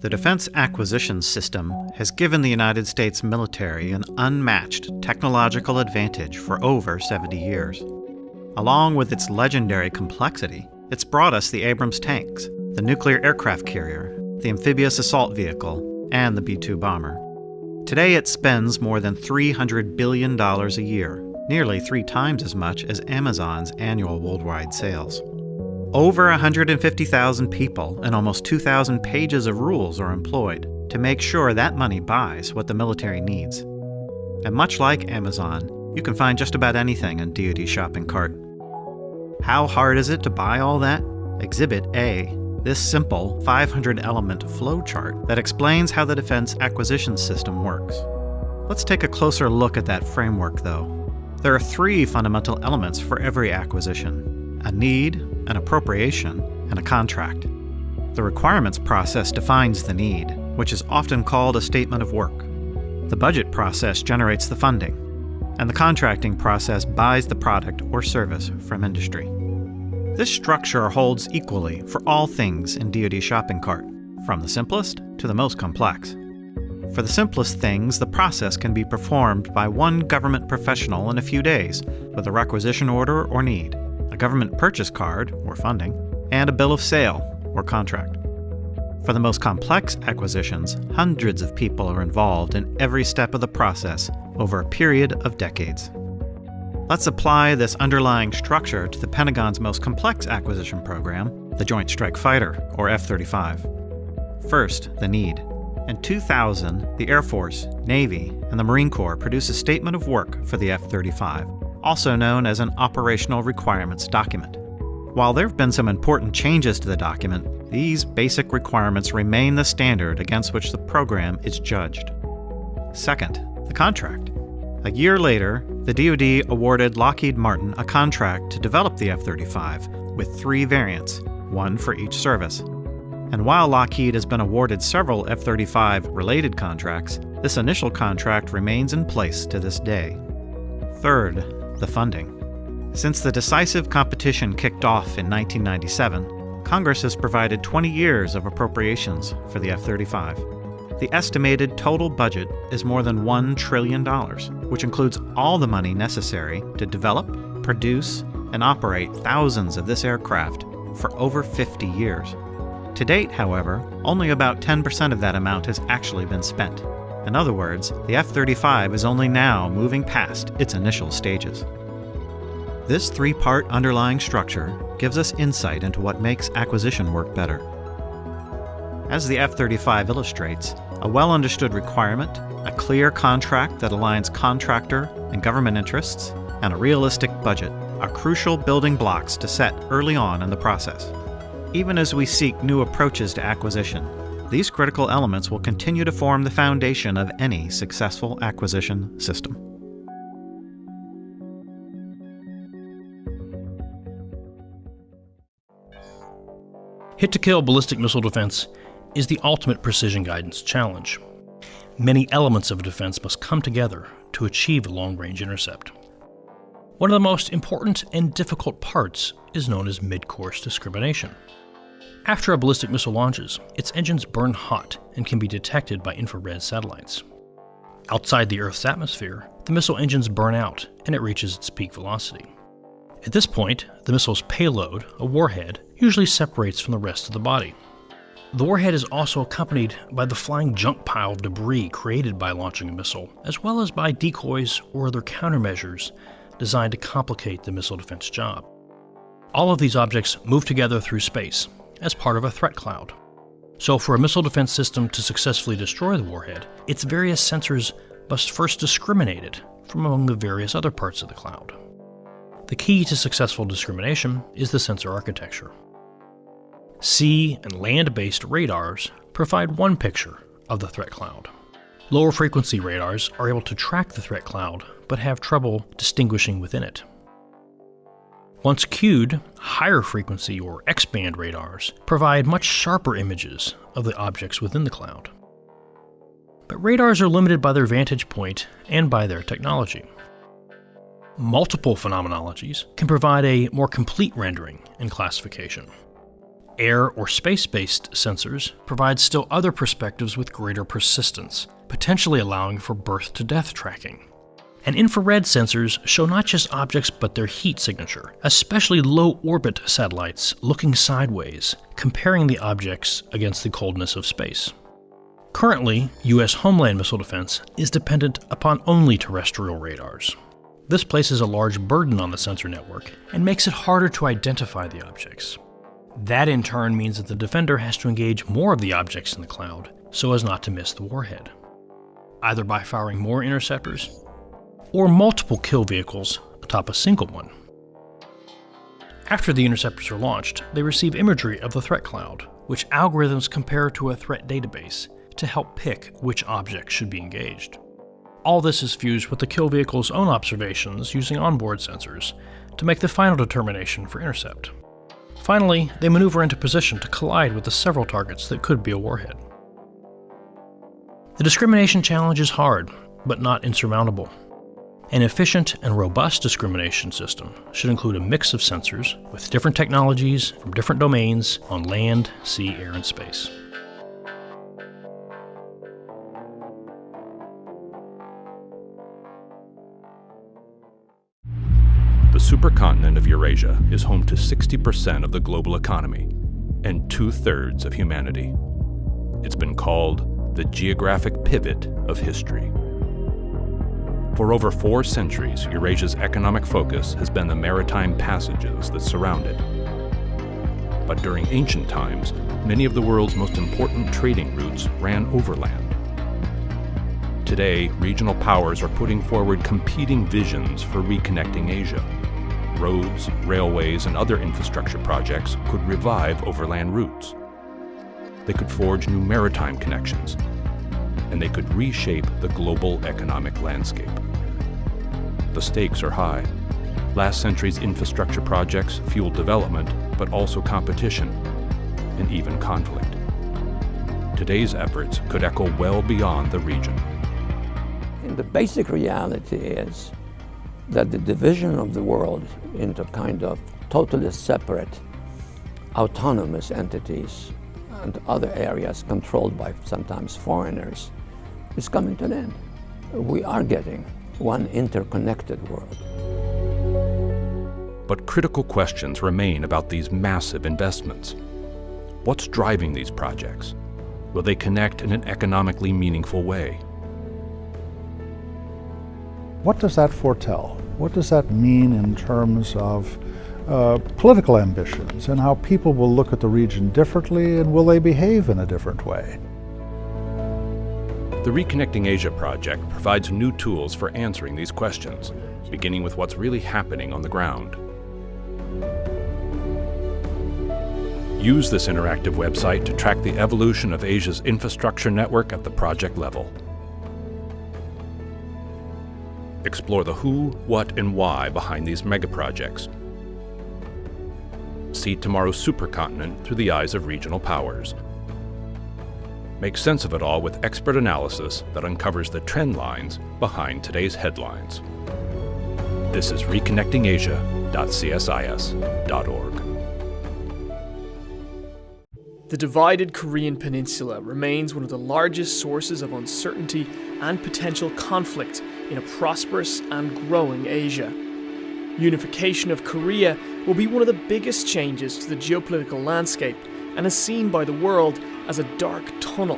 The Defense Acquisition System has given the United States military an unmatched technological advantage for over 70 years. Along with its legendary complexity, it's brought us the Abrams tanks, the nuclear aircraft carrier, the amphibious assault vehicle, and the B-2 bomber. Today it spends more than $300 billion a year, nearly 3 times as much as Amazon's annual worldwide sales. Over 150,000 people and almost 2,000 pages of rules are employed to make sure that money buys what the military needs. And much like Amazon, you can find just about anything in DoD shopping cart. How hard is it to buy all that? Exhibit A, this simple 500-element flowchart that explains how the Defense Acquisition System works. Let's take a closer look at that framework, though. There are 3 fundamental elements for every acquisition: a need, an appropriation, and a contract. The requirements process defines the need, which is often called a statement of work. The budget process generates the funding, and the contracting process buys the product or service from industry. This structure holds equally for all things in DoD shopping cart, from the simplest to the most complex. For the simplest things, the process can be performed by one government professional in a few days with a requisition order or need, a government purchase card, or funding, and a bill of sale, or contract. For the most complex acquisitions, hundreds of people are involved in every step of the process over a period of decades. Let's apply this underlying structure to the Pentagon's most complex acquisition program, the Joint Strike Fighter, or F-35. First, the need. In 2000, the Air Force, Navy, and the Marine Corps produced a statement of work for the F-35, also known as an Operational Requirements Document. While there have been some important changes to the document, these basic requirements remain the standard against which the program is judged. Second, the contract. A year later, the DoD awarded Lockheed Martin a contract to develop the F-35 with 3 variants, one for each service. And while Lockheed has been awarded several F-35 related contracts, this initial contract remains in place to this day. Third, the funding. Since the decisive competition kicked off in 1997, Congress has provided 20 years of appropriations for the F-35. The estimated total budget is more than $1 trillion, which includes all the money necessary to develop, produce, and operate thousands of this aircraft for over 50 years. To date, however, only about 10% of that amount has actually been spent. In other words, the F-35 is only now moving past its initial stages. This 3-part underlying structure gives us insight into what makes acquisition work better. As the F-35 illustrates, a well-understood requirement, a clear contract that aligns contractor and government interests, and a realistic budget are crucial building blocks to set early on in the process. Even as we seek new approaches to acquisition, these critical elements will continue to form the foundation of any successful acquisition system. Hit-to-kill ballistic missile defense is the ultimate precision guidance challenge. Many elements of defense must come together to achieve a long-range intercept. One of the most important and difficult parts is known as mid-course discrimination. After a ballistic missile launches, its engines burn hot and can be detected by infrared satellites. Outside the Earth's atmosphere, the missile engines burn out and it reaches its peak velocity. At this point, the missile's payload, a warhead, usually separates from the rest of the body. The warhead is also accompanied by the flying junk pile of debris created by launching a missile, as well as by decoys or other countermeasures designed to complicate the missile defense job. All of these objects move together through space as part of a threat cloud. So for a missile defense system to successfully destroy the warhead, its various sensors must first discriminate it from among the various other parts of the cloud. The key to successful discrimination is the sensor architecture. Sea and land-based radars provide one picture of the threat cloud. Lower frequency radars are able to track the threat cloud, but have trouble distinguishing within it. Once cued, higher frequency or X-band radars provide much sharper images of the objects within the cloud. But radars are limited by their vantage point and by their technology. Multiple phenomenologies can provide a more complete rendering and classification. Air or space-based sensors provide still other perspectives with greater persistence, potentially allowing for birth-to-death tracking. And infrared sensors show not just objects but their heat signature, especially low-orbit satellites looking sideways, comparing the objects against the coldness of space. Currently, U.S. homeland missile defense is dependent upon only terrestrial radars. This places a large burden on the sensor network and makes it harder to identify the objects. That in turn means that the defender has to engage more of the objects in the cloud so as not to miss the warhead, either by firing more interceptors or multiple kill vehicles atop a single one. After the interceptors are launched, they receive imagery of the threat cloud, which algorithms compare to a threat database to help pick which objects should be engaged. All this is fused with the kill vehicle's own observations using onboard sensors to make the final determination for intercept. Finally, they maneuver into position to collide with the several targets that could be a warhead. The discrimination challenge is hard, but not insurmountable. An efficient and robust discrimination system should include a mix of sensors with different technologies from different domains on land, sea, air, and space. The supercontinent of Eurasia is home to 60% of the global economy and 2/3 of humanity. It's been called the geographic pivot of history. For over 4 centuries, Eurasia's economic focus has been the maritime passages that surround it. But during ancient times, many of the world's most important trading routes ran overland. Today, regional powers are putting forward competing visions for reconnecting Asia. Roads, railways, and other infrastructure projects could revive overland routes. They could forge new maritime connections, and they could reshape the global economic landscape. The stakes are high. Last century's infrastructure projects fueled development, but also competition, and even conflict. Today's efforts could echo well beyond the region. And the basic reality is that the division of the world into kind of totally separate, autonomous entities and other areas controlled by sometimes foreigners is coming to an end. We are getting one interconnected world. But critical questions remain about these massive investments. What's driving these projects? Will they connect in an economically meaningful way? What does that foretell? What does that mean in terms of political ambitions and how people will look at the region differently, and will they behave in a different way? The Reconnecting Asia project provides new tools for answering these questions, beginning with what's really happening on the ground. Use this interactive website to track the evolution of Asia's infrastructure network at the project level. Explore the who, what, and why behind these megaprojects. See tomorrow's supercontinent through the eyes of regional powers. Make sense of it all with expert analysis that uncovers the trend lines behind today's headlines. This is reconnectingasia.csis.org. The divided Korean peninsula remains one of the largest sources of uncertainty and potential conflict in a prosperous and growing Asia. Unification of Korea will be one of the biggest changes to the geopolitical landscape and is seen by the world as a dark tunnel.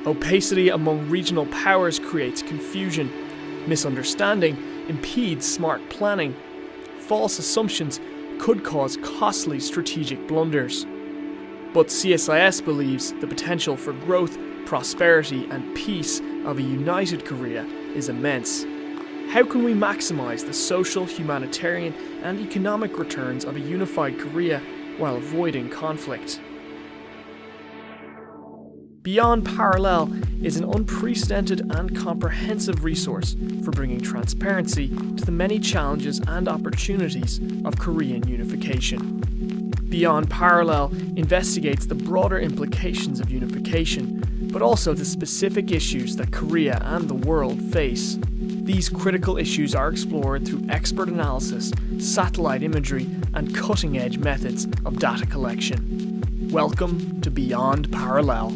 Opacity among regional powers creates confusion. Misunderstanding impedes smart planning. False assumptions could cause costly strategic blunders. But CSIS believes the potential for growth, prosperity, and peace of a united Korea is immense. How can we maximize the social, humanitarian, and economic returns of a unified Korea while avoiding conflict? Beyond Parallel is an unprecedented and comprehensive resource for bringing transparency to the many challenges and opportunities of Korean unification. Beyond Parallel investigates the broader implications of unification, but also the specific issues that Korea and the world face. These critical issues are explored through expert analysis, satellite imagery, and cutting-edge methods of data collection. Welcome to Beyond Parallel.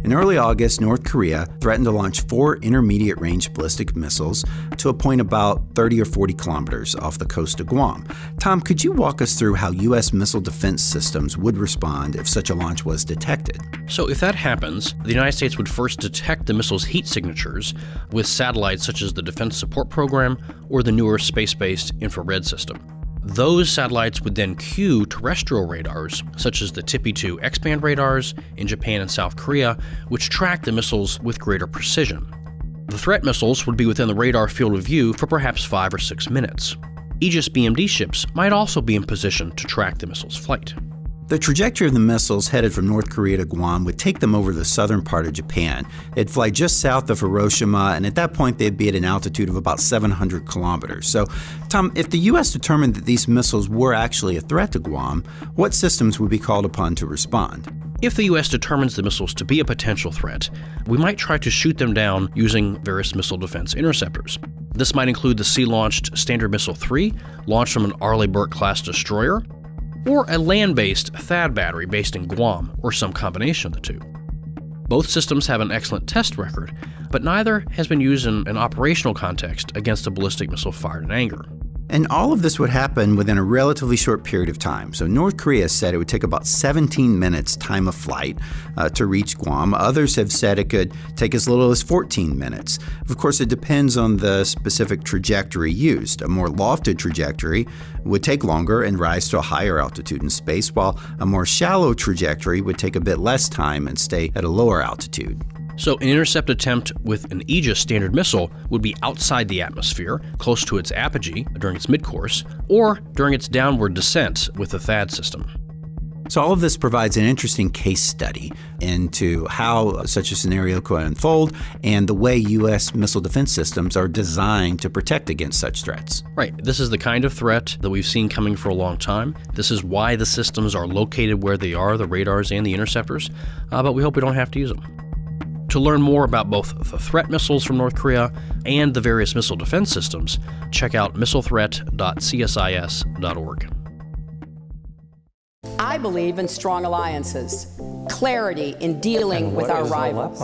In early August, North Korea threatened to launch 4 intermediate-range ballistic missiles to a point about 30 or 40 kilometers off the coast of Guam. Tom, could you walk us through how U.S. missile defense systems would respond if such a launch was detected? So if that happens, the United States would first detect the missile's heat signatures with satellites such as the Defense Support Program or the newer space-based infrared system. Those satellites would then cue terrestrial radars, such as the TPY-2 X-band radars in Japan and South Korea, which track the missiles with greater precision. The threat missiles would be within the radar field of view for perhaps 5 or 6 minutes. Aegis BMD ships might also be in position to track the missile's flight. The trajectory of the missiles headed from North Korea to Guam would take them over the southern part of Japan. They'd fly just south of Hiroshima, and at that point they'd be at an altitude of about 700 kilometers. So, Tom, if the U.S. determined that these missiles were actually a threat to Guam, what systems would be called upon to respond? If the U.S. determines the missiles to be a potential threat, we might try to shoot them down using various missile defense interceptors. This might include the sea-launched Standard Missile-3, launched from an Arleigh Burke-class destroyer, or a land-based THAAD battery based in Guam, or some combination of the two. Both systems have an excellent test record, but neither has been used in an operational context against a ballistic missile fired in anger. And all of this would happen within a relatively short period of time. So North Korea said it would take about 17 minutes time of flight to reach Guam. Others have said it could take as little as 14 minutes. Of course, it depends on the specific trajectory used. A more lofted trajectory would take longer and rise to a higher altitude in space, while a more shallow trajectory would take a bit less time and stay at a lower altitude. So an intercept attempt with an Aegis Standard missile would be outside the atmosphere, close to its apogee during its midcourse, or during its downward descent with the THAAD system. So all of this provides an interesting case study into how such a scenario could unfold and the way U.S. missile defense systems are designed to protect against such threats. Right. This is the kind of threat that we've seen coming for a long time. This is why the systems are located where they are, the radars and the interceptors, but we hope we don't have to use them. To learn more about both the threat missiles from North Korea and the various missile defense systems, check out missilethreat.csis.org. I believe in strong alliances, clarity in dealing with our rivals.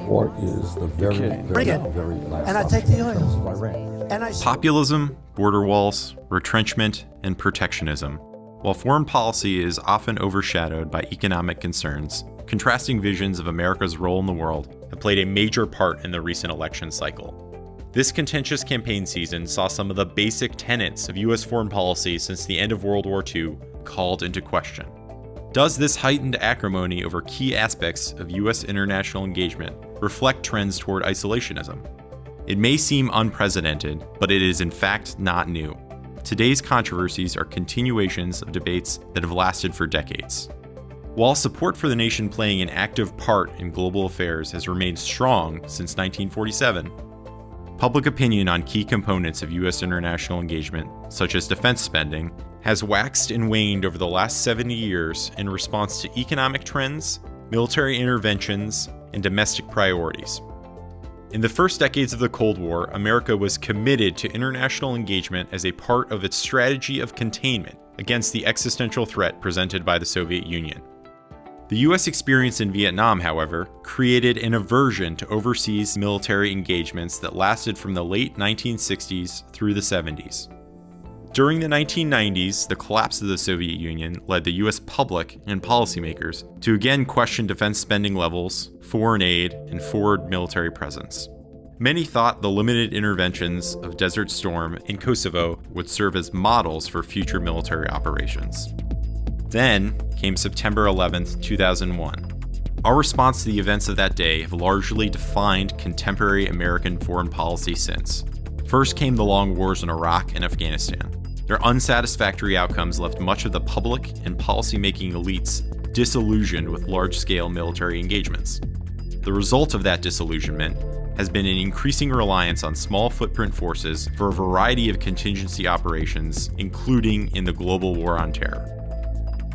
What is the very last and I take the oil. Populism, border walls, retrenchment, and protectionism. While foreign policy is often overshadowed by economic concerns, contrasting visions of America's role in the world have played a major part in the recent election cycle. This contentious campaign season saw some of the basic tenets of U.S. foreign policy since the end of World War II called into question. Does this heightened acrimony over key aspects of U.S. international engagement reflect trends toward isolationism? It may seem unprecedented, but it is in fact not new. Today's controversies are continuations of debates that have lasted for decades. While support for the nation playing an active part in global affairs has remained strong since 1947, public opinion on key components of U.S. international engagement, such as defense spending, has waxed and waned over the last 70 years in response to economic trends, military interventions, and domestic priorities. In the first decades of the Cold War, America was committed to international engagement as a part of its strategy of containment against the existential threat presented by the Soviet Union. The U.S. experience in Vietnam, however, created an aversion to overseas military engagements that lasted from the late 1960s through the 70s. During the 1990s, the collapse of the Soviet Union led the U.S. public and policymakers to again question defense spending levels, foreign aid, and forward military presence. Many thought the limited interventions of Desert Storm and Kosovo would serve as models for future military operations. Then came September 11, 2001. Our response to the events of that day have largely defined contemporary American foreign policy since. First came the long wars in Iraq and Afghanistan. Their unsatisfactory outcomes left much of the public and policymaking elites disillusioned with large-scale military engagements. The result of that disillusionment has been an increasing reliance on small footprint forces for a variety of contingency operations, including in the global war on terror.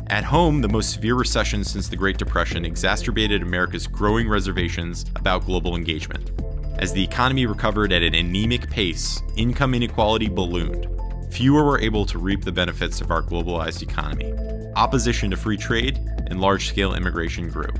At home, the most severe recession since the Great Depression exacerbated America's growing reservations about global engagement. As the economy recovered at an anemic pace, income inequality ballooned. fewer were able to reap the benefits of our globalized economy. Opposition to free trade and large-scale immigration grew.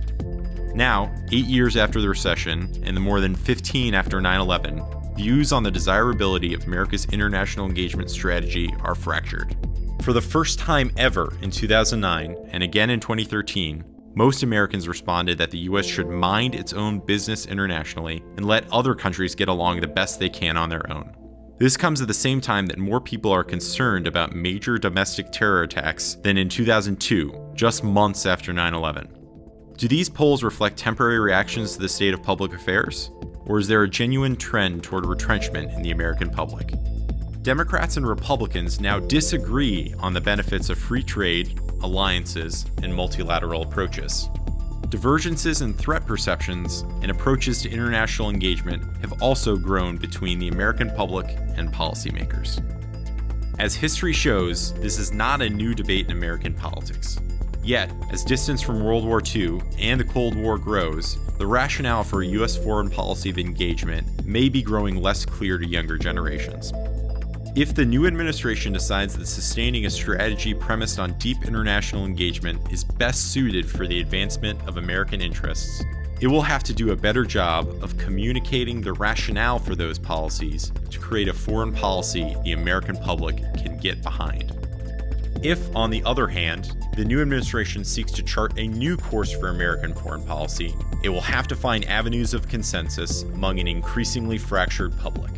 Now, 8 years after the recession and the more than 15 after 9/11, views on the desirability of America's international engagement strategy are fractured. For the first time ever in 2009 and again in 2013, most Americans responded that the U.S. should mind its own business internationally and let other countries get along the best they can on their own. This comes at the same time that more people are concerned about major domestic terror attacks than in 2002, just months after 9/11. Do these polls reflect temporary reactions to the state of public affairs? Or is there a genuine trend toward retrenchment in the American public? Democrats and Republicans now disagree on the benefits of free trade, alliances, and multilateral approaches. Divergences in threat perceptions and approaches to international engagement have also grown between the American public and policymakers. As history shows, this is not a new debate in American politics. Yet, as distance from World War II and the Cold War grows, the rationale for U.S. foreign policy of engagement may be growing less clear to younger generations. If the new administration decides that sustaining a strategy premised on deep international engagement is best suited for the advancement of American interests, it will have to do a better job of communicating the rationale for those policies to create a foreign policy the American public can get behind. If, on the other hand, the new administration seeks to chart a new course for American foreign policy, it will have to find avenues of consensus among an increasingly fractured public.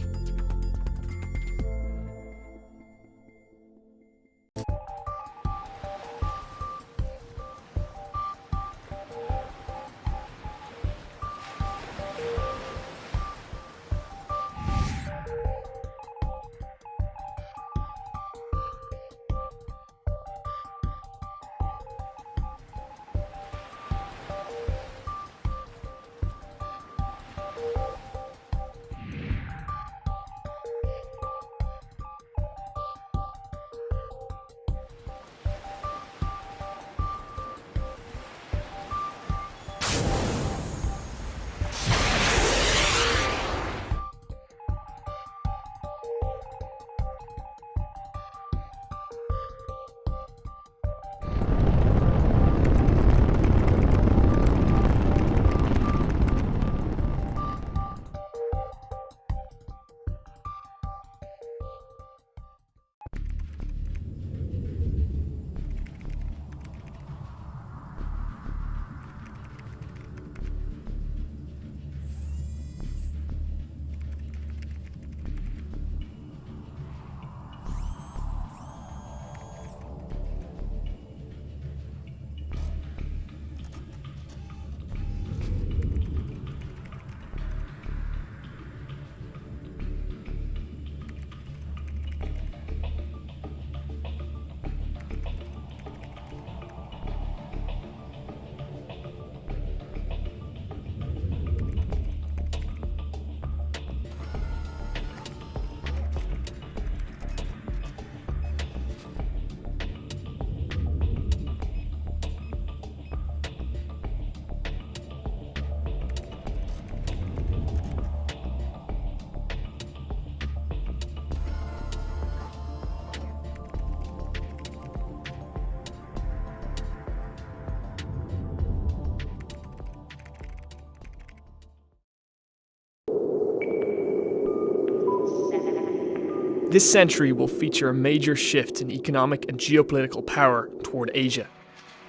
This century will feature a major shift in economic and geopolitical power toward Asia.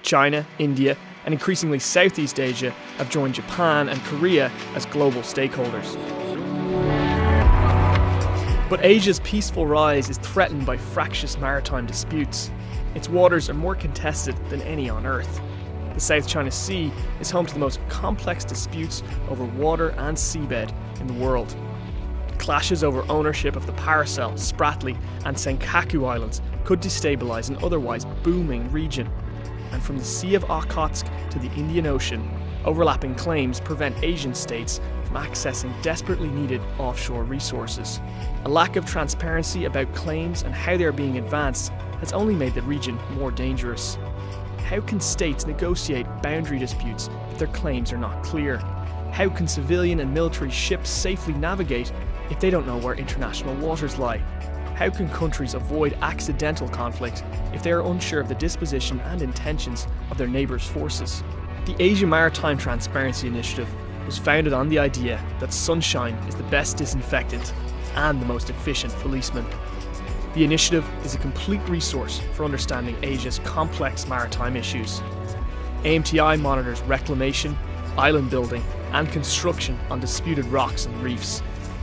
China, India, and increasingly Southeast Asia have joined Japan and Korea as global stakeholders. But Asia's peaceful rise is threatened by fractious maritime disputes. Its waters are more contested than any on Earth. The South China Sea is home to the most complex disputes over water and seabed in the world. Clashes over ownership of the Paracel, Spratly, and Senkaku Islands could destabilize an otherwise booming region. And from the Sea of Okhotsk to the Indian Ocean, overlapping claims prevent Asian states from accessing desperately needed offshore resources. A lack of transparency about claims and how they are being advanced has only made the region more dangerous. How can states negotiate boundary disputes if their claims are not clear? How can civilian and military ships safely navigate if they don't know where international waters lie? how can countries avoid accidental conflict if they are unsure of the disposition and intentions of their neighbours' forces? The Asia Maritime Transparency Initiative was founded on the idea that sunshine is the best disinfectant and the most efficient policeman. The initiative is a complete resource for understanding Asia's complex maritime issues. AMTI monitors reclamation, island building, and construction on disputed rocks and reefs.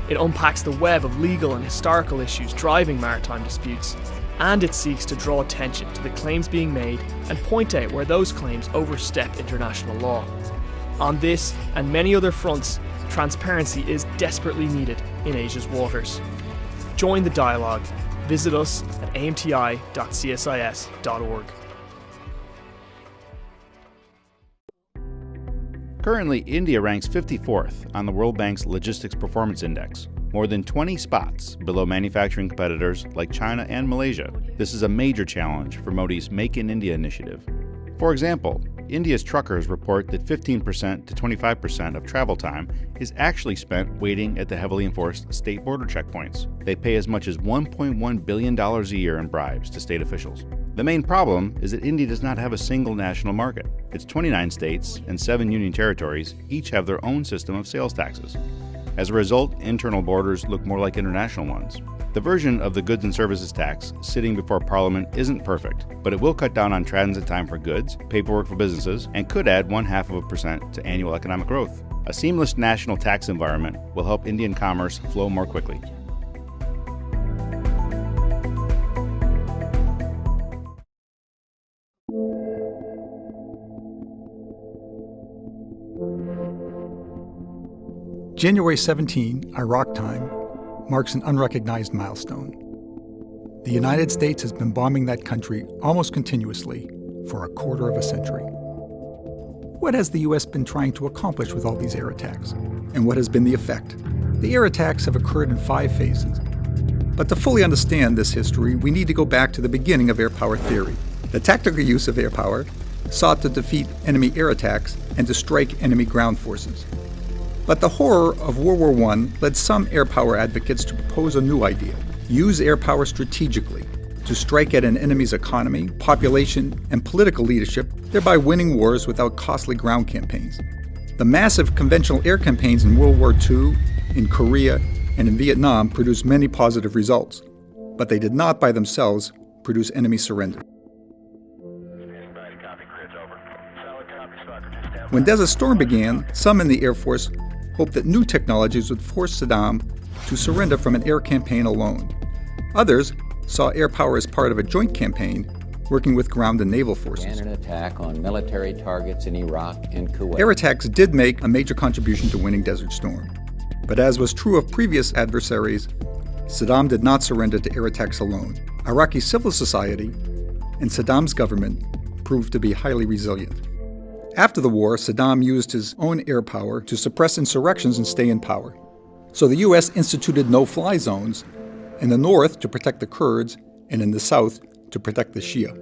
It unpacks the web of legal and historical issues driving maritime disputes, and it seeks to draw attention to the claims being made and point out where those claims overstep international law. On this and many other fronts, transparency is desperately needed in Asia's waters. Join the dialogue. Visit us at amti.csis.org. Currently, India ranks 54th on the World Bank's Logistics Performance Index, more than 20 spots below manufacturing competitors like China and Malaysia. This is a major challenge for Modi's Make in India initiative. For example, India's truckers report that 15% to 25% of travel time is actually spent waiting at the heavily enforced state border checkpoints. They pay as much as $1.1 billion a year in bribes to state officials. The main problem is that India does not have a single national market. Its 29 states and 7 union territories each have their own system of sales taxes. As a result, internal borders look more like international ones. The version of the goods and services tax sitting before Parliament isn't perfect, but it will cut down on transit time for goods, paperwork for businesses, and could add 0.5% to annual economic growth. A seamless national tax environment will help Indian commerce flow more quickly. January 17, Iraq time, marks an unrecognized milestone. The United States has been bombing that country almost continuously for a quarter of a century. What has the U.S. been trying to accomplish with all these air attacks? And what has been the effect? The air attacks have occurred in 5 phases. But to fully understand this history, we need to go back to the beginning of air power theory. The tactical use of air power sought to defeat enemy air attacks and to strike enemy ground forces. But the horror of World War I led some air power advocates to propose a new idea: use air power strategically to strike at an enemy's economy, population, and political leadership, thereby winning wars without costly ground campaigns. The massive conventional air campaigns in World War II, in Korea, and in Vietnam produced many positive results, but they did not by themselves produce enemy surrender. When Desert Storm began, some in the Air Force hoped that new technologies would force Saddam to surrender from an air campaign alone. Others saw air power as part of a joint campaign working with ground and naval forces. And an attack on military targets in Iraq and Kuwait. Air attacks did make a major contribution to winning Desert Storm. But as was true of previous adversaries, Saddam did not surrender to air attacks alone. Iraqi civil society and Saddam's government proved to be highly resilient. After the war, Saddam used his own air power to suppress insurrections and stay in power. So the U.S. instituted no-fly zones in the north to protect the Kurds and in the south to protect the Shia.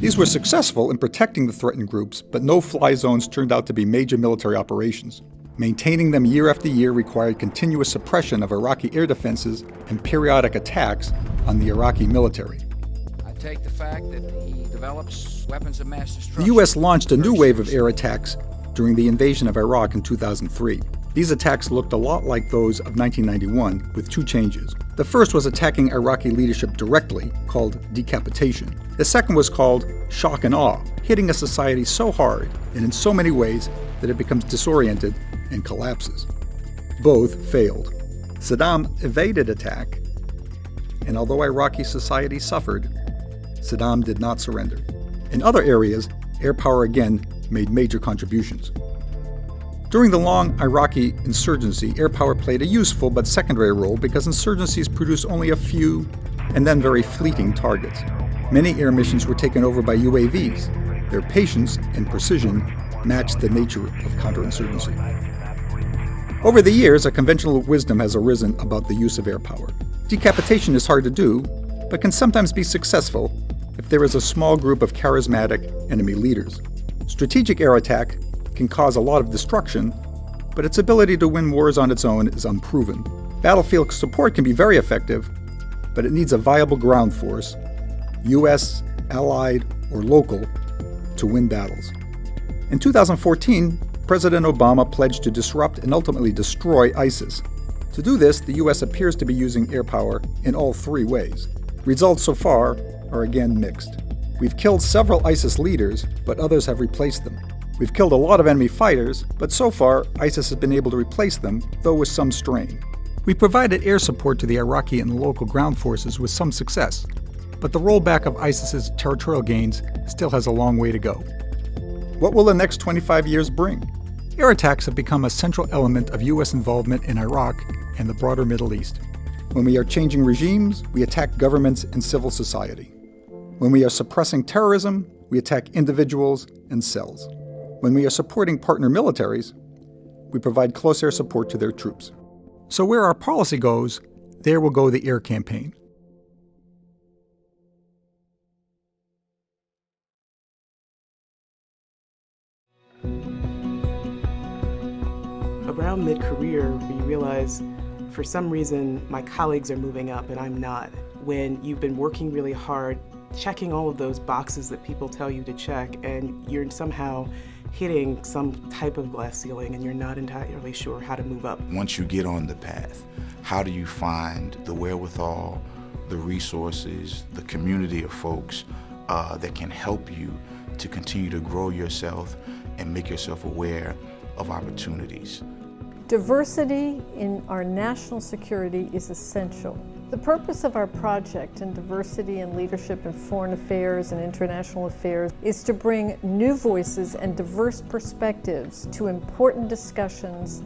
These were successful in protecting the threatened groups, but no-fly zones turned out to be major military operations. Maintaining them year after year required continuous suppression of Iraqi air defenses and periodic attacks on the Iraqi military. I take the fact that he develops weapons of mass destruction. The U.S. launched a new wave of air attacks during the invasion of Iraq in 2003. These attacks looked a lot like those of 1991, with 2 changes. The first was attacking Iraqi leadership directly, called decapitation. The second was called shock and awe, hitting a society so hard and in so many ways that it becomes disoriented and collapses. Both failed. Saddam evaded attack, and although Iraqi society suffered, Saddam did not surrender. In other areas, air power again made major contributions. During the long Iraqi insurgency, air power played a useful but secondary role because insurgencies produced only a few and then very fleeting targets. Many air missions were taken over by UAVs. Their patience and precision matched the nature of counterinsurgency. Over the years, a conventional wisdom has arisen about the use of air power. Decapitation is hard to do, but can sometimes be successful if there is a small group of charismatic enemy leaders. Strategic air attack can cause a lot of destruction, but its ability to win wars on its own is unproven. Battlefield support can be very effective, but it needs a viable ground force, U.S., allied, or local, to win battles. In 2014, President Obama pledged to disrupt and ultimately destroy ISIS. To do this, the U.S. appears to be using air power in all three ways. Results so far are again mixed. We've killed several ISIS leaders, but others have replaced them. We've killed a lot of enemy fighters, but so far, ISIS has been able to replace them, though with some strain. We provided air support to the Iraqi and local ground forces with some success, but the rollback of ISIS's territorial gains still has a long way to go. What will the next 25 years bring? Air attacks have become a central element of U.S. involvement in Iraq and the broader Middle East. When we are changing regimes, we attack governments and civil society. When we are suppressing terrorism, we attack individuals and cells. When we are supporting partner militaries, we provide close air support to their troops. So where our policy goes, there will go the air campaign. Around mid-career, we realize for some reason my colleagues are moving up and I'm not. When you've been working really hard, checking all of those boxes that people tell you to check, and you're somehow hitting some type of glass ceiling and you're not entirely sure how to move up. Once you get on the path, how do you find the wherewithal, the resources, the community of folks that can help you to continue to grow yourself and make yourself aware of opportunities? Diversity in our national security is essential. The purpose of our project in diversity and leadership in foreign affairs and international affairs is to bring new voices and diverse perspectives to important discussions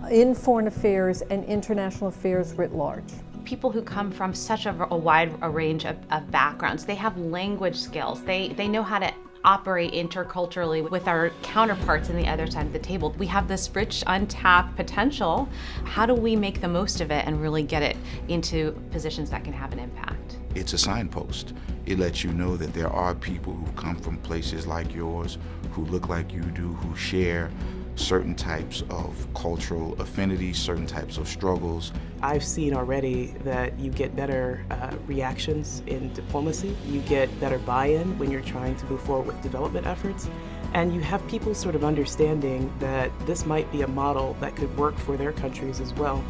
in foreign affairs and international affairs writ large. People who come from such a wide range of backgrounds, they have language skills, they know how to operate interculturally with our counterparts on the other side of the table. We have this rich, untapped potential. How do we make the most of it and really get it into positions that can have an impact? It's a signpost. It lets you know that there are people who come from places like yours, who look like you do, who share certain types of cultural affinities, certain types of struggles. I've seen already that you get better reactions in diplomacy, you get better buy-in when you're trying to move forward with development efforts, and you have people sort of understanding that this might be a model that could work for their countries as well.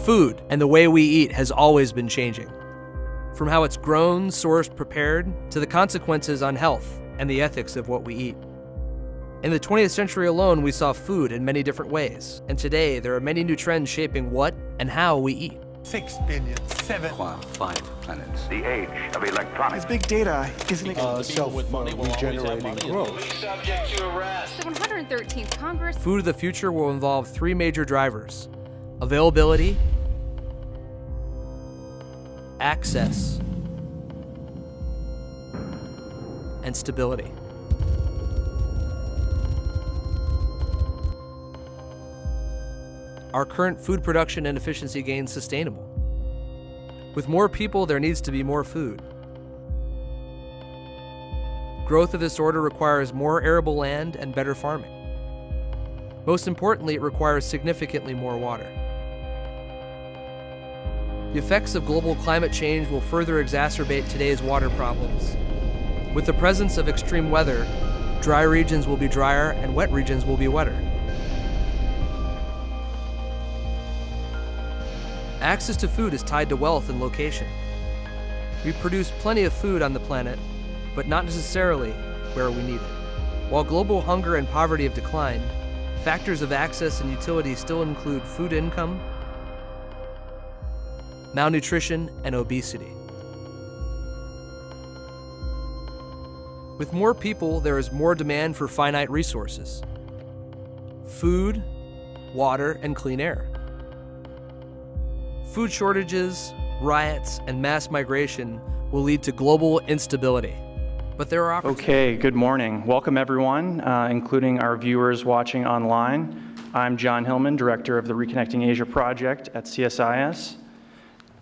Food and the way we eat has always been changing. From how it's grown, sourced, prepared, to the consequences on health and the ethics of what we eat. In the 20th century alone, we saw food in many different ways, and today there are many new trends shaping what and how we eat. 6 billion, 7, 5 planets. The age of electronics. Big data isn't self-regenerating growth. Subject to arrest. The 113th Congress. Food of the future will involve 3 major drivers: availability, access, and stability. Are current food production and efficiency gains sustainable? With more people, there needs to be more food. Growth of this order requires more arable land and better farming. Most importantly, it requires significantly more water. The effects of global climate change will further exacerbate today's water problems. With the presence of extreme weather, dry regions will be drier and wet regions will be wetter. Access to food is tied to wealth and location. We produce plenty of food on the planet, but not necessarily where we need it. While global hunger and poverty have declined, factors of access and utility still include food income, malnutrition, and obesity. With more people, there is more demand for finite resources: food, water, and clean air. Food shortages, riots, and mass migration will lead to global instability. but there are opportunities. Okay, good morning. Welcome everyone, including our viewers watching online. I'm John Hillman, Director of the Reconnecting Asia project at CSIS.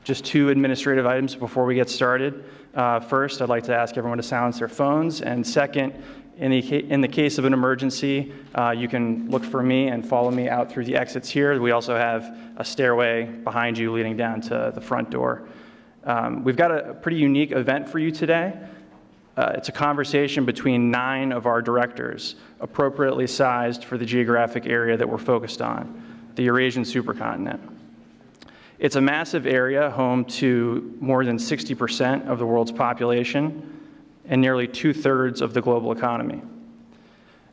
Just 2 administrative items before we get started. First, I'd like to ask everyone to silence their phones, and second, in the case of an emergency, you can look for me and follow me out through the exits here. We also have a stairway behind you leading down to the front door. We've got a pretty unique event for you today. It's a conversation between 9 of our directors, appropriately sized for the geographic area that we're focused on, the Eurasian Supercontinent. It's a massive area home to more than 60% of the world's population and nearly 2/3 of the global economy.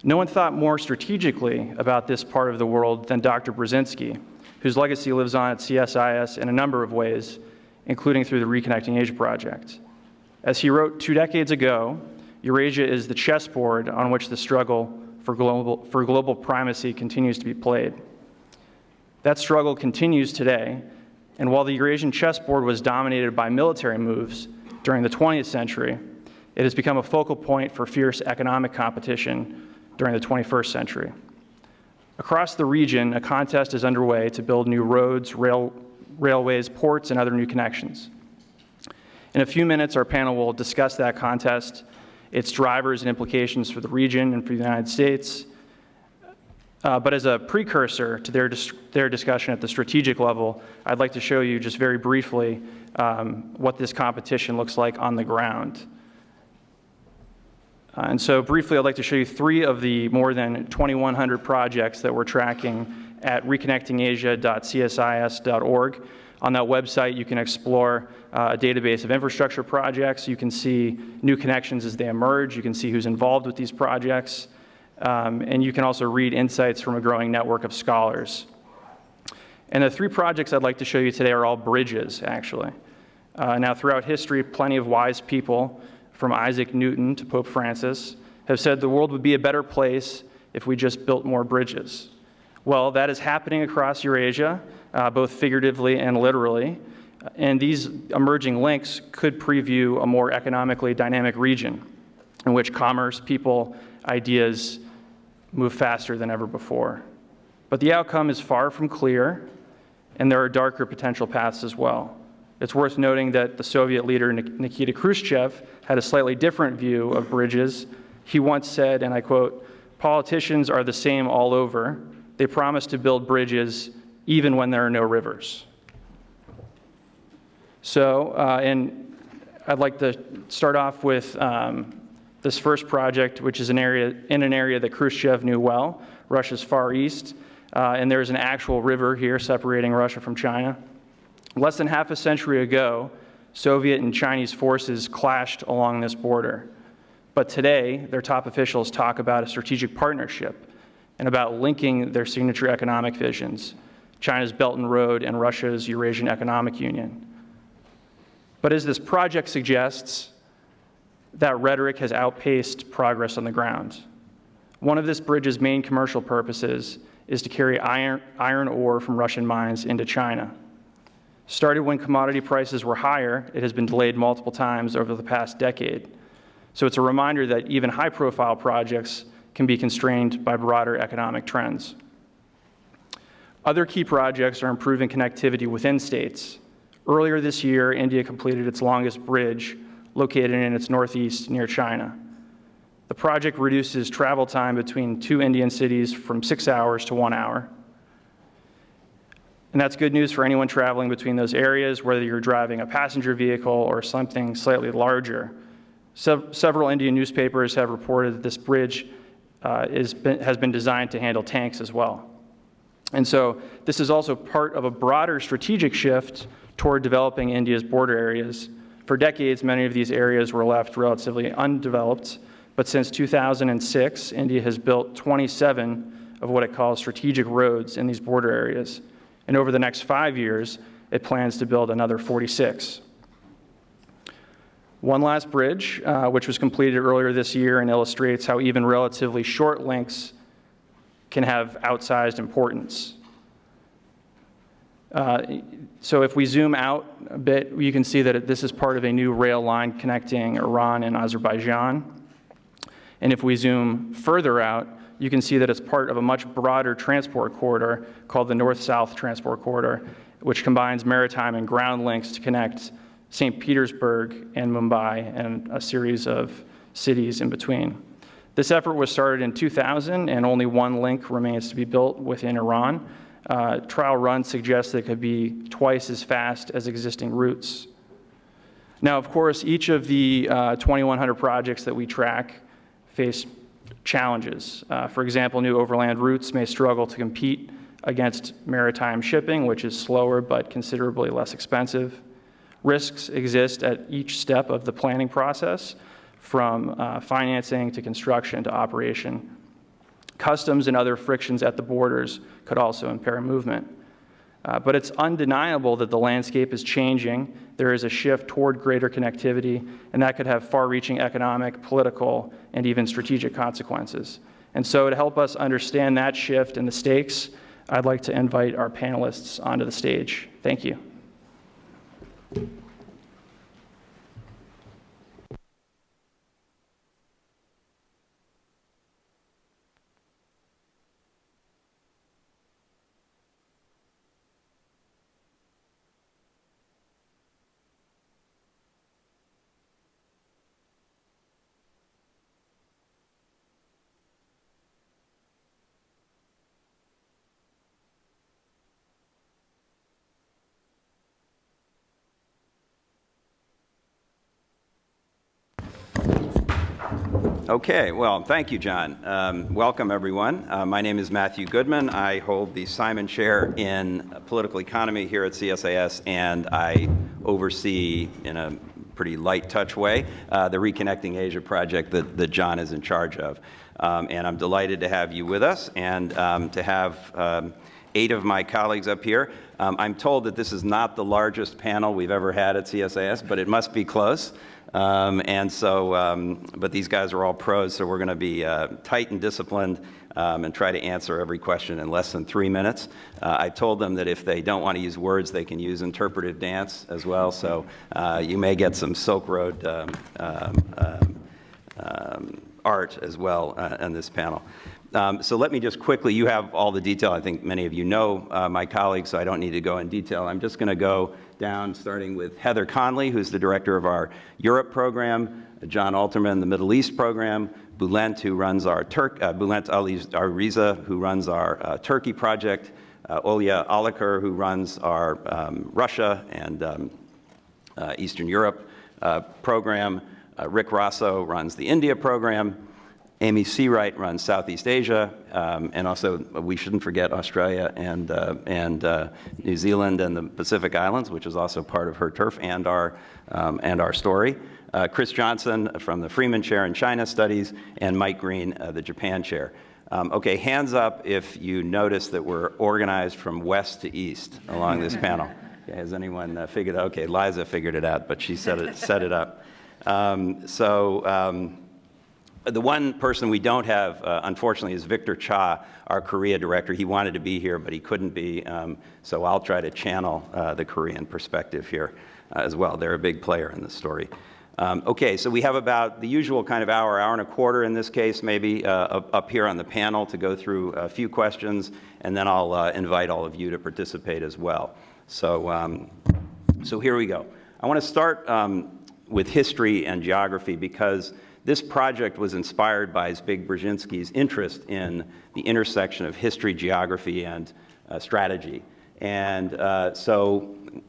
No one thought more strategically about this part of the world than Dr. Brzezinski, whose legacy lives on at CSIS in a number of ways, including through the Reconnecting Asia project. As he wrote 2 decades ago, Eurasia is the chessboard on which the struggle for global primacy continues to be played. That struggle continues today, and while the Eurasian chessboard was dominated by military moves during the 20th century, it has become a focal point for fierce economic competition during the 21st century. Across the region, a contest is underway to build new roads, railways, ports, and other new connections. In a few minutes, our panel will discuss that contest, its drivers and implications for the region and for the United States. But as a precursor to their discussion at the strategic level, I'd like to show you just very briefly what this competition looks like on the ground. And so briefly, I'd like to show you 3 of the more than 2,100 projects that we're tracking at reconnectingasia.csis.org. On that website, you can explore a database of infrastructure projects. You can see new connections as they emerge. You can see who's involved with these projects. And you can also read insights from a growing network of scholars. And the 3 projects I'd like to show you today are all bridges, actually. Now, throughout history, plenty of wise people, from Isaac Newton to Pope Francis, have said the world would be a better place if we just built more bridges. Well, that is happening across Eurasia, both figuratively and literally, and these emerging links could preview a more economically dynamic region in which commerce, people, ideas move faster than ever before. But the outcome is far from clear, and there are darker potential paths as well. It's worth noting that the Soviet leader Nikita Khrushchev had a slightly different view of bridges. He once said, and I quote, "Politicians are the same all over. They promise to build bridges even when there are no rivers." So, and I'd like to start off with this first project, which is in an area that Khrushchev knew well, Russia's Far East, and there's an actual river here separating Russia from China. Less than half a century ago, Soviet and Chinese forces clashed along this border. But today, their top officials talk about a strategic partnership and about linking their signature economic visions, China's Belt and Road and Russia's Eurasian Economic Union. But as this project suggests, that rhetoric has outpaced progress on the ground. One of this bridge's main commercial purposes is to carry iron ore from Russian mines into China. Started when commodity prices were higher, it has been delayed multiple times over the past decade. So it's a reminder that even high-profile projects can be constrained by broader economic trends. Other key projects are improving connectivity within states. Earlier this year, India completed its longest bridge, located in its northeast near China. The project reduces travel time between 2 Indian cities from 6 hours to 1 hour. And that's good news for anyone traveling between those areas, whether you're driving a passenger vehicle or something slightly larger. Several Indian newspapers have reported that this bridge has been designed to handle tanks as well. And so this is also part of a broader strategic shift toward developing India's border areas. For decades, many of these areas were left relatively undeveloped, but since 2006, India has built 27 of what it calls strategic roads in these border areas. And over the next 5 years, it plans to build another 46. One last bridge, which was completed earlier this year and illustrates how even relatively short links can have outsized importance. So if we zoom out a bit, you can see that this is part of a new rail line connecting Iran and Azerbaijan. And if we zoom further out, you can see that it's part of a much broader transport corridor called the North-South Transport Corridor, which combines maritime and ground links to connect St. Petersburg and Mumbai and a series of cities in between. This effort was started in 2000, and only one link remains to be built within Iran. Trial runs suggest that it could be twice as fast as existing routes. Now, of course, each of the 2,100 projects that we track face challenges. For example, new overland routes may struggle to compete against maritime shipping, which is slower but considerably less expensive. Risks exist at each step of the planning process, from financing to construction to operation. Customs and other frictions at the borders could also impair movement. But it's undeniable that the landscape is changing. There is a shift toward greater connectivity, and that could have far-reaching economic, political, and even strategic consequences. And so to help us understand that shift and the stakes, I'd like to invite our panelists onto the stage. Thank you. Okay, well, thank you, John. Welcome, everyone. My name is Matthew Goodman. I hold the Simon Chair in Political Economy here at CSIS, and I oversee, in a pretty light touch way, the Reconnecting Asia project that John is in charge of. And I'm delighted to have you with us and to have 8 of my colleagues up here. I'm told that this is not the largest panel we've ever had at CSIS, but it must be close. But these guys are all pros, so we're going to be tight and disciplined and try to answer every question in less than 3 minutes. I told them that if they don't want to use words, they can use interpretive dance as well, so you may get some Silk Road art as well in this panel. So let me just quickly, you have all the detail. I think many of you know my colleagues, so I don't need to go in detail. I'm just going to go down, starting with Heather Conley, who's the director of our Europe program, John Alterman, the Middle East program, Bülent, who runs our Bülent Ariza, who runs our Turkey project, Olya Alikar, who runs our Russia and Eastern Europe program, Rick Rosso runs the India program, Amy Seawright runs Southeast Asia, and also we shouldn't forget Australia and New Zealand and the Pacific Islands, which is also part of her turf and our story. Chris Johnson from the Freeman Chair in China Studies, and Mike Green, the Japan Chair. Okay, hands up if you notice that we're organized from west to east along this panel. Okay, has anyone figured it out? Okay, Liza figured it out, but she set it up. The one person we don't have, unfortunately, is Victor Cha, our Korea director. He wanted to be here, but he couldn't be, so I'll try to channel the Korean perspective here as well. They're a big player in this story. Okay, so we have about the usual kind of hour and a quarter in this case, maybe, up here on the panel to go through a few questions, and then I'll invite all of you to participate as well. So here we go. I want to start with history and geography because this project was inspired by Zbig Brzezinski's interest in the intersection of history, geography, and strategy. And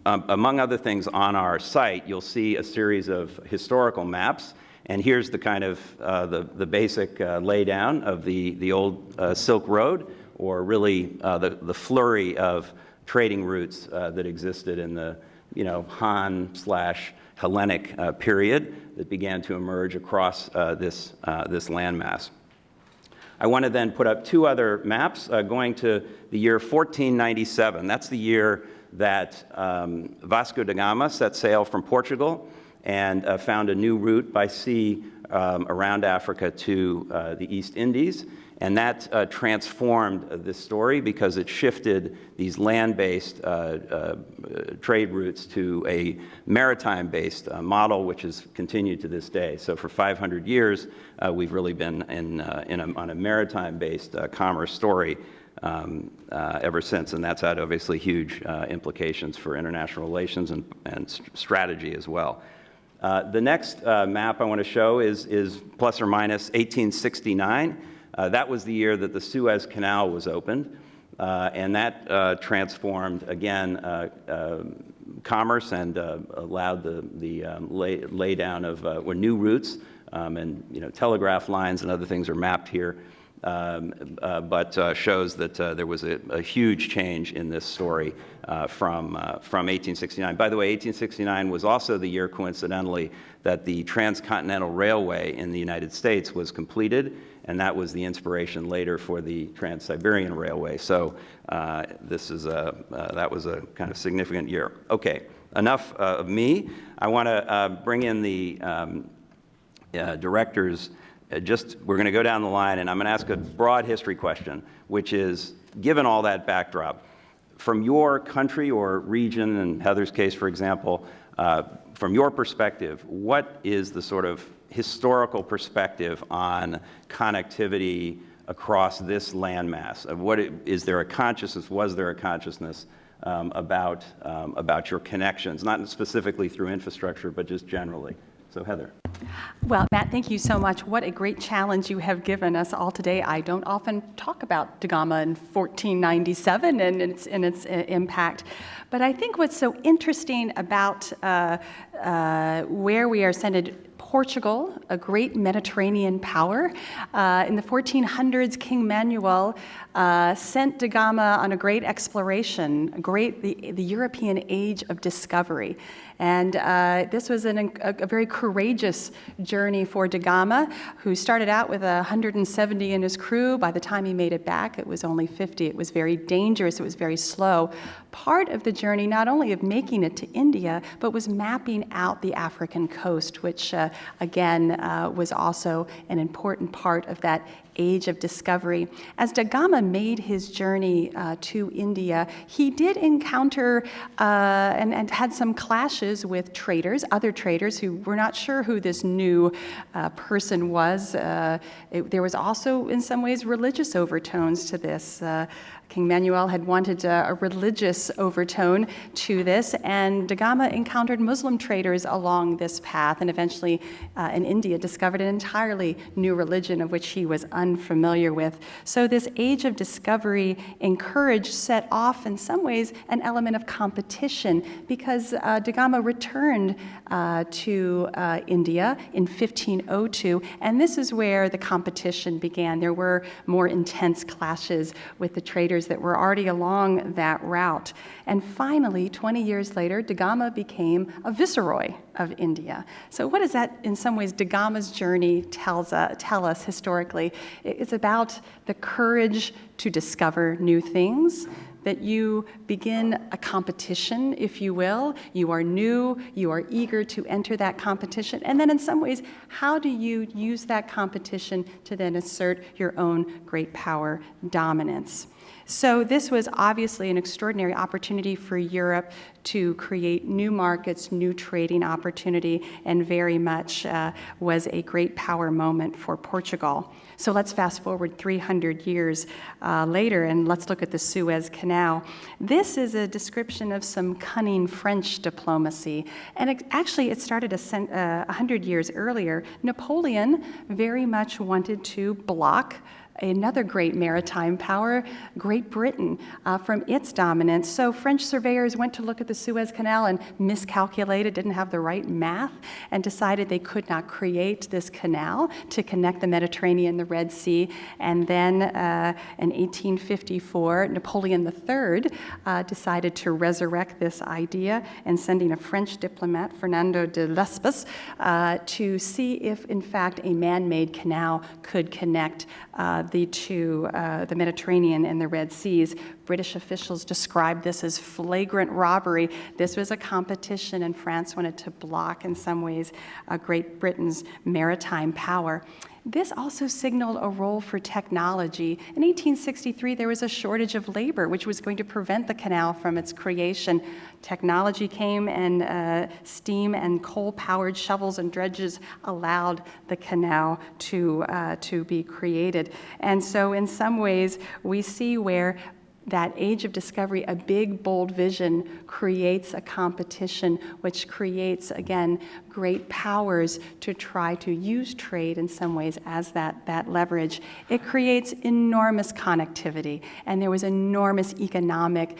among other things on our site, you'll see a series of historical maps. And here's the kind of the basic laydown of the old Silk Road, or really the flurry of trading routes that existed in the Han/Hellenic period that began to emerge across this landmass. I want to then put up 2 other maps going to the year 1497. That's the year that Vasco da Gama set sail from Portugal and found a new route by sea around Africa to the East Indies. And that transformed this story because it shifted these land-based trade routes to a maritime-based model, which has continued to this day. So for 500 years, we've really been on a maritime-based commerce story ever since, and that's had obviously huge implications for international relations and strategy as well. The next map I want to show is plus or minus 1869. That was the year that the Suez Canal was opened, and that transformed, again, commerce and allowed the laydown of new routes, and telegraph lines and other things are mapped here, but shows that there was a huge change in this story from 1869. By the way, 1869 was also the year, coincidentally, that the Transcontinental Railway in the United States was completed, and that was the inspiration later for the Trans-Siberian Railway. So that was a kind of significant year. Okay, enough of me. I want to bring in the directors. We're going to go down the line, and I'm going to ask a broad history question, which is, given all that backdrop, from your country or region, in Heather's case, for example, from your perspective, what is the sort of historical perspective on connectivity across this landmass? Is there a consciousness, was there a consciousness about your connections, not specifically through infrastructure, but just generally? So Heather. Well, Matt, thank you so much. What a great challenge you have given us all today. I don't often talk about da Gama in 1497 and its impact, but I think what's so interesting about where we are centered, Portugal, a great Mediterranean power. In the 1400s, King Manuel sent da Gama on a great exploration, the European age of discovery. And this was a very courageous journey for da Gama, who started out with 170 in his crew. By the time he made it back, it was only 50. It was very dangerous. It was very slow. Part of the journey, not only of making it to India, but was mapping out the African coast, which, again, was also an important part of that age of discovery. As da Gama made his journey to India, he did encounter and had some clashes with traders, other traders who were not sure who this new person was. There was also, in some ways, religious overtones to this. King Manuel had wanted a religious overtone to this, and da Gama encountered Muslim traders along this path, and eventually in India discovered an entirely new religion of which he was unfamiliar with. So this age of discovery set off in some ways an element of competition, because da Gama returned to India in 1502, and this is where the competition began. There were more intense clashes with the traders that were already along that route. And finally, 20 years later, da Gama became a viceroy of India. So what does that, in some ways, da Gama's journey tell us historically? It's about the courage to discover new things, that you begin a competition, if you will. You are new, you are eager to enter that competition, and then in some ways, how do you use that competition to then assert your own great power dominance? So this was obviously an extraordinary opportunity for Europe to create new markets, new trading opportunity, and very much was a great power moment for Portugal. So let's fast forward 300 years later, and let's look at the Suez Canal. This is a description of some cunning French diplomacy, and it started 100 years earlier. Napoleon very much wanted to block another great maritime power, Great Britain, from its dominance. So French surveyors went to look at the Suez Canal and miscalculated, didn't have the right math, and decided they could not create this canal to connect the Mediterranean and the Red Sea. And then in 1854, Napoleon III decided to resurrect this idea, and sending a French diplomat, Fernando de Lesseps, to see if, in fact, a man-made canal could connect the Mediterranean and the Red Seas. British officials described this as flagrant robbery. This was a competition, and France wanted to block, in some ways, Great Britain's maritime power. This also signaled a role for technology. In 1863, there was a shortage of labor, which was going to prevent the canal from its creation. Technology came, and steam and coal-powered shovels and dredges allowed the canal to be created. And so in some ways, we see where that age of discovery, a big, bold vision, creates a competition, which creates, again, great powers to try to use trade in some ways as that leverage. It creates enormous connectivity, and there was enormous economic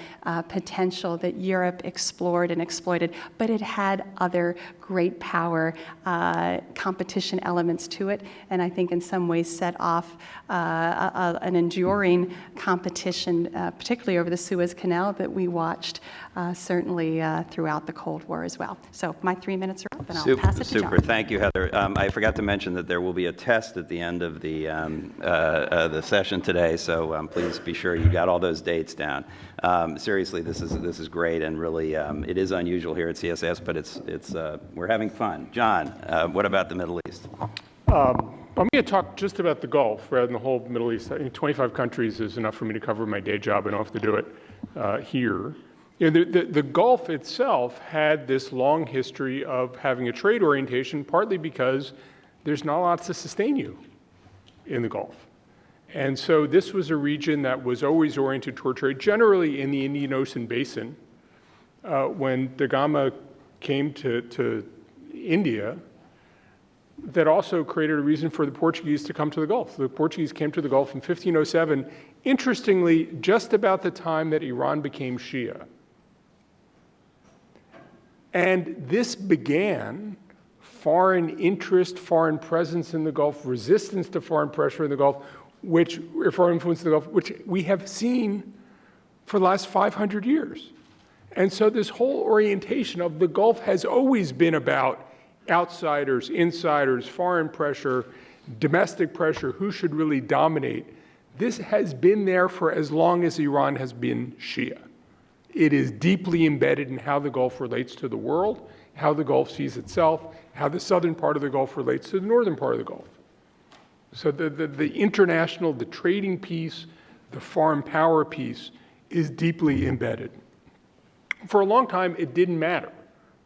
potential that Europe explored and exploited, but it had other great power competition elements to it, and I think in some ways set off an enduring competition, particularly over the Suez Canal, that we watched certainly throughout the Cold War as well. So my 3 minutes are up, and I'll pass it to John. Super. Thank you, Heather. I forgot to mention that there will be a test at the end of the session today, so please be sure you got all those dates down. Seriously, this is great, and really it is unusual here at CSIS, but we're having fun. John, what about the Middle East? I'm going to talk just about the Gulf rather than the whole Middle East. I mean, 25 countries is enough for me to cover my day job. I don't have to do it here. You know, the Gulf itself had this long history of having a trade orientation, partly because there's not a lot to sustain you in the Gulf. And so this was a region that was always oriented toward trade, generally in the Indian Ocean basin. When da Gama came to India, that also created a reason for the Portuguese to come to the Gulf. The Portuguese came to the Gulf in 1507, interestingly, just about the time that Iran became Shia. And this began foreign interest, foreign presence in the Gulf, resistance to foreign pressure in the Gulf, foreign influence in the Gulf, which we have seen for the last 500 years. And so this whole orientation of the Gulf has always been about outsiders, insiders, foreign pressure, domestic pressure, who should really dominate. This has been there for as long as Iran has been Shia. It is deeply embedded in how the Gulf relates to the world, how the Gulf sees itself, how the southern part of the Gulf relates to the northern part of the Gulf. So the international, the trading piece, the foreign power piece is deeply embedded. For a long time, it didn't matter.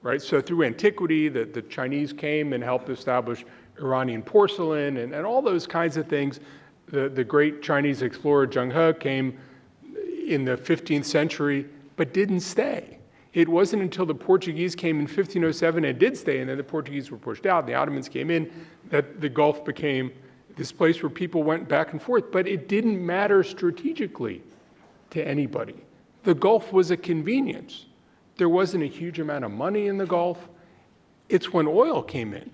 Right? So through antiquity, the Chinese came and helped establish Iranian porcelain and all those kinds of things. The great Chinese explorer Zheng He came in the 15th century, but didn't stay. It wasn't until the Portuguese came in 1507 and did stay, and then the Portuguese were pushed out, the Ottomans came in, that the Gulf became this place where people went back and forth. But it didn't matter strategically to anybody. The Gulf was a convenience. There wasn't a huge amount of money in the Gulf. It's when oil came in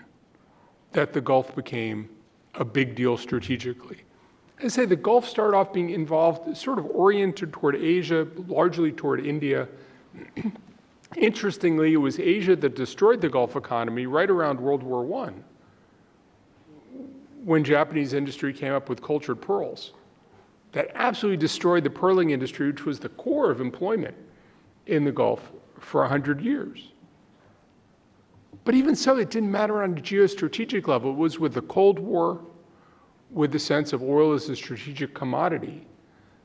that the Gulf became a big deal strategically. I say the Gulf started off being involved, sort of oriented toward Asia, largely toward India. Interestingly, it was Asia that destroyed the Gulf economy right around World War I, when Japanese industry came up with cultured pearls. That absolutely destroyed the pearling industry, which was the core of employment in the Gulf for 100 years. But even so, it didn't matter on a geostrategic level. It was with the Cold War, with the sense of oil as a strategic commodity,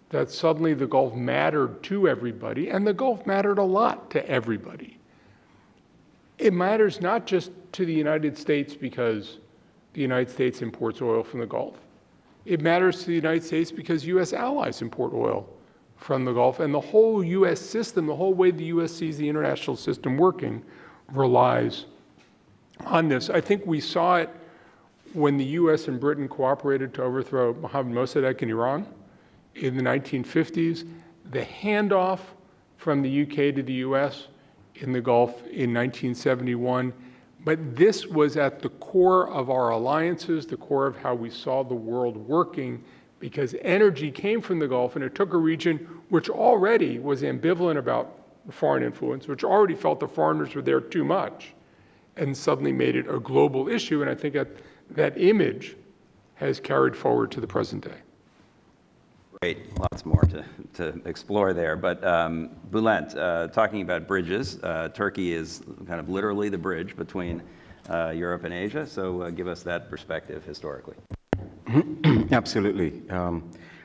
that suddenly the Gulf mattered to everybody, and the Gulf mattered a lot to everybody. It matters not just to the United States because the United States imports oil from the Gulf. It matters to the United States because U.S. allies import oil from the Gulf, and the whole U.S. system, the whole way the U.S. sees the international system working, relies on this. I think we saw it when the U.S. and Britain cooperated to overthrow Mohammad Mossadegh in Iran in the 1950s. The handoff from the UK to the U.S. in the Gulf in 1971. But this was at the core of our alliances, the core of how we saw the world working, because energy came from the Gulf, and it took a region which already was ambivalent about foreign influence, which already felt the foreigners were there too much, and suddenly made it a global issue. And I think that image has carried forward to the present day. Great, lots more to explore there. But Bülent, talking about bridges, Turkey is kind of literally the bridge between Europe and Asia, so give us that perspective historically. Absolutely.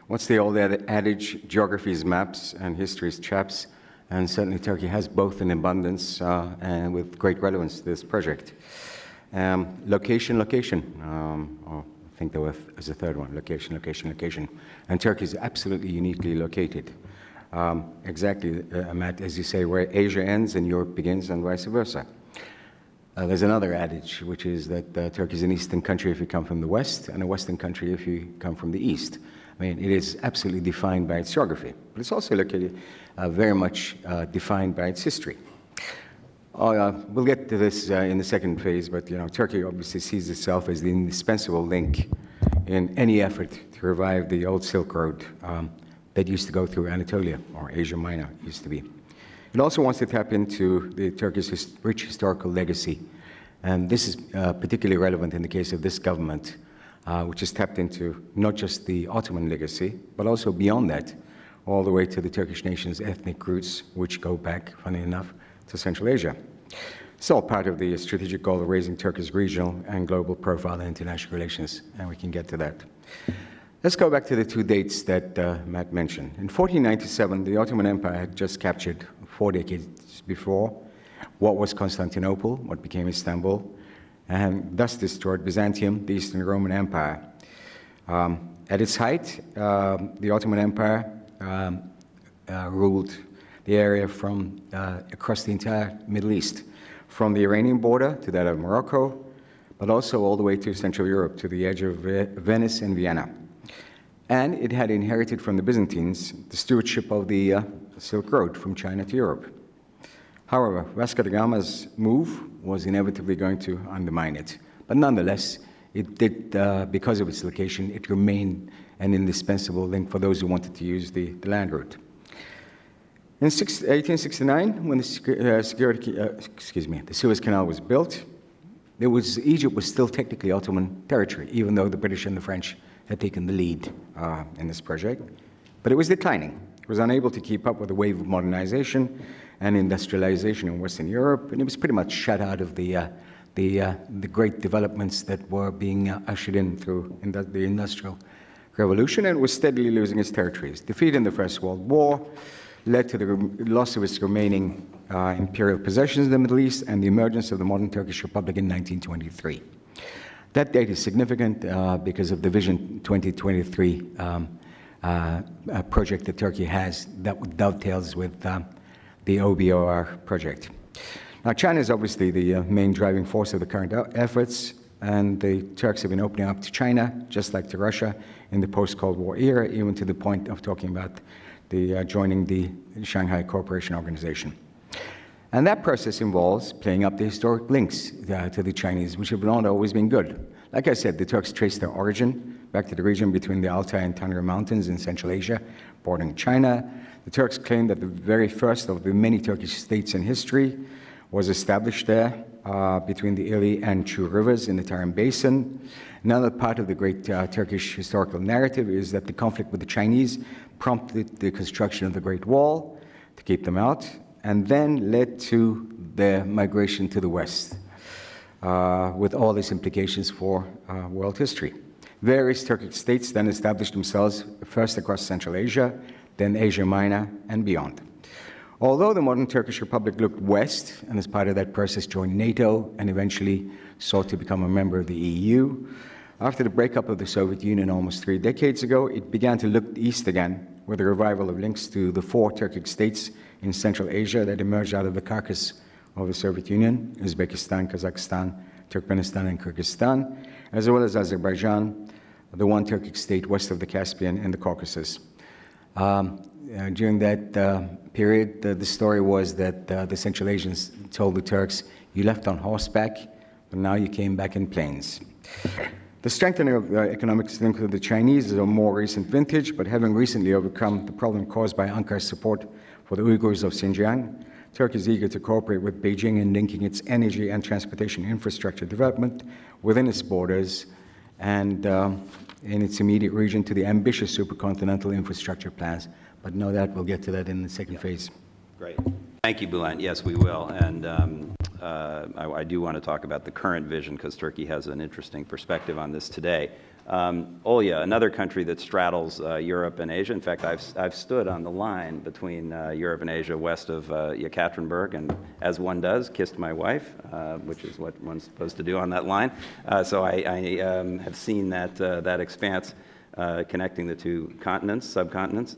What's the old adage? Geography is maps and history is chaps. And certainly Turkey has both in abundance and with great relevance to this project. Location. I think there was a third one, location. And Turkey is absolutely uniquely located. Exactly, Matt, as you say, where Asia ends and Europe begins and vice versa. There's another adage, which is that Turkey is an eastern country if you come from the west, and a western country if you come from the east. I mean, it is absolutely defined by its geography, but it's also located very much defined by its history. We'll get to this in the second phase, but Turkey obviously sees itself as the indispensable link in any effort to revive the old Silk Road that used to go through Anatolia, or Asia Minor used to be. It also wants to tap into the Turkish rich historical legacy, and this is particularly relevant in the case of this government, which has tapped into not just the Ottoman legacy, but also beyond that, all the way to the Turkish nation's ethnic roots, which go back, funny enough, to Central Asia. It's all part of the strategic goal of raising Turkey's regional and global profile in international relations, and we can get to that. Let's go back to the two dates that Matt mentioned. In 1497, the Ottoman Empire had just captured, 4 decades before, what was Constantinople, what became Istanbul, and thus destroyed Byzantium, the Eastern Roman Empire. At its height, the Ottoman Empire ruled the area from across the entire Middle East, from the Iranian border to that of Morocco, but also all the way to Central Europe, to the edge of Venice and Vienna. And it had inherited from the Byzantines the stewardship of the Silk Road from China to Europe. However, Vasco da Gama's move was inevitably going to undermine it. But nonetheless, it did, because of its location, it remained an indispensable link for those who wanted to use the land route. In 1869, when the Suez Canal was built, Egypt was still technically Ottoman territory, even though the British and the French had taken the lead in this project. But it was declining. It was unable to keep up with the wave of modernization and industrialization in Western Europe, and it was pretty much shut out of the great developments that were being ushered in through the Industrial Revolution, and was steadily losing its territories. Defeat in the First World War led to the loss of its remaining imperial possessions in the Middle East and the emergence of the modern Turkish Republic in 1923. That date is significant because of the Vision 2023 project that Turkey has that dovetails with the OBOR project. Now, China is obviously the main driving force of the current efforts, and the Turks have been opening up to China, just like to Russia, in the post-Cold War era, even to the point of talking about joining the Shanghai Cooperation Organization. And that process involves playing up the historic links to the Chinese, which have not always been good. Like I said, the Turks trace their origin back to the region between the Altai and Tundra Mountains in Central Asia, bordering China. The Turks claim that the very first of the many Turkish states in history was established there between the Ili and Chu rivers in the Tarim Basin. Another part of the great Turkish historical narrative is that the conflict with the Chinese prompted the construction of the Great Wall to keep them out, and then led to their migration to the West, with all its implications for world history. Various Turkic states then established themselves first across Central Asia, then Asia Minor, and beyond. Although the modern Turkish Republic looked west, and as part of that process joined NATO, and eventually sought to become a member of the EU, after the breakup of the Soviet Union almost 3 decades ago, it began to look east again, with the revival of links to the 4 Turkic states in Central Asia that emerged out of the carcass of the Soviet Union: Uzbekistan, Kazakhstan, Turkmenistan, and Kyrgyzstan, as well as Azerbaijan, the 1 Turkic state west of the Caspian in the Caucasus. During that period, the story was that the Central Asians told the Turks, "You left on horseback, but now you came back in planes." The strengthening of economic links with the Chinese is a more recent vintage, but having recently overcome the problem caused by Ankara's support for the Uyghurs of Xinjiang, Turkey is eager to cooperate with Beijing in linking its energy and transportation infrastructure development within its borders and in its immediate region to the ambitious supercontinental infrastructure plans. But no, that we'll get to that in the second phase. Great. Thank you, Bülent. Yes, we will. And I do want to talk about the current vision because Turkey has an interesting perspective on this today. Olya, another country that straddles Europe and Asia. In fact, I've stood on the line between Europe and Asia west of Yekaterinburg, and as one does, kissed my wife, which is what one's supposed to do on that line. So I have seen that expanse connecting the two continents, subcontinents.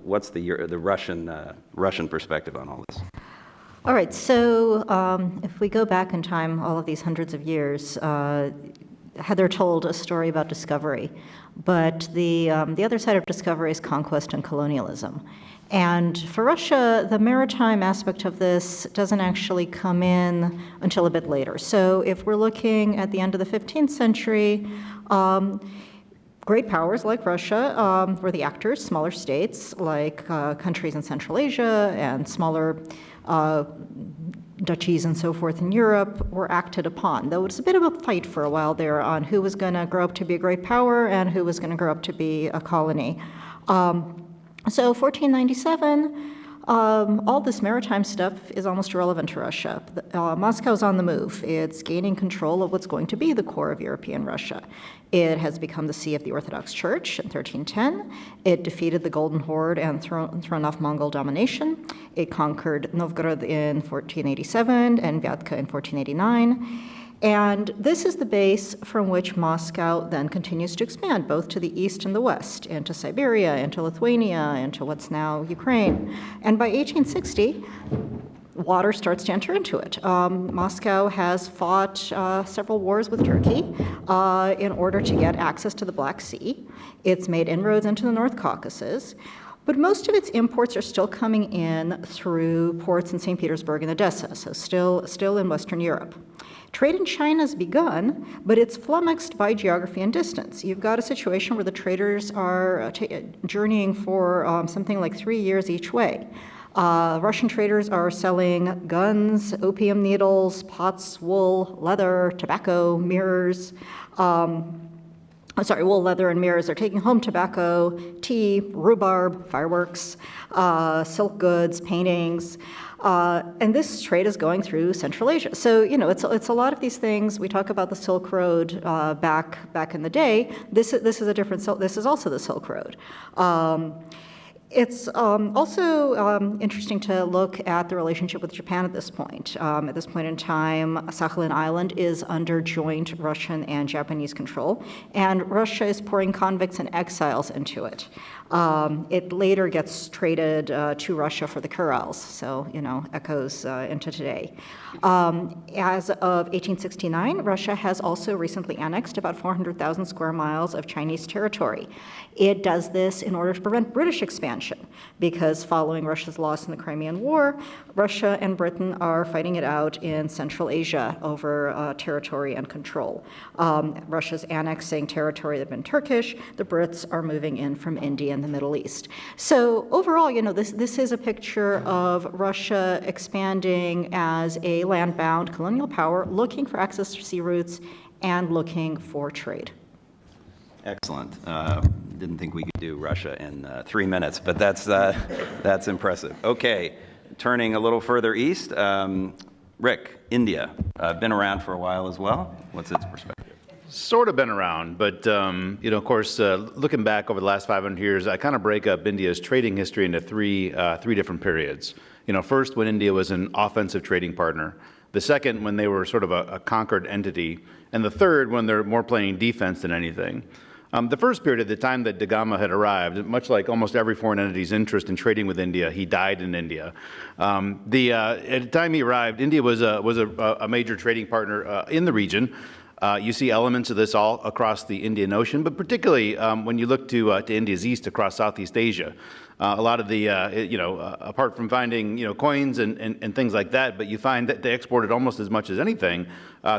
What's the Russian perspective on all this? All right, so if we go back in time, all of these hundreds of years, Heather told a story about discovery, but the other side of discovery is conquest and colonialism. And for Russia, the maritime aspect of this doesn't actually come in until a bit later. So if we're looking at the end of the 15th century, great powers like Russia were the actors. Smaller states like countries in Central Asia and smaller duchies and so forth in Europe were acted upon. Though it's a bit of a fight for a while there on who was going to grow up to be a great power and who was going to grow up to be a colony. So 1497, all this maritime stuff is almost irrelevant to Russia. Moscow's on the move. It's gaining control of what's going to be the core of European Russia. It has become the see of the Orthodox Church in 1310. It defeated the Golden Horde and thrown off Mongol domination. It conquered Novgorod in 1487 and Vyatka in 1489. And this is the base from which Moscow then continues to expand, both to the east and the west, into Siberia, into Lithuania, into what's now Ukraine. And by 1860, water starts to enter into it. Moscow has fought several wars with Turkey in order to get access to the Black Sea. It's made inroads into the North Caucasus. But most of its imports are still coming in through ports in St. Petersburg and Odessa, so still in Western Europe. Trade in China's begun, but it's flummoxed by geography and distance. You've got a situation where the traders are journeying for something like 3 years each way. Russian traders are selling guns, opium needles, pots, wool, leather, tobacco, mirrors. Wool, leather, and mirrors. They're taking home tobacco, tea, rhubarb, fireworks, silk goods, paintings. And this trade is going through Central Asia. So, it's a lot of these things. We talk about the Silk Road back in the day. This is also the Silk Road. It's also interesting to look at the relationship with Japan at this point. At this point in time, Sakhalin Island is under joint Russian and Japanese control, and Russia is pouring convicts and exiles into it. It later gets traded to Russia for the Kurils, so, echoes into today. As of 1869, Russia has also recently annexed about 400,000 square miles of Chinese territory. It does this in order to prevent British expansion, because following Russia's loss in the Crimean War, Russia and Britain are fighting it out in Central Asia over territory and control. Russia's annexing territory that had been Turkish. The Brits are moving in from India and the Middle East. So overall, this is a picture of Russia expanding as a land-bound colonial power, looking for access to sea routes and looking for trade. Excellent. Didn't think we could do Russia in 3 minutes, but that's impressive. Okay, turning a little further east, Rick, India, been around for a while as well. What's its perspective? Sort of been around, but of course, looking back over the last 500 years, I kind of break up India's trading history into three different periods. First, when India was an offensive trading partner. The second, when they were sort of a conquered entity. And the third, when they're more playing defense than anything. The first period, at the time that Da Gama had arrived, much like almost every foreign entity's interest in trading with India, he died in India. At the time he arrived, India was a major trading partner in the region. You see elements of this all across the Indian Ocean, but particularly when you look to India's east across Southeast Asia. A lot of the, apart from finding, coins and things like that, but you find that they exported almost as much as anything,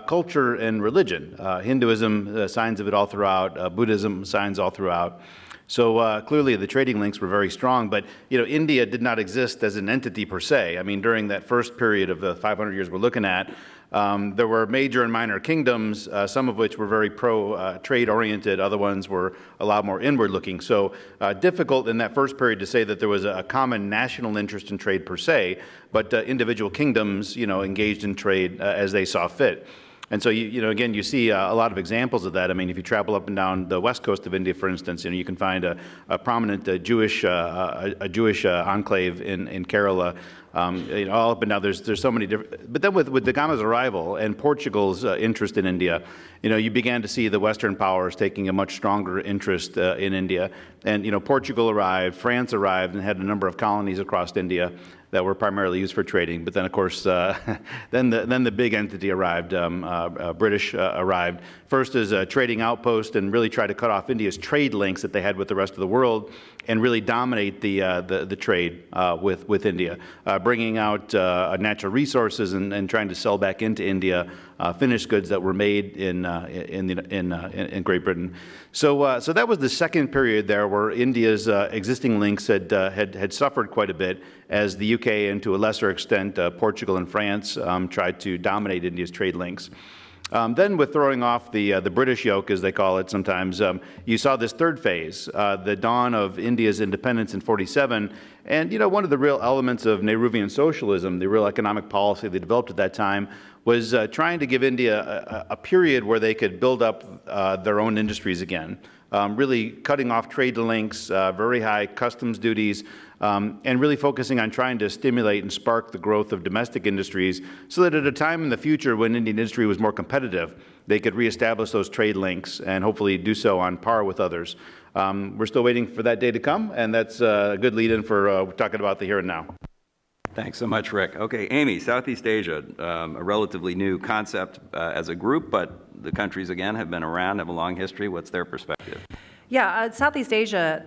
culture and religion. Hinduism, signs of it all throughout, Buddhism, signs all throughout. So clearly the trading links were very strong, but India did not exist as an entity per se. I mean, during that first period of the 500 years we're looking at, there were major and minor kingdoms, some of which were very pro-trade oriented, other ones were a lot more inward looking. So difficult in that first period to say that there was a common national interest in trade per se, but individual kingdoms engaged in trade as they saw fit. And so, again, you see a lot of examples of that. I mean, if you travel up and down the west coast of India, for instance, you can find a prominent Jewish enclave in Kerala. All up and down, there's so many different. But then with da Gama's arrival and Portugal's interest in India, you began to see the Western powers taking a much stronger interest in India. And Portugal arrived, France arrived, and had a number of colonies across India that were primarily used for trading. But then, of course, then the big entity arrived. British arrived first as a trading outpost and really tried to cut off India's trade links that they had with the rest of the world, and really dominate the trade with India, bringing out natural resources and trying to sell back into India finished goods that were made in Great Britain. So that was the second period there, where India's existing links had suffered quite a bit, as the UK and to a lesser extent Portugal and France tried to dominate India's trade links. Then, with throwing off the British yoke, as they call it sometimes, you saw this third phase, the dawn of India's independence in '47. And one of the real elements of Nehruvian socialism, the real economic policy they developed at that time, was trying to give India a period where they could build up their own industries again, really cutting off trade links, very high customs duties, and really focusing on trying to stimulate and spark the growth of domestic industries, so that at a time in the future when Indian industry was more competitive, they could reestablish those trade links and hopefully do so on par with others. We're still waiting for that day to come, and that's a good lead-in for talking about the here and now. Thanks so much, Rick. Okay, Amy, Southeast Asia, a relatively new concept as a group, but the countries, again, have been around, have a long history. What's their perspective? Yeah, Southeast Asia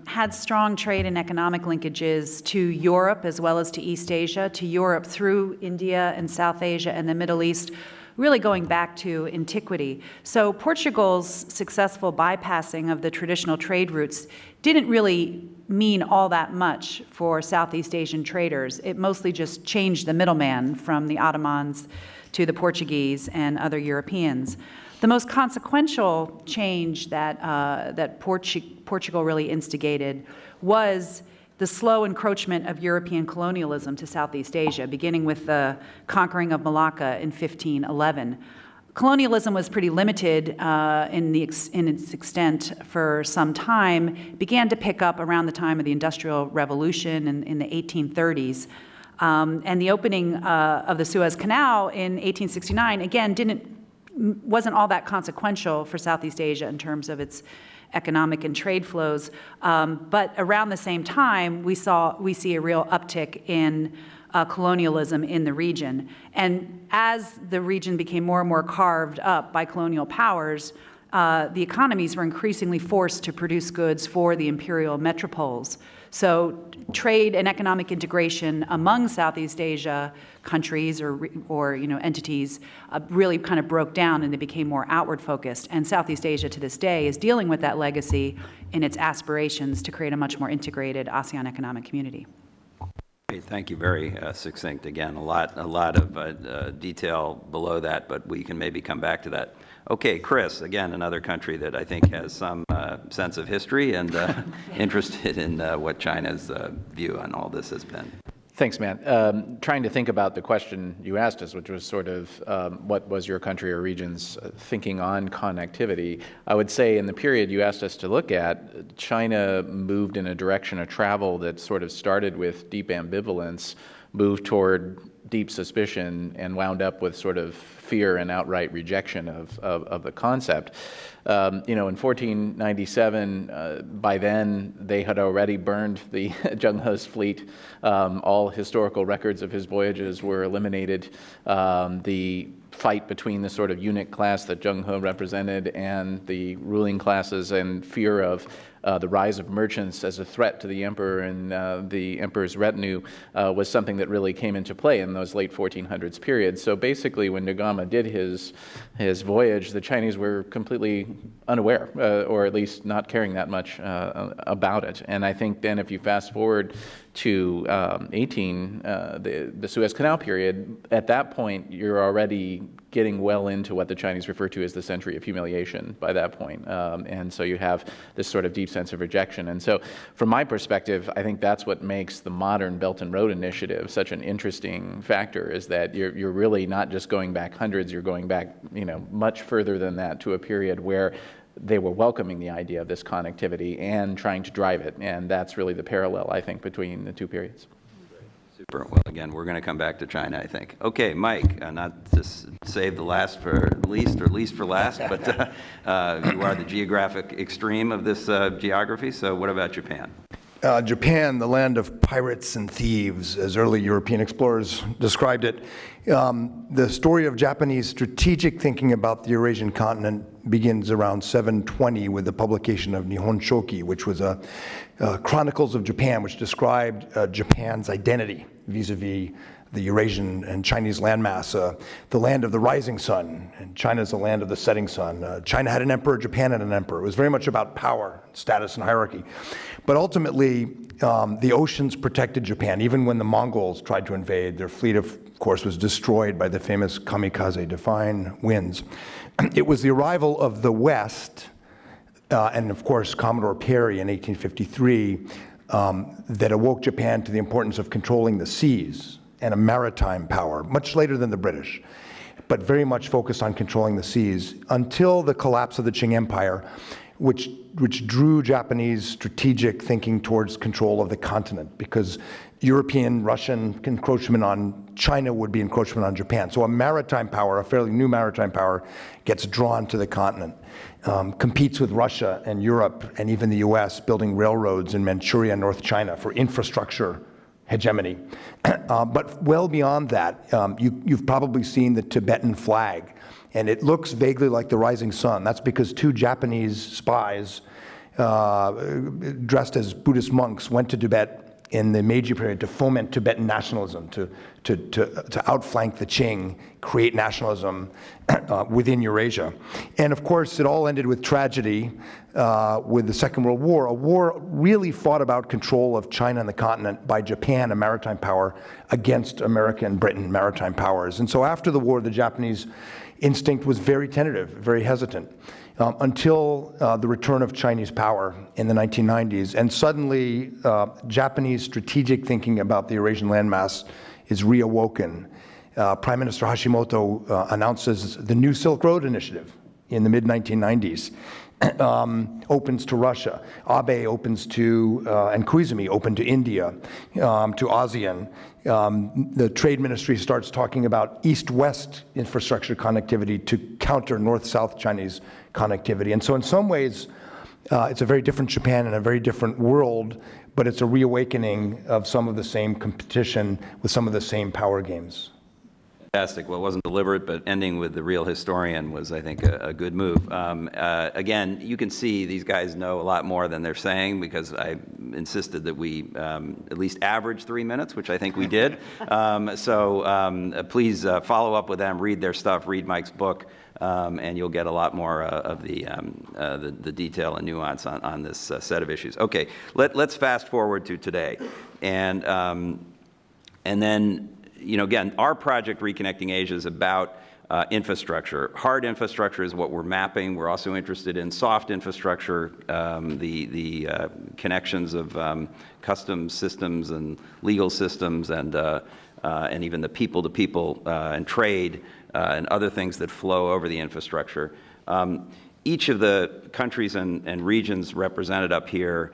had strong trade and economic linkages to Europe as well as to East Asia, to Europe through India and South Asia and the Middle East, really going back to antiquity. So Portugal's successful bypassing of the traditional trade routes didn't really mean all that much for Southeast Asian traders. It mostly just changed the middleman from the Ottomans to the Portuguese and other Europeans. The most consequential change that Portugal really instigated was the slow encroachment of European colonialism to Southeast Asia, beginning with the conquering of Malacca in 1511. Colonialism was pretty limited in its extent for some time, began to pick up around the time of the Industrial Revolution in the 1830s. And the opening of the Suez Canal in 1869, again, wasn't all that consequential for Southeast Asia in terms of its economic and trade flows. But around the same time, we see a real uptick in colonialism in the region. And as the region became more and more carved up by colonial powers, the economies were increasingly forced to produce goods for the imperial metropoles. So trade and economic integration among Southeast Asia countries or entities really kind of broke down, and they became more outward focused. And Southeast Asia to this day is dealing with that legacy in its aspirations to create a much more integrated ASEAN economic community. Great, thank you. Very succinct. Again, a lot of detail below that, but we can maybe come back to that. Okay, Chris, again, another country that I think has some sense of history and interested in what China's view on all this has been. Thanks, Matt. Trying to think about the question you asked us, which was sort of what was your country or region's thinking on connectivity. I would say in the period you asked us to look at, China moved in a direction of travel that sort of started with deep ambivalence, moved toward deep suspicion, and wound up with sort of fear and outright rejection of the concept. In 1497, by then they had already burned the Zheng He's fleet. All historical records of his voyages were eliminated. The fight between the sort of eunuch class that Zheng He represented and the ruling classes, and fear of the rise of merchants as a threat to the emperor and the emperor's retinue was something that really came into play in those late 1400s periods. So basically, when Da Gama did his voyage, the Chinese were completely unaware, or at least not caring that much about it. And I think then, if you fast forward to the Suez Canal period, at that point you're already getting well into what the Chinese refer to as the century of humiliation by that point. And so you have this sort of deep sense of rejection. And so from my perspective, I think that's what makes the modern Belt and Road Initiative such an interesting factor, is that you're really not just going back hundreds, you're going back, much further than that, to a period where they were welcoming the idea of this connectivity and trying to drive it. And that's really the parallel, I think, between the two periods. Super. Well, again, we're going to come back to China, I think. Okay, Mike, not to save the last for least or least for last, but you are the geographic extreme of this geography, so what about Japan? Japan, the land of pirates and thieves, as early European explorers described it. The story of Japanese strategic thinking about the Eurasian continent begins around 720 with the publication of Nihon Shoki, which was a Chronicles of Japan, which described Japan's identity vis-a-vis the Eurasian and Chinese landmass, the land of the rising sun, and China's the land of the setting sun. China had an emperor, Japan had an emperor. It was very much about power, status, and hierarchy. But ultimately, the oceans protected Japan. Even when the Mongols tried to invade, their fleet, of course, was destroyed by the famous kamikaze defying winds. It was the arrival of the West, and of course, Commodore Perry in 1853, that awoke Japan to the importance of controlling the seas and a maritime power, much later than the British, but very much focused on controlling the seas until the collapse of the Qing Empire, which drew Japanese strategic thinking towards control of the continent, because European, Russian encroachment on China would be encroachment on Japan. So a maritime power, a fairly new maritime power, gets drawn to the continent, competes with Russia and Europe and even the US, building railroads in Manchuria and North China for infrastructure hegemony. But well beyond that, you've probably seen the Tibetan flag, and it looks vaguely like the rising sun. That's because two Japanese spies dressed as Buddhist monks went to Tibet in the Meiji period to foment Tibetan nationalism, to outflank the Qing, create nationalism within Eurasia. And of course, it all ended with tragedy with the Second World War, a war really fought about control of China and the continent by Japan, a maritime power, against America and Britain, maritime powers. And so after the war, the Japanese instinct was very tentative, very hesitant, until the return of Chinese power in the 1990s. And suddenly, Japanese strategic thinking about the Eurasian landmass is reawoken. Prime Minister Hashimoto announces the new Silk Road Initiative in the mid-1990s. Opens to Russia. Abe opens to, and Koizumi opened to India, to ASEAN. The Trade Ministry starts talking about East-West infrastructure connectivity to counter North-South Chinese connectivity. And so in some ways, it's a very different Japan and a very different world, but it's a reawakening of some of the same competition with some of the same power games. Fantastic. Well, it wasn't deliberate, but ending with the real historian was, I think, a good move. Again, you can see these guys know a lot more than they're saying, because I insisted that we at least average 3 minutes, which I think we did. Please follow up with them, read their stuff, read Mike's book, and you'll get a lot more of the detail and nuance on this set of issues. Okay, let's fast forward to today. And then, again, our project, Reconnecting Asia, is about infrastructure. Hard infrastructure is what we're mapping. We're also interested in soft infrastructure, the connections of customs systems and legal systems, and even the people-to-people and trade and other things that flow over the infrastructure. Each of the countries and regions represented up here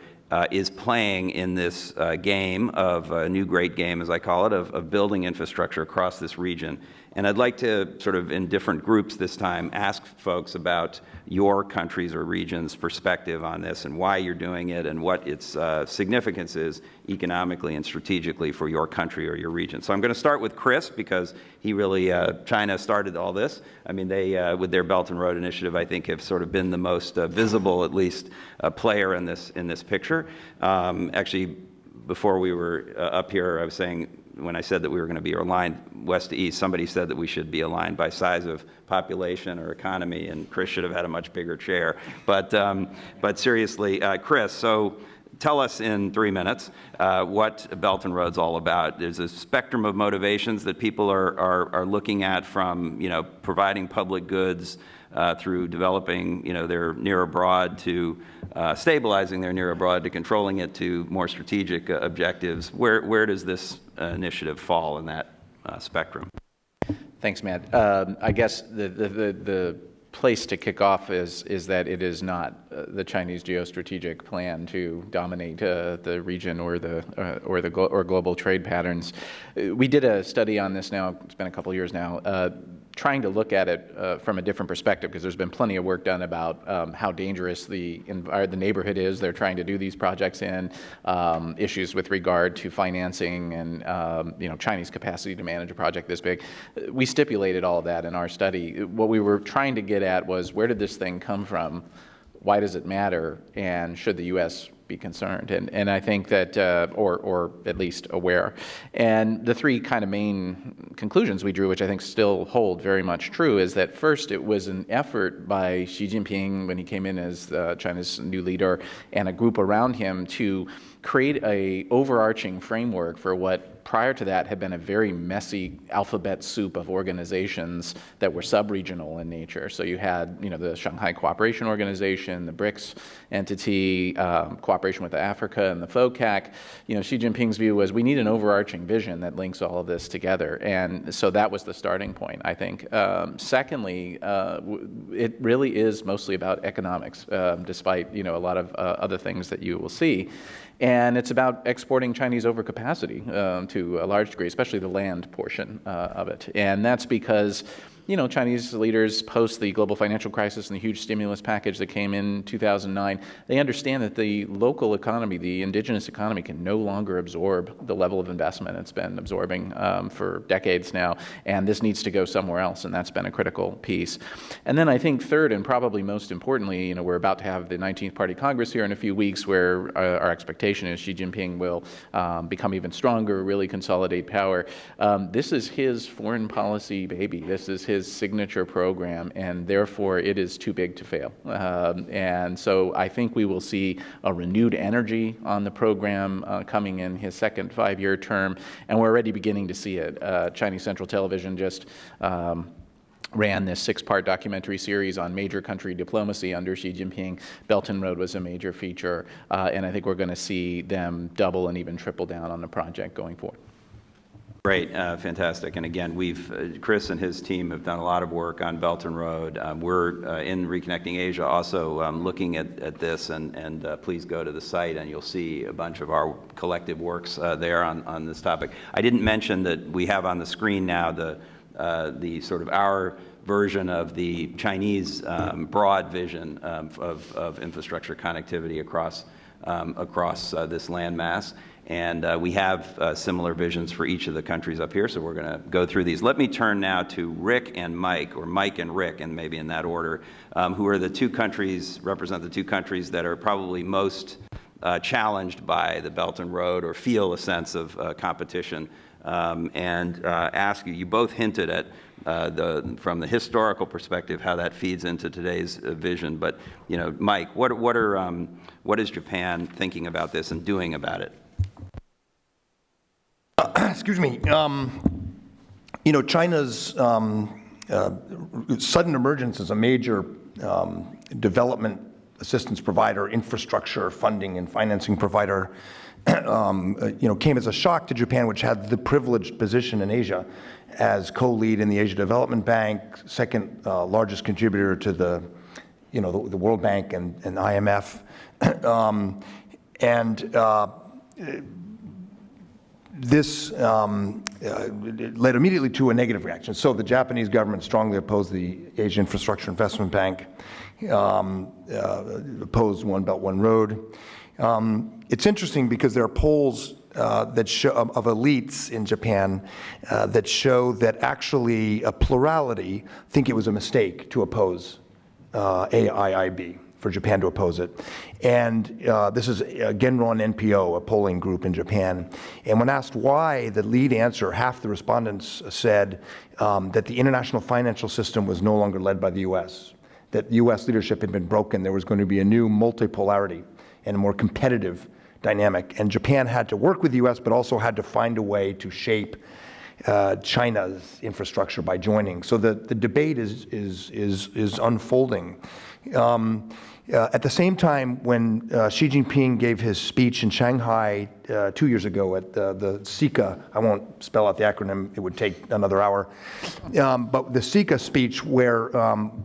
is playing in this game of a new great game, as I call it, of building infrastructure across this region. And I'd like to sort of, in different groups this time, ask folks about your country's or region's perspective on this and why you're doing it and what its significance is economically and strategically for your country or your region. So I'm going to start with Chris, because he really, China started all this. I mean, they, with their Belt and Road Initiative, I think have sort of been the most visible, at least, player in this picture. Actually, before we were up here, I was saying, when I said that we were going to be aligned west to east, somebody said that we should be aligned by size of population or economy, and Chris should have had a much bigger chair. But seriously, Chris, so tell us in 3 minutes what Belt and Road's all about. There's a spectrum of motivations that people are looking at, from providing public goods through developing their near abroad, to stabilizing their near abroad, to controlling it, to more strategic objectives. Where does this initiative fall in that spectrum? Thanks, Matt. I guess the place to kick off is that it is not the Chinese geostrategic plan to dominate the region or global trade patterns. We did a study on this now. It's been a couple of years now, trying to look at it from a different perspective, because there's been plenty of work done about how dangerous the neighborhood is they're trying to do these projects in, issues with regard to financing and Chinese capacity to manage a project this big. We stipulated all of that in our study. What we were trying to get at was, where did this thing come from? Why does it matter? And should the U.S. be concerned? And I think that, or at least aware. And the three kind of main conclusions we drew, which I think still hold very much true, is that first, it was an effort by Xi Jinping when he came in as China's new leader, and a group around him, to create a overarching framework for what prior to that had been a very messy alphabet soup of organizations that were sub-regional in nature. So you had, the Shanghai Cooperation Organization, the BRICS entity, cooperation with Africa, and the FOCAC. Xi Jinping's view was, we need an overarching vision that links all of this together. And so that was the starting point, I think. Secondly, it really is mostly about economics, despite, a lot of other things that you will see. And it's about exporting Chinese overcapacity to a large degree, especially the land portion of it. And that's because Chinese leaders, post the global financial crisis and the huge stimulus package that came in 2009, they understand that the local economy, the indigenous economy, can no longer absorb the level of investment it's been absorbing for decades now, and this needs to go somewhere else, and that's been a critical piece. And then I think third, and probably most importantly, we're about to have the 19th Party Congress here in a few weeks, where our expectation is Xi Jinping will become even stronger, really consolidate power. This is his foreign policy baby. This is his signature program, and therefore it is too big to fail. And so I think we will see a renewed energy on the program coming in his second 5-year term, and we're already beginning to see it. Chinese Central Television just ran this 6-part documentary series on major country diplomacy under Xi Jinping. Belt and Road was a major feature, and I think we're going to see them double and even triple down on the project going forward. Great, fantastic. And again, Chris and his team have done a lot of work on Belt and Road. We're in Reconnecting Asia also looking at this, and please go to the site and you'll see a bunch of our collective works there on this topic. I didn't mention that we have on the screen now the sort of our version of the Chinese broad vision of infrastructure connectivity across this landmass. And we have similar visions for each of the countries up here, so we're going to go through these. Let me turn now to Rick and Mike, or Mike and Rick, and maybe in that order, who are represent the two countries that are probably most challenged by the Belt and Road, or feel a sense of competition. And ask you both hinted at from the historical perspective how that feeds into today's vision. But Mike, what is Japan thinking about this and doing about it? Excuse me. China's sudden emergence as a major development assistance provider, infrastructure funding and financing provider, came as a shock to Japan, which had the privileged position in Asia as co-lead in the Asia Development Bank, second largest contributor to the World Bank and IMF, this led immediately to a negative reaction. So the Japanese government strongly opposed the Asia Infrastructure Investment Bank, opposed One Belt, One Road. It's interesting because there are polls that show, of elites in Japan that show that actually a plurality think it was a mistake to oppose AIIB, for Japan to oppose it. And this is Genron NPO, a polling group in Japan. And when asked why, the lead answer, half the respondents said that the international financial system was no longer led by the U.S., that U.S. leadership had been broken. There was going to be a new multipolarity and a more competitive dynamic. And Japan had to work with the U.S., but also had to find a way to shape China's infrastructure by joining. So the debate is unfolding. At the same time, when Xi Jinping gave his speech in Shanghai 2 years ago at the CICA, I won't spell out the acronym, it would take another hour, but the CICA speech where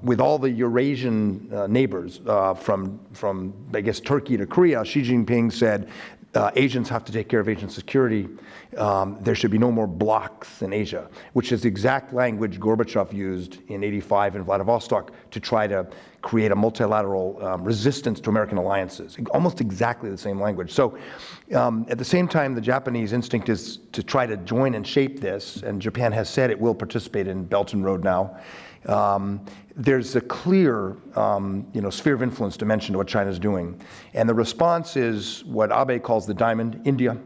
with all the Eurasian neighbors from I guess Turkey to Korea, Xi Jinping said Asians have to take care of Asian security. There should be no more blocks in Asia, which is the exact language Gorbachev used in '85 in Vladivostok to try to create a multilateral resistance to American alliances. Almost exactly the same language. So at the same time, the Japanese instinct is to try to join and shape this, and Japan has said it will participate in Belt and Road now. There's a clear sphere of influence dimension to what China's doing. And the response is what Abe calls the diamond: India,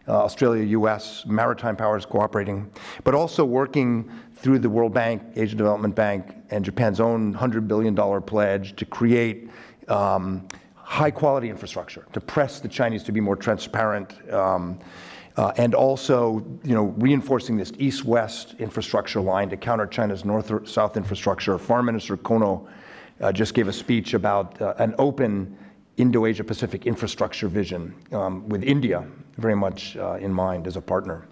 Australia, US, maritime powers cooperating, but also working through the World Bank, Asian Development Bank, and Japan's own $100 billion pledge to create high-quality infrastructure, to press the Chinese to be more transparent, and also, reinforcing this east-west infrastructure line to counter China's north-south infrastructure. Foreign Minister Kono just gave a speech about an open Indo-Asia-Pacific infrastructure vision with India very much in mind as a partner.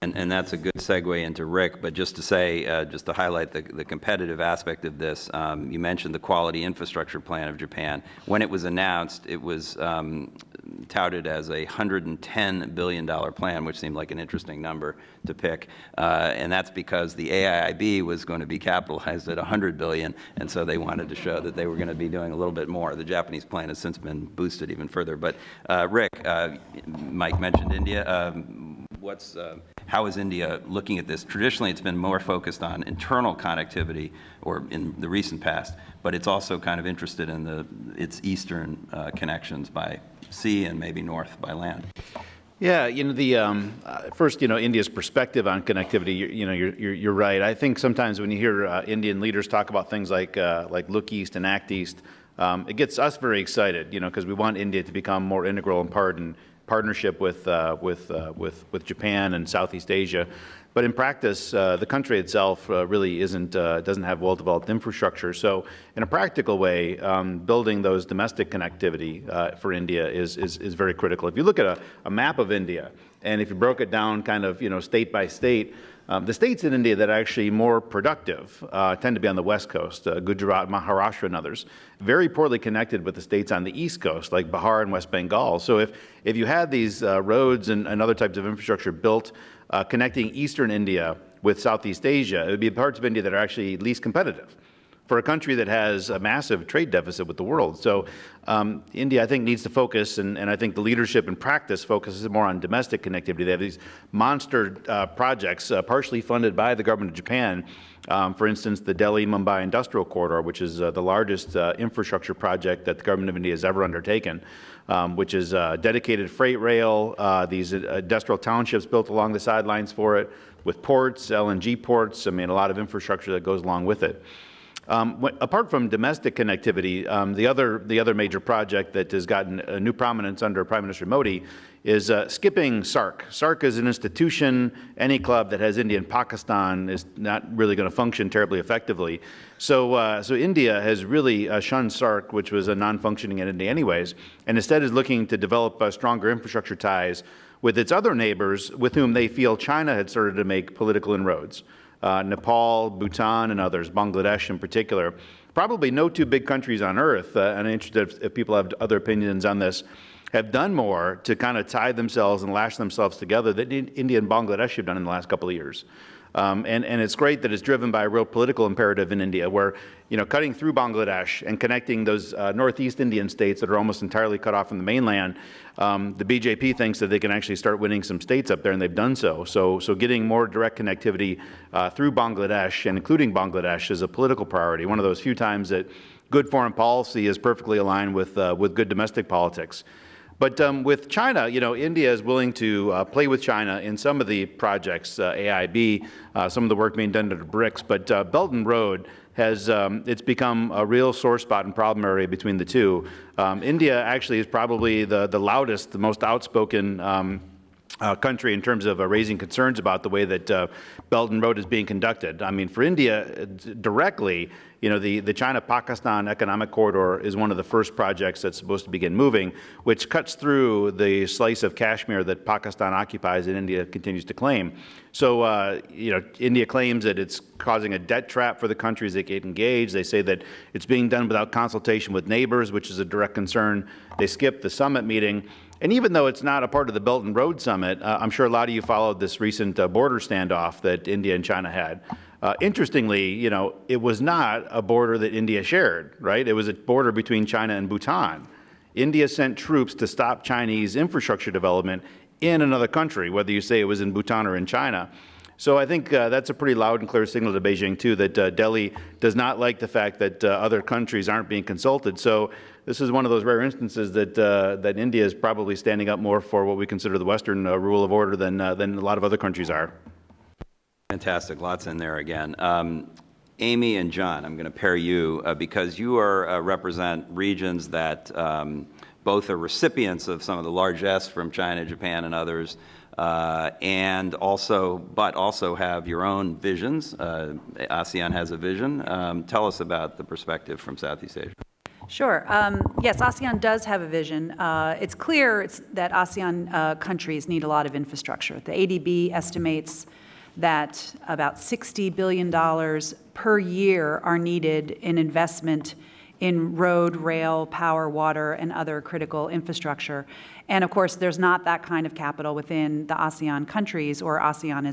And that's a good segue into Rick, but just to say, just to highlight the competitive aspect of this, you mentioned the quality infrastructure plan of Japan. When it was announced, it was touted as a $110 billion plan, which seemed like an interesting number to pick. And that's because the AIIB was going to be capitalized at $100 billion, and so they wanted to show that they were going to be doing a little bit more. The Japanese plan has since been boosted even further. But Rick, Mike mentioned India. How is India looking at this? Traditionally, it's been more focused on internal connectivity, or in the recent past, but it's also kind of interested in its eastern connections by sea and maybe north by land. Yeah, first, India's perspective on connectivity. You're right. I think sometimes when you hear Indian leaders talk about things like look east and act east, it gets us very excited. Because we want India to become more integral and part in partnership with Japan and Southeast Asia. But in practice, the country itself really doesn't have well-developed infrastructure. So in a practical way, building those domestic connectivity for India is very critical. If you look at a map of India, and if you broke it down kind of state by state, the states in India that are actually more productive tend to be on the west coast, Gujarat, Maharashtra, and others. Very poorly connected with the states on the east coast, like Bihar and West Bengal. So if you had these roads and other types of infrastructure built connecting eastern India with Southeast Asia, it would be parts of India that are actually least competitive for a country that has a massive trade deficit with the world. So India, I think, needs to focus, and I think the leadership in practice focuses more on domestic connectivity. They have these monster projects, partially funded by the government of Japan. For instance, the Delhi-Mumbai Industrial Corridor, which is the largest infrastructure project that the government of India has ever undertaken, which is dedicated freight rail, these industrial townships built along the sidelines for it, with ports, LNG ports, a lot of infrastructure that goes along with it. Apart from domestic connectivity, the other major project that has gotten a new prominence under Prime Minister Modi is skipping SARC. SARC is an institution. Any club that has India and Pakistan is not really going to function terribly effectively. So India has really shunned SARC, which was a non-functioning entity anyways, and instead is looking to develop stronger infrastructure ties with its other neighbors with whom they feel China had started to make political inroads. Nepal, Bhutan, and others, Bangladesh in particular. Probably no two big countries on earth, and I'm interested if people have other opinions on this, have done more to kind of tie themselves and lash themselves together than India and Bangladesh have done in the last couple of years. And it's great that it's driven by a real political imperative in India where, cutting through Bangladesh and connecting those northeast Indian states that are almost entirely cut off from the mainland, the BJP thinks that they can actually start winning some states up there, and they've done so. So getting more direct connectivity through Bangladesh and including Bangladesh is a political priority, one of those few times that good foreign policy is perfectly aligned with good domestic politics. But with China, India is willing to play with China in some of the projects, AIB, some of the work being done under BRICS. But Belt and Road it's become a real sore spot and problem area between the two. India actually is probably the loudest, the most outspoken country in terms of raising concerns about the way that Belt and Road is being conducted. I mean, for India directly, the China-Pakistan economic corridor is one of the first projects that's supposed to begin moving, which cuts through the slice of Kashmir that Pakistan occupies and India continues to claim. So, India claims that it's causing a debt trap for the countries that get engaged. They say that it's being done without consultation with neighbors, which is a direct concern. They skipped the summit meeting. And even though it's not a part of the Belt and Road Summit, I'm sure a lot of you followed this recent border standoff that India and China had. Interestingly, it was not a border that India shared, right? It was a border between China and Bhutan. India sent troops to stop Chinese infrastructure development in another country, whether you say it was in Bhutan or in China. So I think that's a pretty loud and clear signal to Beijing, too, that Delhi does not like the fact that other countries aren't being consulted. So this is one of those rare instances that India is probably standing up more for what we consider the Western rule of order than a lot of other countries are. Fantastic. Lots in there again. Amy and John, I'm going to pair you because you represent regions that both are recipients of some of the largesse from China, Japan, and others, but also have your own visions. ASEAN has a vision. Tell us about the perspective from Southeast Asia. Sure. Yes, ASEAN does have a vision. It's clear that ASEAN countries need a lot of infrastructure. The ADB estimates that about $60 billion per year are needed in investment in road, rail, power, water, and other critical infrastructure. And of course, there's not that kind of capital within the ASEAN countries or ASEAN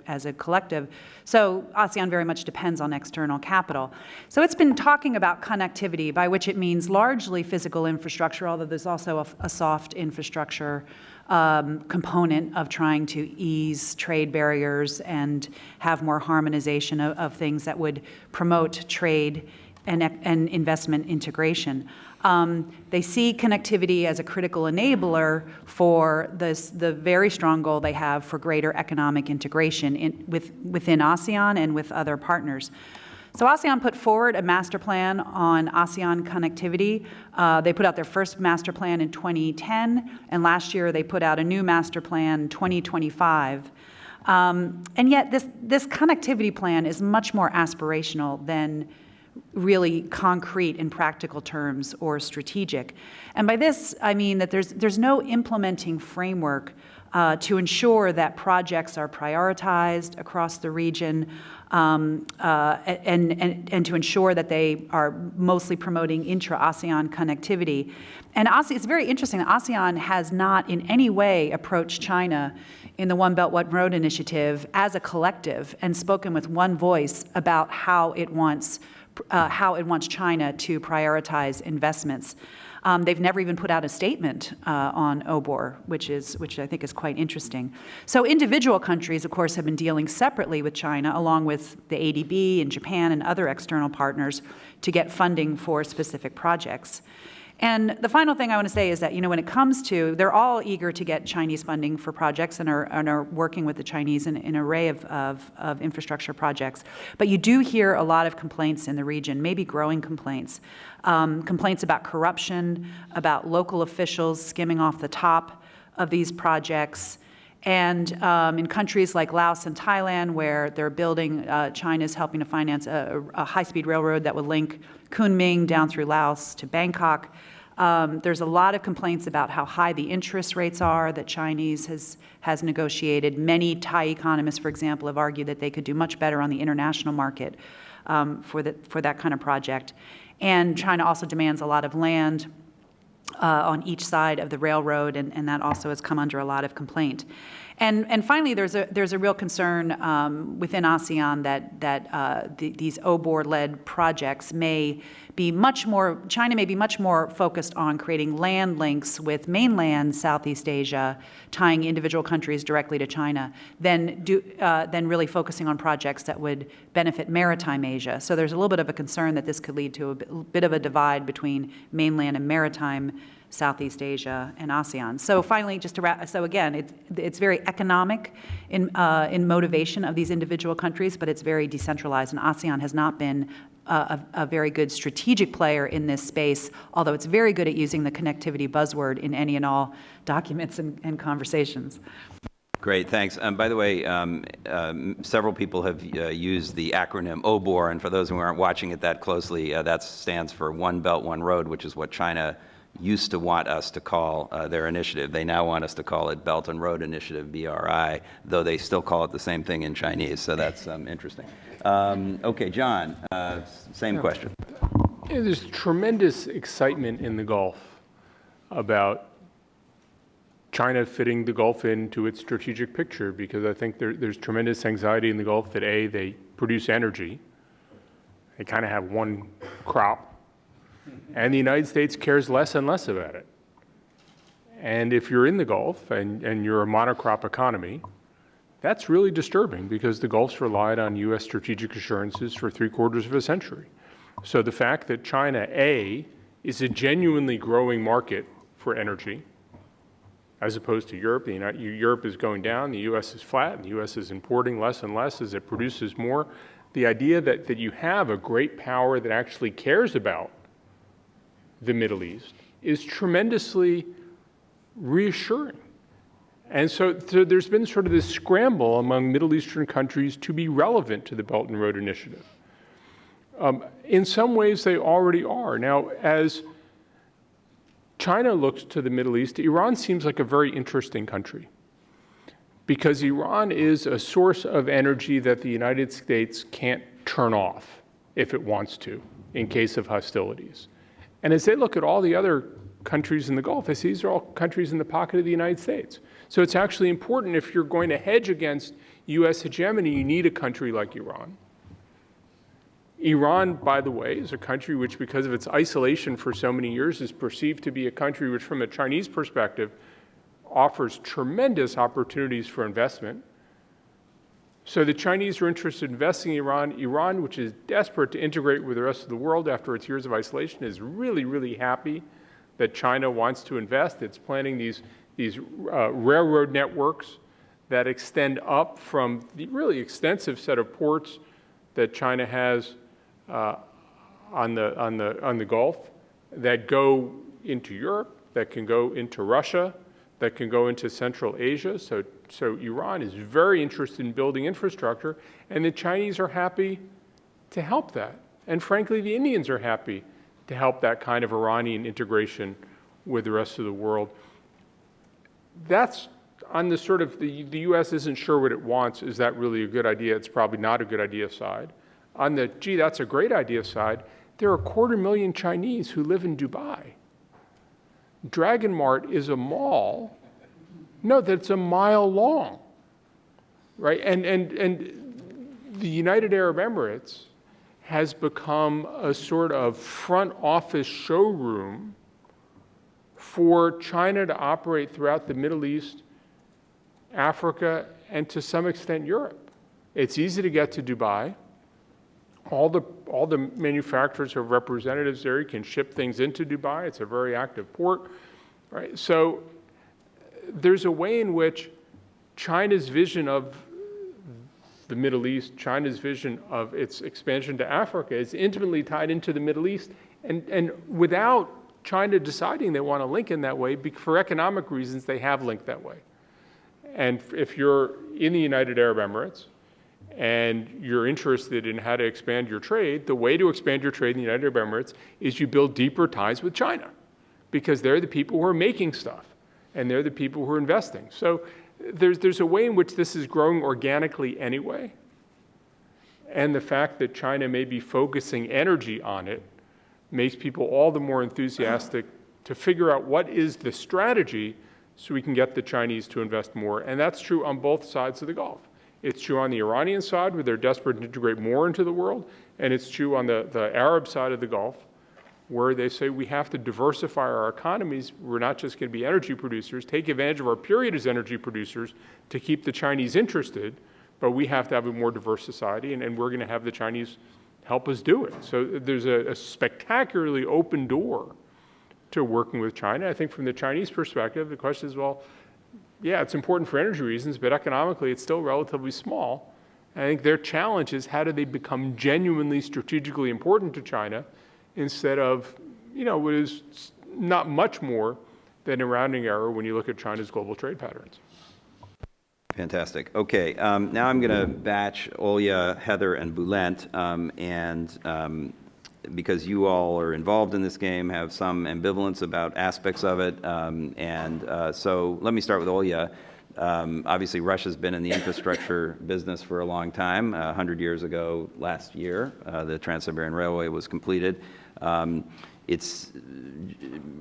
as a collective. So ASEAN very much depends on external capital. So it's been talking about connectivity, by which it means largely physical infrastructure, although there's also a soft infrastructure component of trying to ease trade barriers and have more harmonization of things that would promote trade and investment integration. They see connectivity as a critical enabler for the very strong goal they have for greater economic integration within ASEAN and with other partners. So ASEAN put forward a master plan on ASEAN connectivity. They put out their first master plan in 2010, and last year they put out a new master plan, 2025. And yet this connectivity plan is much more aspirational than really concrete in practical terms or strategic. And by this, I mean that there's no implementing framework to ensure that projects are prioritized across the region and to ensure that they are mostly promoting intra-ASEAN connectivity. And it's very interesting that ASEAN has not in any way approached China in the One Belt, One Road initiative as a collective and spoken with one voice about how it wants China to prioritize investments. They've never even put out a statement on OBOR, which I think is quite interesting. So individual countries, of course, have been dealing separately with China, along with the ADB and Japan and other external partners, to get funding for specific projects. And the final thing I want to say is that, when it comes to, they're all eager to get Chinese funding for projects and are working with the Chinese in an array of infrastructure projects. But you do hear a lot of complaints in the region, maybe growing complaints. Complaints about corruption, about local officials skimming off the top of these projects. And in countries like Laos and Thailand, where they're building, China's helping to finance a high-speed railroad that would link Kunming down through Laos to Bangkok. There's a lot of complaints about how high the interest rates are that Chinese has negotiated. Many Thai economists, for example, have argued that they could do much better on the international market for that kind of project. And China also demands a lot of land on each side of the railroad, and that also has come under a lot of complaint. And finally, there's a real concern within ASEAN that these OBOR-led projects China may be much more focused on creating land links with mainland Southeast Asia, tying individual countries directly to China, than really focusing on projects that would benefit maritime Asia. So there's a little bit of a concern that this could lead to a bit of a divide between mainland and maritime Southeast Asia, and ASEAN. So finally, just to wrap, so again, it's very economic in motivation of these individual countries, but it's very decentralized, and ASEAN has not been a very good strategic player in this space, although it's very good at using the connectivity buzzword in any and all documents and conversations. Great, thanks. By the way, several people have used the acronym OBOR, and for those who aren't watching it that closely, that stands for One Belt, One Road, which is what China used to want us to call their initiative. They now want us to call it Belt and Road Initiative, BRI, though they still call it the same thing in Chinese, so that's interesting. Okay, John, same question. Yeah, there's tremendous excitement in the Gulf about China fitting the Gulf into its strategic picture, because I think there's tremendous anxiety in the Gulf that A, they produce energy, they kind of have one crop, and the United States cares less and less about it. And if you're in the Gulf and you're a monocrop economy, that's really disturbing, because the Gulf's relied on U.S. strategic assurances for 3/4 of a century. So the fact that China, A, is a genuinely growing market for energy, as opposed to Europe. Europe is going down, the U.S. is flat, and the U.S. is importing less and less as it produces more. The idea that you have a great power that actually cares about the Middle East is tremendously reassuring. And so there's been sort of this scramble among Middle Eastern countries to be relevant to the Belt and Road Initiative. In some ways, they already are. Now, as China looks to the Middle East, Iran seems like a very interesting country, because Iran is a source of energy that the United States can't turn off if it wants to in case of hostilities. And as they look at all the other countries in the Gulf, they see these are all countries in the pocket of the United States. So it's actually important, if you're going to hedge against U.S. hegemony, you need a country like Iran. Iran, by the way, is a country which, because of its isolation for so many years, is perceived to be a country which, from a Chinese perspective, offers tremendous opportunities for investment. So the Chinese are interested in investing in Iran. Iran, which is desperate to integrate with the rest of the world after its years of isolation, is really, really happy that China wants to invest. It's planning these railroad networks that extend up from the really extensive set of ports that China has on the Gulf, that go into Europe, that can go into Russia, that can go into Central Asia. So Iran is very interested in building infrastructure, and the Chinese are happy to help that. And frankly, the Indians are happy to help that kind of Iranian integration with the rest of the world. That's on the sort of the U.S. isn't sure what it wants. Is that really a good idea? It's probably not a good idea side. On the, gee, that's a great idea side, there are 250,000 Chinese who live in Dubai. Dragon Mart is a mall, no, that's a mile long, right? And the United Arab Emirates has become a sort of front office showroom for China to operate throughout the Middle East, Africa, and to some extent Europe. It's easy to get to Dubai. All the manufacturers have representatives there. You can ship things into Dubai. It's a very active port, right? So there's a way in which China's vision of the Middle East, China's vision of its expansion to Africa is intimately tied into the Middle East. And without China deciding they want to link in that way, for economic reasons, they have linked that way. And if you're in the United Arab Emirates, and you're interested in how to expand your trade, the way to expand your trade in the United Arab Emirates is you build deeper ties with China, because they're the people who are making stuff, and they're the people who are investing. So there's a way in which this is growing organically anyway, and the fact that China may be focusing energy on it makes people all the more enthusiastic to figure out what is the strategy so we can get the Chinese to invest more. And that's true on both sides of the Gulf. It's true on the Iranian side, where they're desperate to integrate more into the world, and it's true on the Arab side of the Gulf, where they say we have to diversify our economies. We're not just going to be energy producers, take advantage of our period as energy producers to keep the Chinese interested, but we have to have a more diverse society, and we're going to have the Chinese help us do it. So there's a spectacularly open door to working with China. I think from the Chinese perspective, the question is, well, yeah, it's important for energy reasons, but economically it's still relatively small. And I think their challenge is how do they become genuinely strategically important to China instead of, what is not much more than a rounding error when you look at China's global trade patterns. Fantastic. Okay, now I'm going to batch Olya, Heather, and Bulent, because you all are involved in this game, have some ambivalence about aspects of it, so let me start with Olya. Obviously, Russia's been in the infrastructure business for a long time. 100 years ago, last year, the Trans-Siberian Railway was completed.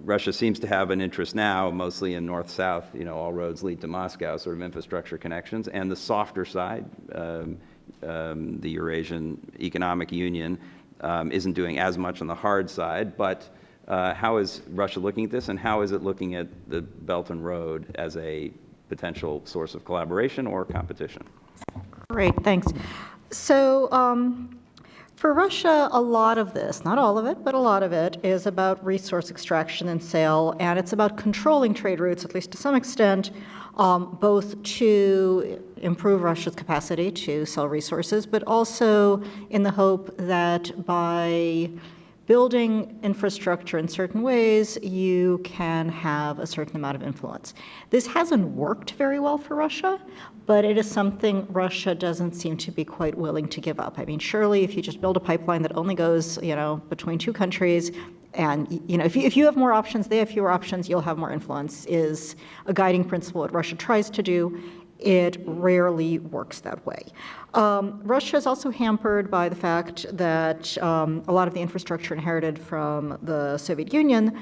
Russia seems to have an interest now, mostly in north-south, all roads lead to Moscow, sort of infrastructure connections, and the softer side, the Eurasian Economic Union, isn't doing as much on the hard side, but how is Russia looking at this, and how is it looking at the Belt and Road as a potential source of collaboration or competition? Great, thanks. So for Russia, a lot of this, not all of it, but a lot of it, is about resource extraction and sale, and it's about controlling trade routes, at least to some extent, both to improve Russia's capacity to sell resources, but also in the hope that by building infrastructure in certain ways, you can have a certain amount of influence. This hasn't worked very well for Russia, but it is something Russia doesn't seem to be quite willing to give up. I mean, surely if you just build a pipeline that only goes, between two countries, and if you have more options, they have fewer options, you'll have more influence, is a guiding principle what Russia tries to do. It rarely works that way. Russia is also hampered by the fact that a lot of the infrastructure inherited from the Soviet Union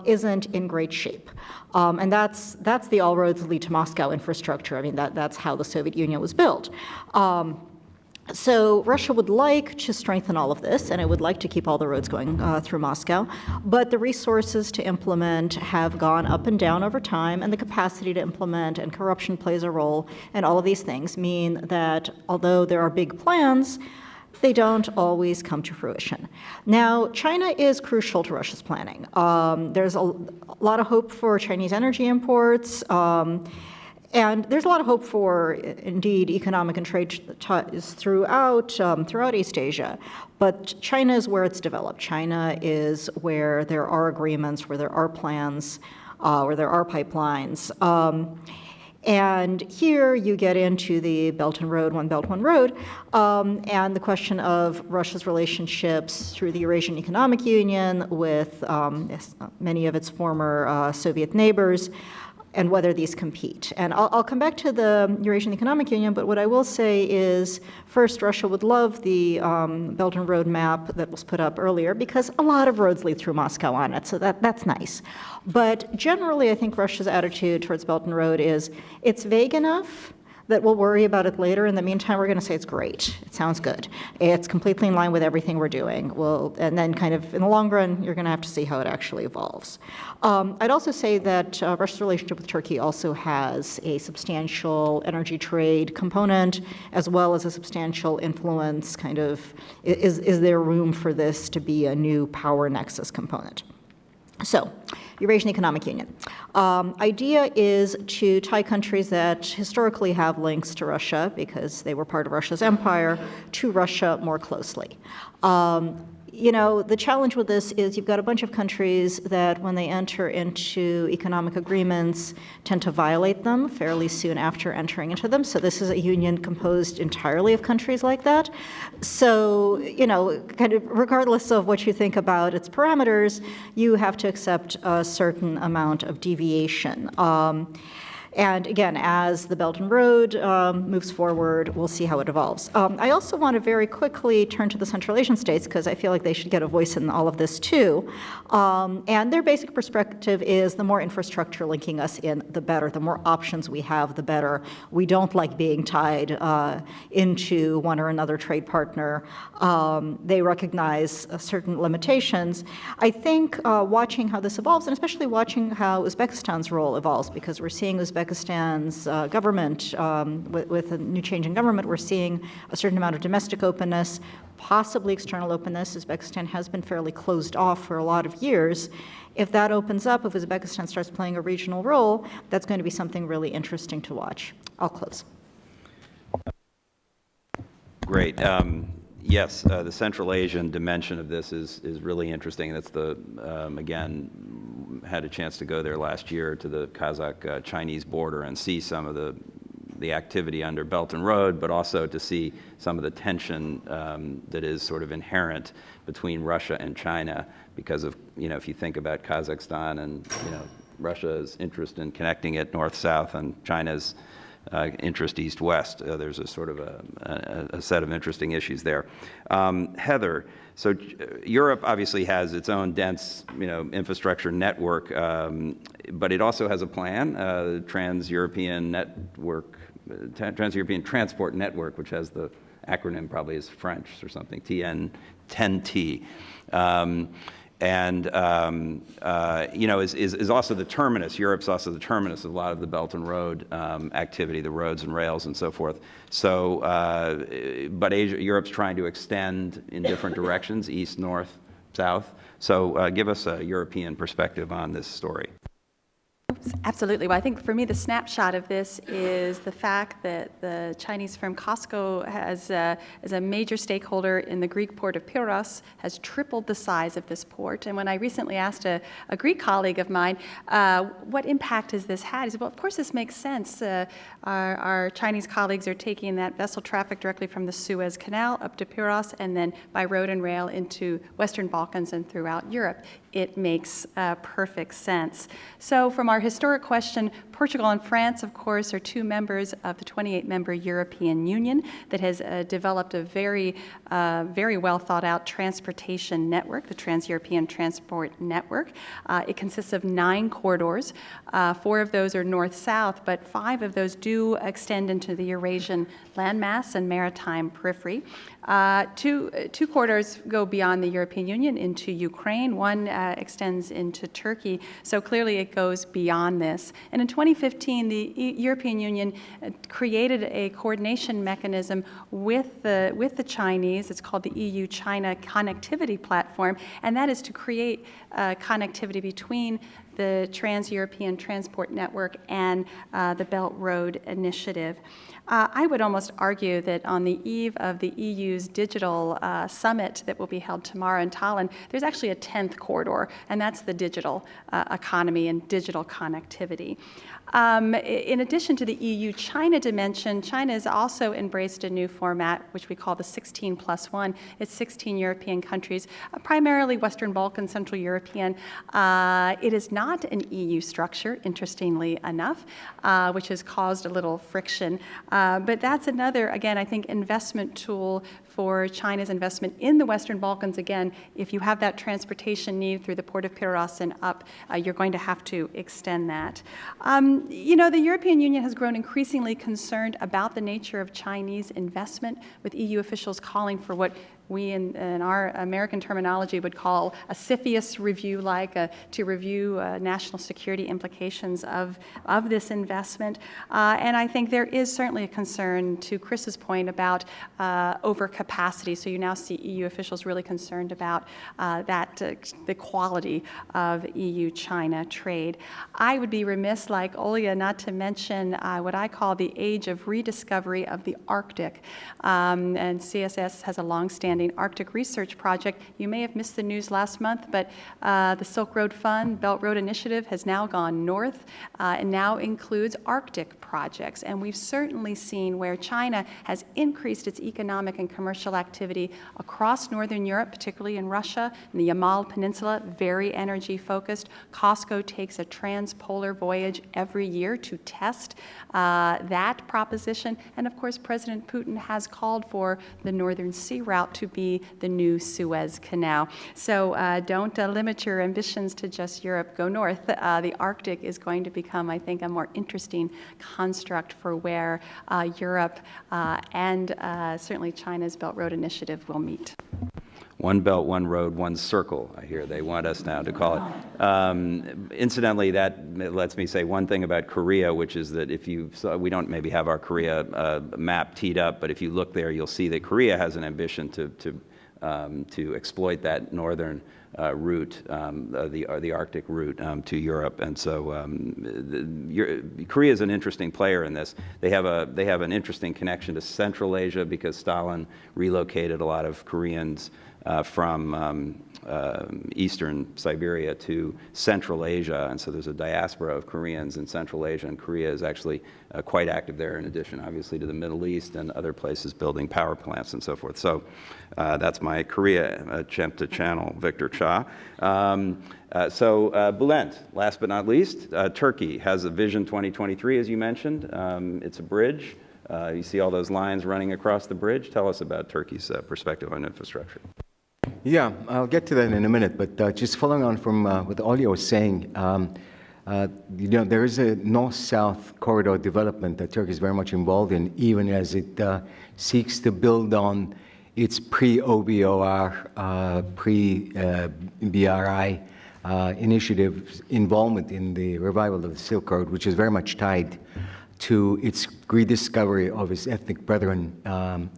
isn't in great shape. And that's the all roads lead to Moscow infrastructure. I mean, that's how the Soviet Union was built. So Russia would like to strengthen all of this, and it would like to keep all the roads going through Moscow, but the resources to implement have gone up and down over time, and the capacity to implement and corruption plays a role, and all of these things mean that although there are big plans, they don't always come to fruition. Now, China is crucial to Russia's planning. There's a lot of hope for Chinese energy imports, and there's a lot of hope for, indeed, economic and trade ties throughout East Asia. But China is where it's developed. China is where there are agreements, where there are plans, where there are pipelines. And here you get into the Belt and Road, One Belt, One Road, and the question of Russia's relationships through the Eurasian Economic Union with many of its former Soviet neighbors, and whether these compete. And I'll come back to the Eurasian Economic Union, but what I will say is, first, Russia would love the Belt and Road map that was put up earlier, because a lot of roads lead through Moscow on it, so that's nice. But generally, I think Russia's attitude towards Belt and Road is, it's vague enough that we'll worry about it later. In the meantime, we're going to say it's great. It sounds good. It's completely in line with everything we're doing. And then kind of in the long run, you're going to have to see how it actually evolves. I'd also say that Russia's relationship with Turkey also has a substantial energy trade component, as well as a substantial influence, is there room for this to be a new power nexus component? So, Eurasian Economic Union. Idea is to tie countries that historically have links to Russia, because they were part of Russia's empire, to Russia more closely. The challenge with this is you've got a bunch of countries that, when they enter into economic agreements, tend to violate them fairly soon after entering into them. So this is a union composed entirely of countries like that. So, kind of regardless of what you think about its parameters, you have to accept a certain amount of deviation. And again, as the Belt and Road moves forward, we'll see how it evolves. I also want to very quickly turn to the Central Asian states, because I feel like they should get a voice in all of this too. And their basic perspective is, the more infrastructure linking us in, the better. The more options we have, the better. We don't like being tied into one or another trade partner. They recognize certain limitations. I think watching how this evolves, and especially watching how Uzbekistan's role evolves, because we're seeing Uzbekistan Uzbekistan's government, with a new change in government, we're seeing a certain amount of domestic openness, possibly external openness. Uzbekistan has been fairly closed off for a lot of years. If that opens up, if Uzbekistan starts playing a regional role, that's going to be something really interesting to watch. I'll close. Great. Yes, the Central Asian dimension of this is really interesting. That's again, had a chance to go there last year to the Kazakh-Chinese border and see some of the activity under Belt and Road, but also to see some of the tension that is sort of inherent between Russia and China because of, if you think about Kazakhstan and, Russia's interest in connecting it north-south and China's interest east-west. There's a sort of a set of interesting issues there. Heather, so Europe obviously has its own dense, infrastructure network, but it also has a plan, Trans-European Transport Network, which has the acronym probably is French or something, TN-10T. Is also the terminus. Europe's also the terminus of a lot of the Belt and Road activity, the roads and rails and so forth. So, but Europe's trying to extend in different directions, east, north, south. So give us a European perspective on this story. Absolutely. Well, I think for me, the snapshot of this is the fact that the Chinese firm COSCO as a major stakeholder in the Greek port of Piraeus has tripled the size of this port. And when I recently asked a Greek colleague of mine, what impact has this had? He said, well, of course this makes sense. Our Chinese colleagues are taking that vessel traffic directly from the Suez Canal up to Piraeus and then by road and rail into Western Balkans and throughout Europe. It makes perfect sense. So from our historic question, Portugal and France, of course, are two members of the 28-member European Union that has developed a very well thought out transportation network, the Trans-European Transport Network. It consists of 9 corridors. 4 of those are north-south, but 5 of those do extend into the Eurasian landmass and maritime periphery. 2 corridors go beyond the European Union into Ukraine. 1 extends into Turkey. So clearly it goes beyond this. And in 2015, the European Union created a coordination mechanism with the Chinese. It's called the EU-China Connectivity Platform, and that is to create connectivity between the Trans-European Transport Network and the Belt Road Initiative. I would almost argue that on the eve of the EU's digital summit that will be held tomorrow in Tallinn, there's actually a 10th corridor, and that's the digital economy and digital connectivity. In addition to the EU-China dimension, China has also embraced a new format, which we call the 16+1. It's 16 European countries, primarily Western Balkan, Central European. It is not an EU structure, interestingly enough, which has caused a little friction. But that's another, again, I think, investment tool for China's investment in the Western Balkans. Again, if you have that transportation need through the port of Piraeus and up, you're going to have to extend that. The European Union has grown increasingly concerned about the nature of Chinese investment, with EU officials calling for what we in our American terminology would call a CFIUS review, to review national security implications of this investment. And I think there is certainly a concern, to Chris's point, about overcapacity. So you now see EU officials really concerned about the quality of EU-China trade. I would be remiss, like Olya, not to mention what I call the age of rediscovery of the Arctic. And CSIS has a long-standing Arctic research project. You may have missed the news last month, but the Silk Road Fund, Belt Road Initiative, has now gone north and now includes Arctic projects. And we've certainly seen where China has increased its economic and commercial activity across Northern Europe, particularly in Russia, and the Yamal Peninsula, very energy focused. COSCO takes a transpolar voyage every year to test that proposition. And of course, President Putin has called for the Northern Sea Route to be the new Suez Canal. So don't limit your ambitions to just Europe. Go north. The Arctic is going to become, I think, a more interesting construct for where Europe and certainly China's Belt Road Initiative will meet. One belt, one road, one circle, I hear they want us now to call it. Incidentally, that lets me say one thing about Korea, which is that if you saw, we don't maybe have our Korea map teed up, but if you look there, you'll see that Korea has an ambition to exploit that northern route, the Arctic route to Europe, and so Korea is an interesting player in this. They have an interesting connection to Central Asia because Stalin relocated a lot of Koreans from eastern Siberia to Central Asia, and so there's a diaspora of Koreans in Central Asia, and Korea is actually quite active there, in addition, obviously, to the Middle East and other places building power plants and so forth. So that's my Korea attempt to channel Victor Cha. Bülent, last but not least, Turkey has a Vision 2023, as you mentioned. It's a bridge. You see all those lines running across the bridge. Tell us about Turkey's perspective on infrastructure. Yeah, I'll get to that in a minute, but just following on from what Olya was saying, there is a north-south corridor development that Turkey is very much involved in, even as it seeks to build on its pre-OBOR, pre-BRI initiative involvement in the revival of the Silk Road, which is very much tied to its rediscovery of its ethnic brethren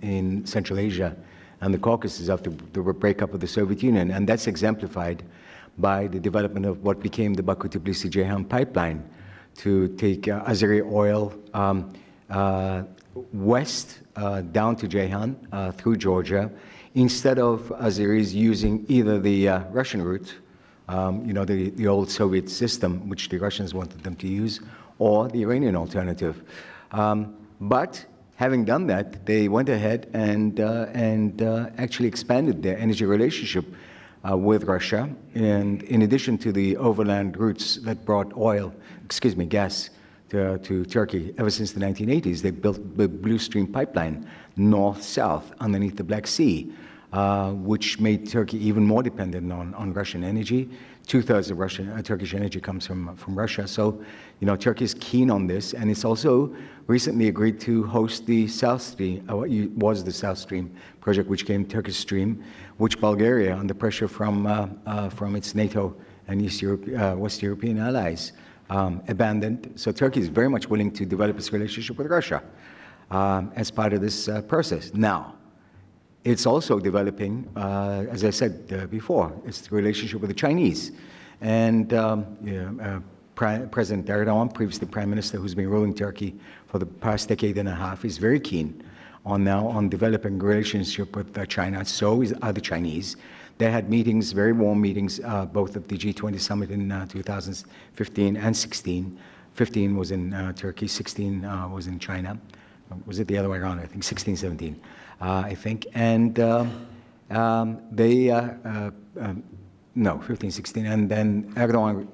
in Central Asia and the Caucasus after the breakup of the Soviet Union. And that's exemplified by the development of what became the Baku-Tbilisi-Ceyhan pipeline to take Azeri oil west down to Ceyhan through Georgia, instead of Azeris using either the Russian route, the old Soviet system, which the Russians wanted them to use, or the Iranian alternative. But having done that, they went ahead and actually expanded their energy relationship with Russia. And in addition to the overland routes that brought gas to Turkey ever since the 1980s, they built the Blue Stream pipeline north-south underneath the Black Sea, which made Turkey even more dependent on Russian energy. 2/3 of Turkish energy comes from Russia. So, Turkey is keen on this, and it's also recently agreed to host the South Stream, what was the South Stream project, which became Turkish Stream, which Bulgaria, under pressure from its NATO and West European allies, abandoned. So Turkey is very much willing to develop its relationship with Russia as part of this process. Now, it's also developing, as I said before, its relationship with the Chinese. And President Erdogan, previously Prime Minister, who's been ruling Turkey for the past decade and a half, is very keen on developing a relationship with China. So are the Chinese. They had meetings, very warm meetings, both at the G20 summit in 2015 and 16. 15 was in Turkey, 16 was in China. Was it the other way around? I think 16, 17. I think, and no, 15, 16, and then Erdogan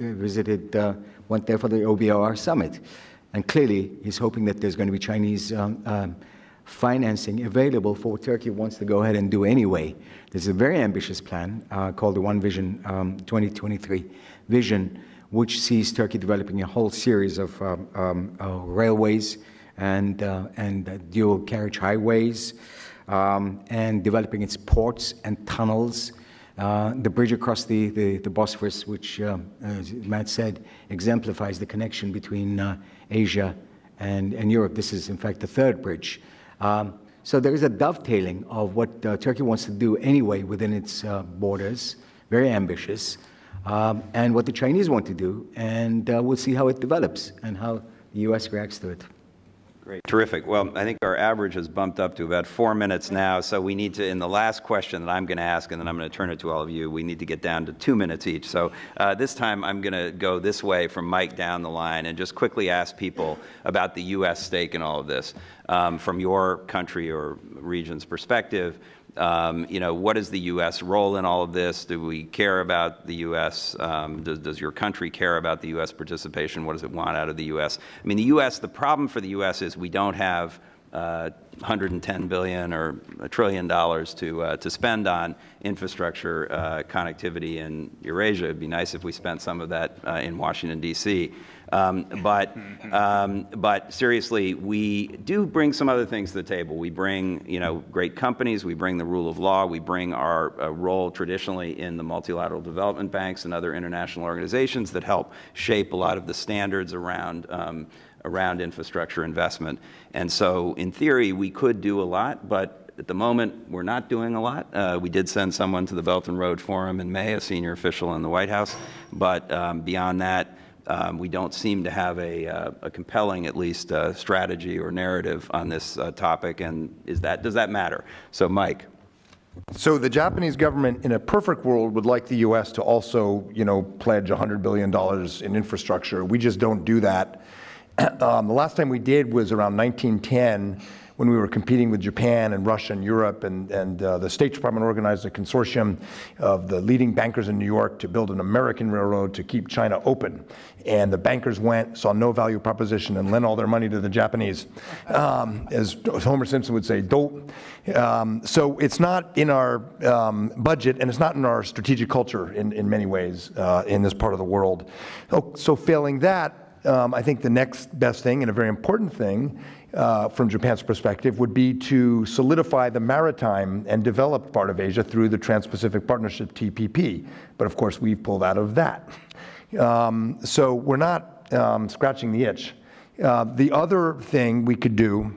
went there for the OBOR summit, and clearly he's hoping that there's going to be Chinese financing available for what Turkey wants to go ahead and do anyway. There's a very ambitious plan called the One Vision 2023 Vision, which sees Turkey developing a whole series of railways and dual carriage highways, and developing its ports and tunnels. The bridge across the Bosphorus, which, as Matt said, exemplifies the connection between Asia and Europe. This is, in fact, the third bridge. So there is a dovetailing of what Turkey wants to do anyway within its borders, very ambitious, and what the Chinese want to do, and we'll see how it develops and how the U.S. reacts to it. Great. Terrific. Well, I think our average has bumped up to about 4 minutes now, so we need to, in the last question that I'm going to ask, and then I'm going to turn it to all of you, we need to get down to 2 minutes each. So this time I'm going to go this way from Mike down the line and just quickly ask people about the U.S. stake in all of this. From your country or region's perspective, what is the U.S. role in all of this? Do we care about the U.S.? Does your country care about the U.S. participation? What does it want out of the U.S.? I mean, the U.S., the problem for the U.S. is we don't have $110 billion or $1 trillion to spend on infrastructure connectivity in Eurasia. It'd be nice if we spent some of that in Washington, D.C. But seriously, we do bring some other things to the table. We bring, great companies. We bring the rule of law. We bring our role traditionally in the multilateral development banks and other international organizations that help shape a lot of the standards around infrastructure investment. And so, in theory, we could do a lot, but at the moment, we're not doing a lot. We did send someone to the Belt and Road Forum in May, a senior official in the White House. But beyond that, we don't seem to have a compelling, at least, strategy or narrative on this topic. And does that matter? So, Mike. So the Japanese government, in a perfect world, would like the U.S. to also, pledge $100 billion in infrastructure. We just don't do that. The last time we did was around 1910, when we were competing with Japan and Russia and Europe, and the State Department organized a consortium of the leading bankers in New York to build an American railroad to keep China open. And the bankers went, saw no value proposition, and lent all their money to the Japanese. As Homer Simpson would say, dope. So it's not in our budget, and it's not in our strategic culture in many ways in this part of the world. So failing that, I think the next best thing, and a very important thing from Japan's perspective, would be to solidify the maritime and developed part of Asia through the Trans-Pacific Partnership, TPP. But of course, we've pulled out of that. So we're not scratching the itch. The other thing we could do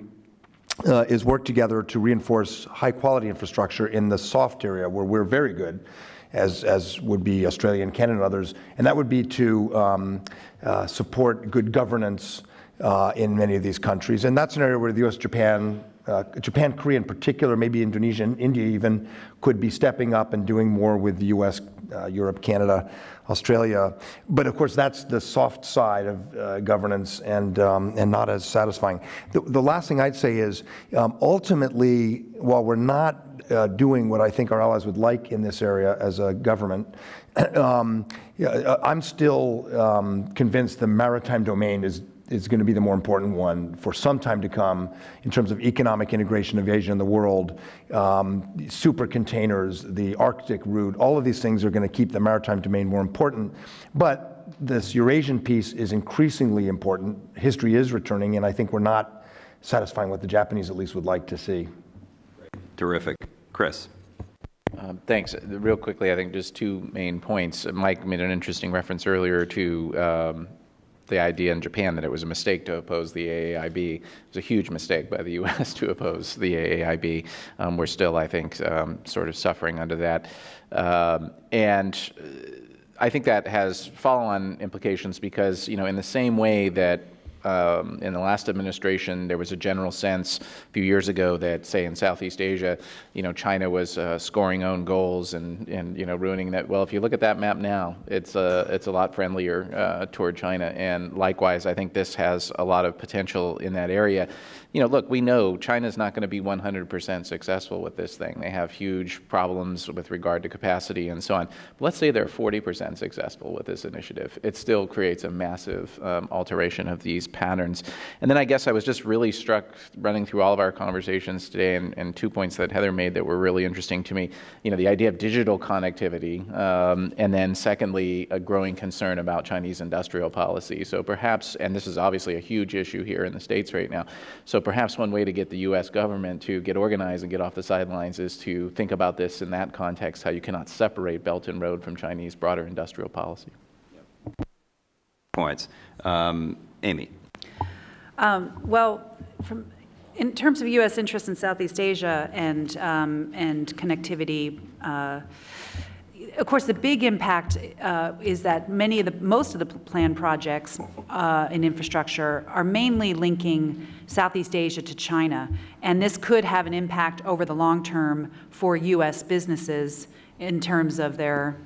is work together to reinforce high-quality infrastructure in the soft area, where we're very good, as would be Australia and Canada and others, and that would be to support good governance in many of these countries. And that's an area where the U.S., Japan, Korea in particular, maybe Indonesia and India even, could be stepping up and doing more with the U.S., Europe, Canada, Australia. But of course, that's the soft side of governance and not as satisfying. The last thing I'd say is, ultimately, while we're not doing what I think our allies would like in this area as a government, I'm still convinced the maritime domain is going to be the more important one for some time to come in terms of economic integration of Asia and the world. Super containers, the Arctic route, all of these things are going to keep the maritime domain more important. But this Eurasian piece is increasingly important. History is returning, and I think we're not satisfying what the Japanese at least would like to see. Terrific. Chris. Thanks. Real quickly, I think just two main points. Mike made an interesting reference earlier to the idea in Japan that it was a mistake to oppose the AAIB. It was a huge mistake by the U.S. to oppose the AAIB. We're still, I think, sort of suffering under that. And I think that has follow-on implications because, in the same way that in the last administration, there was a general sense a few years ago that, say, in Southeast Asia, China was scoring own goals and ruining that. Well, if you look at that map now, it's a lot friendlier toward China. And likewise, I think this has a lot of potential in that area. Look, we know China's not going to be 100% successful with this thing. They have huge problems with regard to capacity and so on. But let's say they're 40% successful with this initiative. It still creates a massive alteration of these patterns. And then I guess I was just really struck running through all of our conversations today and 2 points that Heather made that were really interesting to me. The idea of digital connectivity, and then secondly, a growing concern about Chinese industrial policy. So perhaps, and this is obviously a huge issue here in the States right now, so perhaps one way to get the U.S. government to get organized and get off the sidelines is to think about this in that context, how you cannot separate Belt and Road from Chinese broader industrial policy. Points. Amy. Well, in terms of U.S. interests in Southeast Asia and connectivity, of course, the big impact is that most of the planned projects in infrastructure are mainly linking Southeast Asia to China, and this could have an impact over the long term for U.S. businesses in terms of their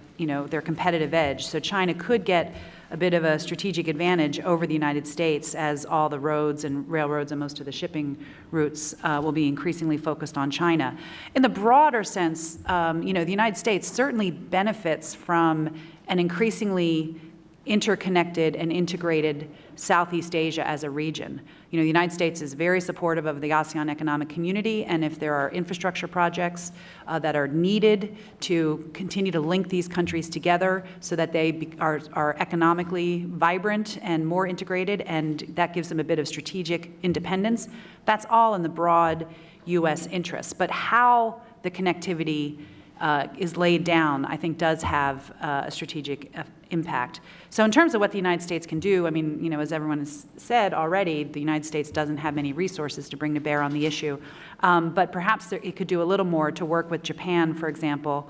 competitive edge. So China could get a bit of a strategic advantage over the United States as all the roads and railroads and most of the shipping routes will be increasingly focused on China. In the broader sense, the United States certainly benefits from an increasingly interconnected and integrated Southeast Asia as a region. You know, the United States is very supportive of the ASEAN economic community, and if there are infrastructure projects that are needed to continue to link these countries together so that they are economically vibrant and more integrated, and that gives them a bit of strategic independence, that's all in the broad U.S. interest. But how the connectivity is laid down, I think, does have a strategic impact. So in terms of what the United States can do, I mean, you know, as everyone has said already, the United States doesn't have many resources to bring to bear on the issue. But perhaps it could do a little more to work with Japan, for example,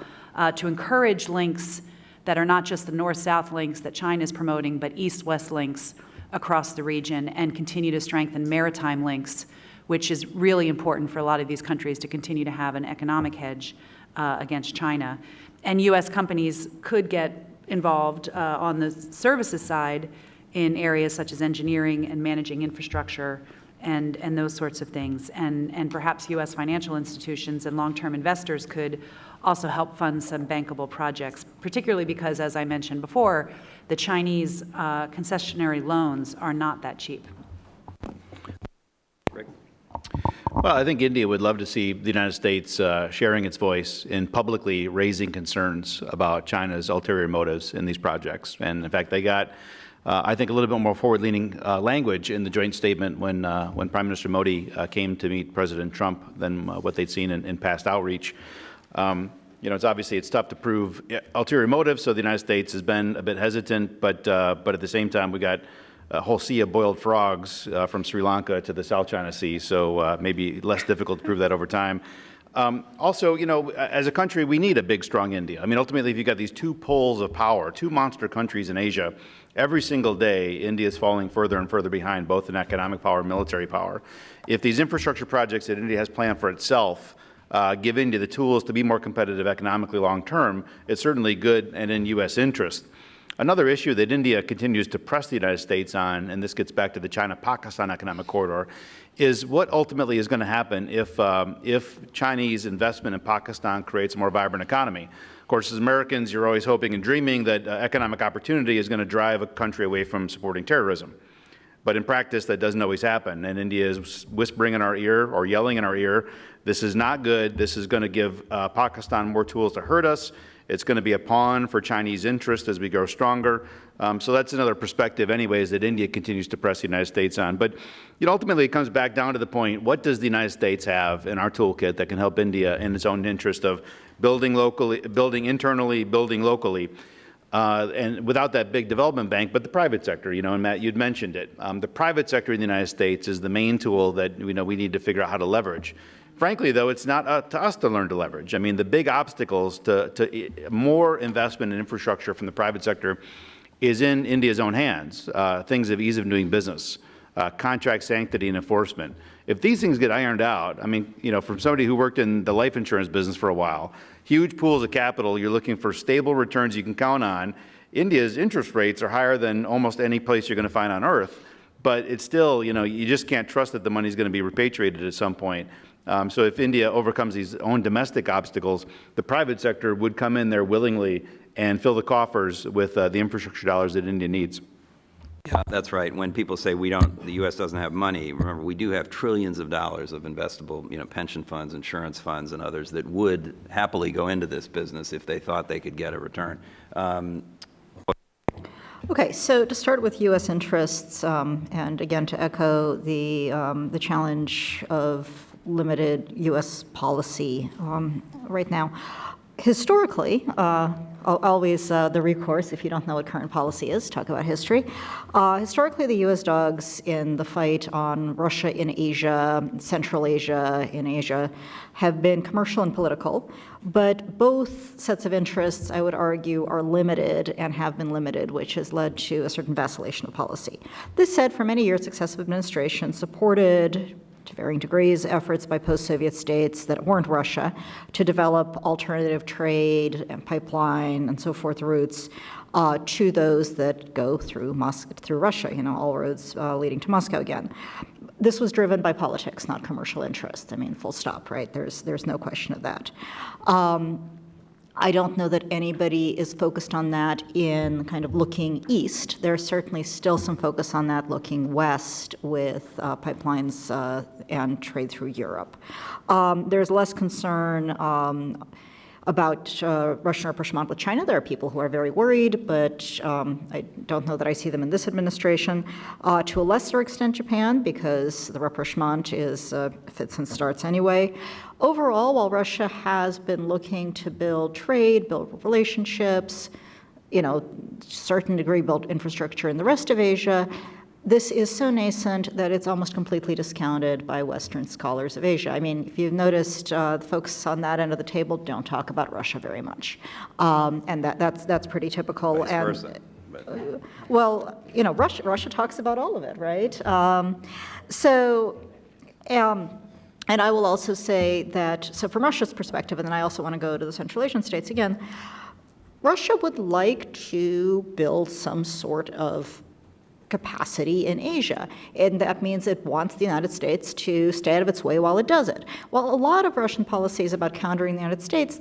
to encourage links that are not just the north-south links that China is promoting, but east-west links across the region, and continue to strengthen maritime links, which is really important for a lot of these countries to continue to have an economic hedge against China. And U.S. companies could get involved on the services side in areas such as engineering and managing infrastructure and those sorts of things. And perhaps U.S. financial institutions and long-term investors could also help fund some bankable projects, particularly because, as I mentioned before, the Chinese concessionary loans are not that cheap. Well, I think India would love to see the United States sharing its voice in publicly raising concerns about China's ulterior motives in these projects. And in fact, they got, I think, a little bit more forward-leaning language in the joint statement when Prime Minister Modi came to meet President Trump than what they'd seen in past outreach. You know, it's tough to prove ulterior motives, so the United States has been a bit hesitant, but at the same time, we got a whole sea of boiled frogs from Sri Lanka to the South China Sea, so maybe less difficult to prove that over time. Also, you know, as a country, we need a big, strong India. I mean, ultimately, if you've got these two poles of power, two monster countries in Asia, every single day, India is falling further and further behind, both in economic power and military power. If these infrastructure projects that India has planned for itself give India the tools to be more competitive economically long-term, it's certainly good and in U.S. interest. Another issue that India continues to press the United States on, and this gets back to the China-Pakistan economic corridor, is what ultimately is going to happen if Chinese investment in Pakistan creates a more vibrant economy. Of course, as Americans, you're always hoping and dreaming that economic opportunity is going to drive a country away from supporting terrorism. But in practice, that doesn't always happen, and India is whispering in our ear or yelling in our ear, this is not good, this is going to give Pakistan more tools to hurt us. It's going to be a pawn for Chinese interest as we grow stronger. So that's another perspective anyways that India continues to press the United States on. But you know, ultimately it comes back down to the point, what does the United States have in our toolkit that can help India in its own interest of building locally, building internally, building locally, and without that big development bank, but the private sector, you know, and Matt, you'd mentioned it. The private sector in the United States is the main tool that we need to figure out how to leverage. Frankly, though, it's not up to us to learn to leverage. I mean, the big obstacles to more investment in infrastructure from the private sector is in India's own hands. Things of ease of doing business, contract sanctity and enforcement. If these things get ironed out, I mean, you know, from somebody who worked in the life insurance business for a while, huge pools of capital, you're looking for stable returns you can count on. India's interest rates are higher than almost any place you're going to find on earth, but it's still, you know, you just can't trust that the money's going to be repatriated at some point. So if India overcomes these own domestic obstacles, the private sector would come in there willingly and fill the coffers with the infrastructure dollars that India needs. Yeah, that's right. When people say the U.S. doesn't have money, remember, we do have trillions of dollars of investable, you know, pension funds, insurance funds, and others that would happily go into this business if they thought they could get a return. Okay, so to start with U.S. interests, and again to echo the challenge of limited U.S. policy right now. Historically, always the recourse, if you don't know what current policy is, talk about history. Historically, the U.S. dogs in the fight on Russia in Asia, Central Asia in Asia, have been commercial and political, but both sets of interests, I would argue, are limited and have been limited, which has led to a certain vacillation of policy. This said, for many years, successive administrations supported, to varying degrees, efforts by post-Soviet states that weren't Russia to develop alternative trade and pipeline and so forth routes to those that go through Russia, you know, all roads leading to Moscow again. This was driven by politics, not commercial interest. I mean, full stop, right? There's no question of that. I don't know that anybody is focused on that in kind of looking east. There's certainly still some focus on that looking west with pipelines and trade through Europe. There's less concern about Russian rapprochement with China. There are people who are very worried, but I don't know that I see them in this administration. To a lesser extent, Japan, because the rapprochement is fits and starts anyway. Overall, while Russia has been looking to build trade, build relationships, certain degree build infrastructure in the rest of Asia, this is so nascent that it's almost completely discounted by Western scholars of Asia. I mean, if you've noticed, the folks on that end of the table don't talk about Russia very much, and that's pretty typical. Vice versa. Well, Russia talks about all of it, right? And I will also say that, so from Russia's perspective, and then I also want to go to the Central Asian states again, Russia would like to build some sort of capacity in Asia, and that means it wants the United States to stay out of its way while it does it. Well, a lot of Russian policy is about countering the United States.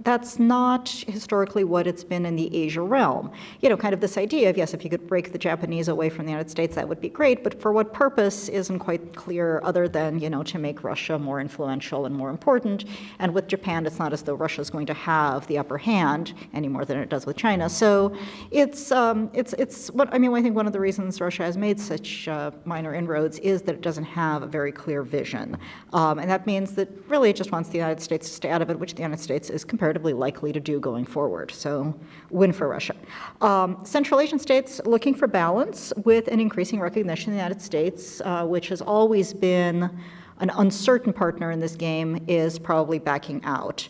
That's not historically what it's been in the Asia realm. Kind of this idea of, yes, if you could break the Japanese away from the United States, that would be great, but for what purpose isn't quite clear other than, to make Russia more influential and more important. And with Japan, it's not as though Russia's going to have the upper hand any more than it does with China. So I think one of the reasons Russia has made such minor inroads is that it doesn't have a very clear vision. And that means that really it just wants the United States to stay out of it, which the United States is comparatively likely to do going forward. So win for Russia. Central Asian states looking for balance with an increasing recognition in the United States, which has always been an uncertain partner in this game, is probably backing out.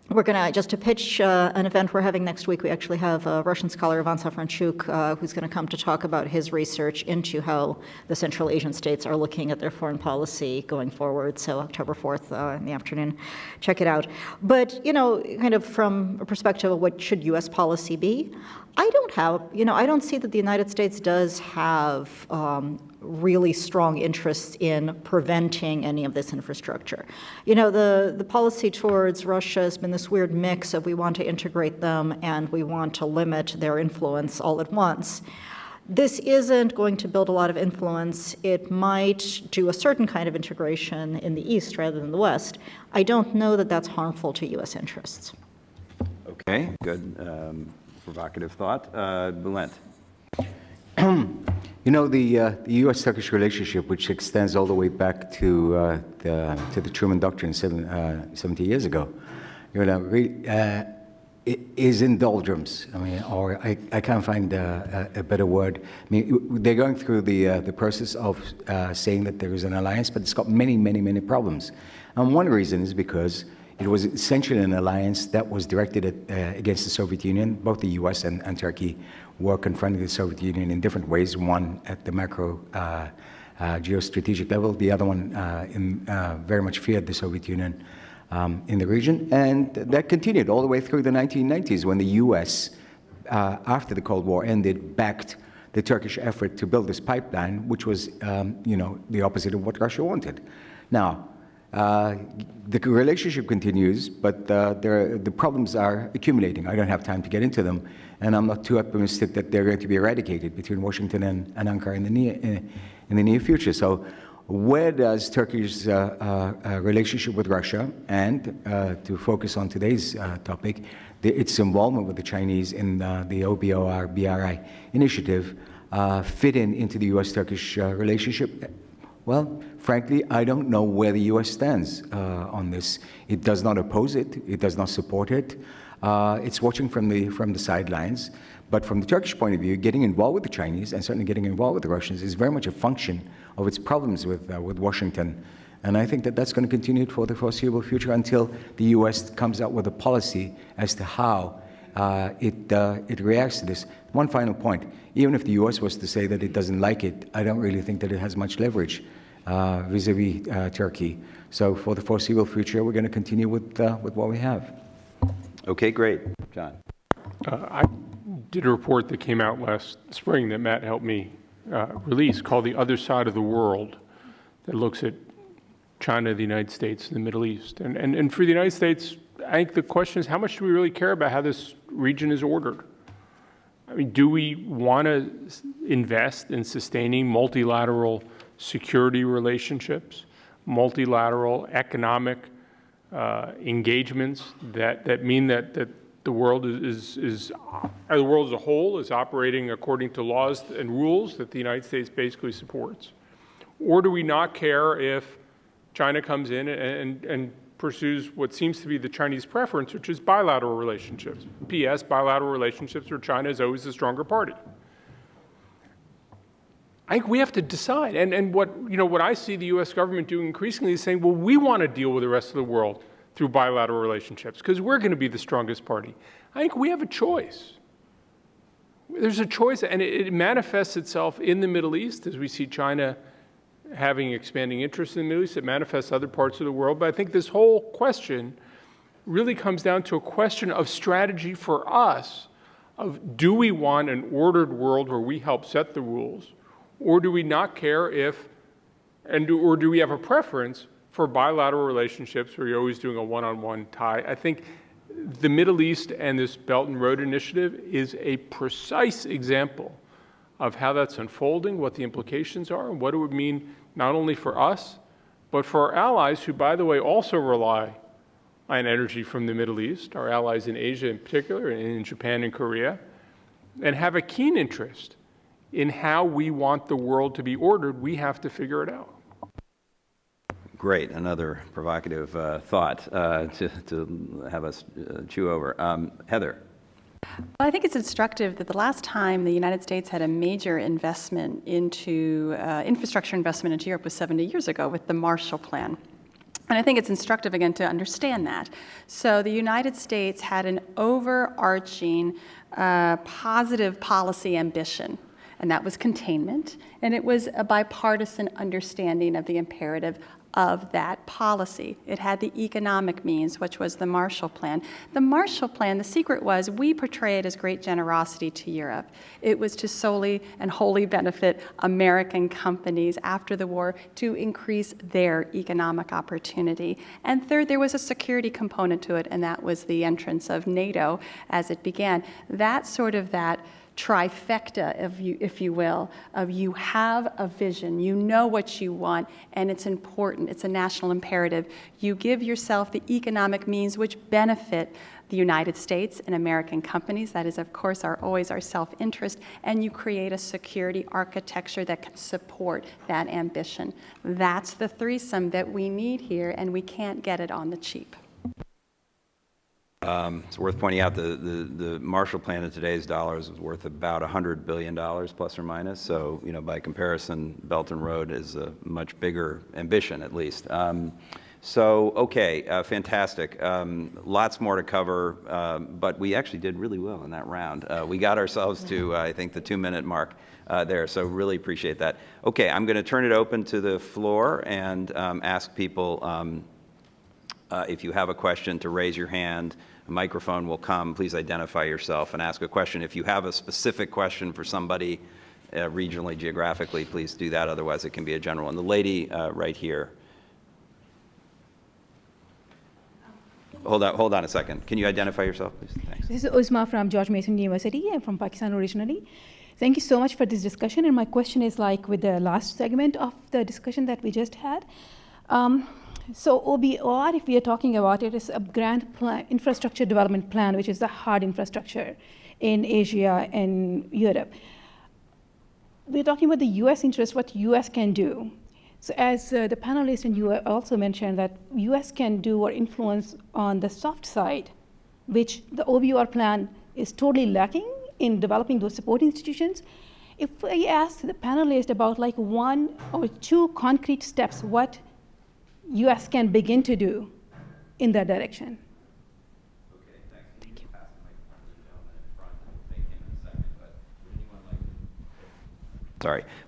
We're going to, just to pitch an event we're having next week, we actually have a Russian scholar, Ivan Safranchuk, who's going to come to talk about his research into how the Central Asian states are looking at their foreign policy going forward. So October 4th in the afternoon, check it out. But, kind of from a perspective of what should U.S. policy be, I don't see that the United States does have really strong interests in preventing any of this infrastructure. The policy towards Russia has been this weird mix of we want to integrate them and we want to limit their influence all at once. This isn't going to build a lot of influence. It might do a certain kind of integration in the East rather than the West. I don't know that that's harmful to U.S. interests. Okay, good. Provocative thought. Bulent. The U.S.-Turkish relationship, which extends all the way back to the Truman Doctrine 70 years ago, it is in doldrums. Or I can't find a better word. They're going through the process of saying that there is an alliance, but it's got many, many, many problems. And one reason is because it was essentially an alliance that was directed against the Soviet Union. Both the U.S. and Turkey were confronting the Soviet Union in different ways, one at the macro geostrategic level, the other one very much feared the Soviet Union in the region. And that continued all the way through the 1990s when the U.S., after the Cold War ended, backed the Turkish effort to build this pipeline, which was the opposite of what Russia wanted. Now, the relationship continues, but the problems are accumulating. I don't have time to get into them, and I'm not too optimistic that they're going to be eradicated between Washington and Ankara in the near future. So where does Turkey's relationship with Russia and, to focus on today's topic, its involvement with the Chinese in the OBOR-BRI initiative fit into the U.S.-Turkish relationship? Well, frankly, I don't know where the U.S. stands on this. It does not oppose it. It does not support it. It's watching from the sidelines. But from the Turkish point of view, getting involved with the Chinese and certainly getting involved with the Russians is very much a function of its problems with Washington. And I think that that's going to continue for the foreseeable future until the U.S. comes out with a policy as to how it reacts to this. One final point. Even if the U.S. was to say that it doesn't like it, I don't really think that it has much leverage vis-a-vis Turkey. So for the foreseeable future, we're going to continue with what we have. Okay, great. John. I did a report that came out last spring that Matt helped me release called The Other Side of the World, that looks at China, the United States, and the Middle East. And for the United States, I think the question is, how much do we really care about how this region is ordered? I mean, do we want to invest in sustaining multilateral security relationships, multilateral economic engagements that mean that the world the world as a whole is operating according to laws and rules that the United States basically supports? Or do we not care if China comes in and pursues what seems to be the Chinese preference, which is bilateral relationships? P.S. bilateral relationships where China is always the stronger party. I think we have to decide. And what I see the U.S. government doing increasingly is saying, well, we want to deal with the rest of the world through bilateral relationships because we're going to be the strongest party. I think we have a choice. There's a choice, and it manifests itself in the Middle East as we see China having expanding interest in the Middle East. It manifests other parts of the world. But I think this whole question really comes down to a question of strategy for us, of do we want an ordered world where we help set the rules, or do we not care or do we have a preference for bilateral relationships where you're always doing a one-on-one tie? I think the Middle East and this Belt and Road Initiative is a precise example of how that's unfolding, what the implications are, and what it would mean not only for us, but for our allies who, by the way, also rely on energy from the Middle East, our allies in Asia in particular, and in Japan and Korea, and have a keen interest in how we want the world to be ordered. We have to figure it out. Great, another provocative thought to have us chew over. Heather. Well, I think it's instructive that the last time the United States had a major investment into infrastructure investment into Europe was 70 years ago with the Marshall Plan. And I think it's instructive, again, to understand that. So the United States had an overarching positive policy ambition, and that was containment, and it was a bipartisan understanding of the imperative of that policy. It had the economic means, which was the Marshall Plan. The Marshall Plan, the secret was we portray it as great generosity to Europe. It was to solely and wholly benefit American companies after the war to increase their economic opportunity. And third, there was a security component to it, and that was the entrance of NATO as it began. That trifecta, if you will, of you have a vision, you know what you want, and it's important, it's a national imperative. You give yourself the economic means which benefit the United States and American companies. That is, of course, always our self-interest, and you create a security architecture that can support that ambition. That's the threesome that we need here, and we can't get it on the cheap. It's worth pointing out the Marshall Plan in today's dollars is worth about $100 billion, plus or minus. So, by comparison, Belt and Road is a much bigger ambition, at least. Fantastic. Lots more to cover, but we actually did really well in that round. We got ourselves to, I think, the 2-minute mark there, so really appreciate that. Okay, I'm going to turn it open to the floor and ask people if you have a question to raise your hand. A microphone will come. Please identify yourself and ask a question. If you have a specific question for somebody regionally, geographically, please do that. Otherwise, it can be a general. And the lady right here. Hold on a second. Can you identify yourself, please? Thanks. This is Uzma from George Mason University. I'm from Pakistan originally. Thank you so much for this discussion. And my question is like with the last segment of the discussion that we just had. So OBR, if we are talking about it, is a grand plan, infrastructure development plan, which is the hard infrastructure in Asia and Europe. We're talking about the U.S. interest, what U.S. can do. So as the panelists and you also mentioned that U.S. can do or influence on the soft side, which the OBR plan is totally lacking in developing those support institutions. If I ask the panelists about like 1 or 2 concrete steps, what U.S. can begin to do in that direction. Okay, thanks. Thank you. Pass the microphone to the gentleman in front, and we'll take him in a second.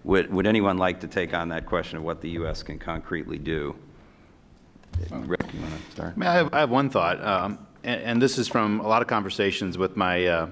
But would anyone like to take on that question of what the U.S. can concretely do? Rick, you want to start? I have one thought, and this is from a lot of conversations with my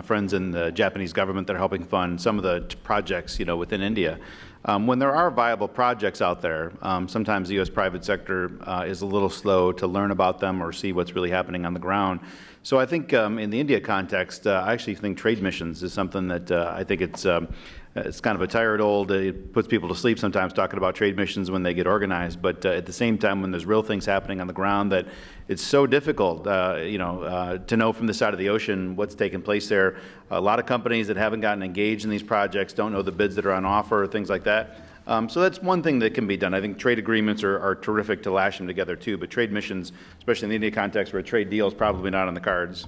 friends in the Japanese government that are helping fund some of the projects, within India. When there are viable projects out there, sometimes the U.S. private sector is a little slow to learn about them or see what's really happening on the ground. So I think in the India context, I actually think trade missions is something that I think it's kind of a tired old, it puts people to sleep sometimes talking about trade missions when they get organized, but at the same time when there's real things happening on the ground that it's so difficult to know from the side of the ocean what's taking place there. A lot of companies that haven't gotten engaged in these projects don't know the bids that are on offer, things like that. So that's one thing that can be done. I think trade agreements are terrific to lash them together too, but trade missions, especially in the India context where a trade deal is probably not on the cards.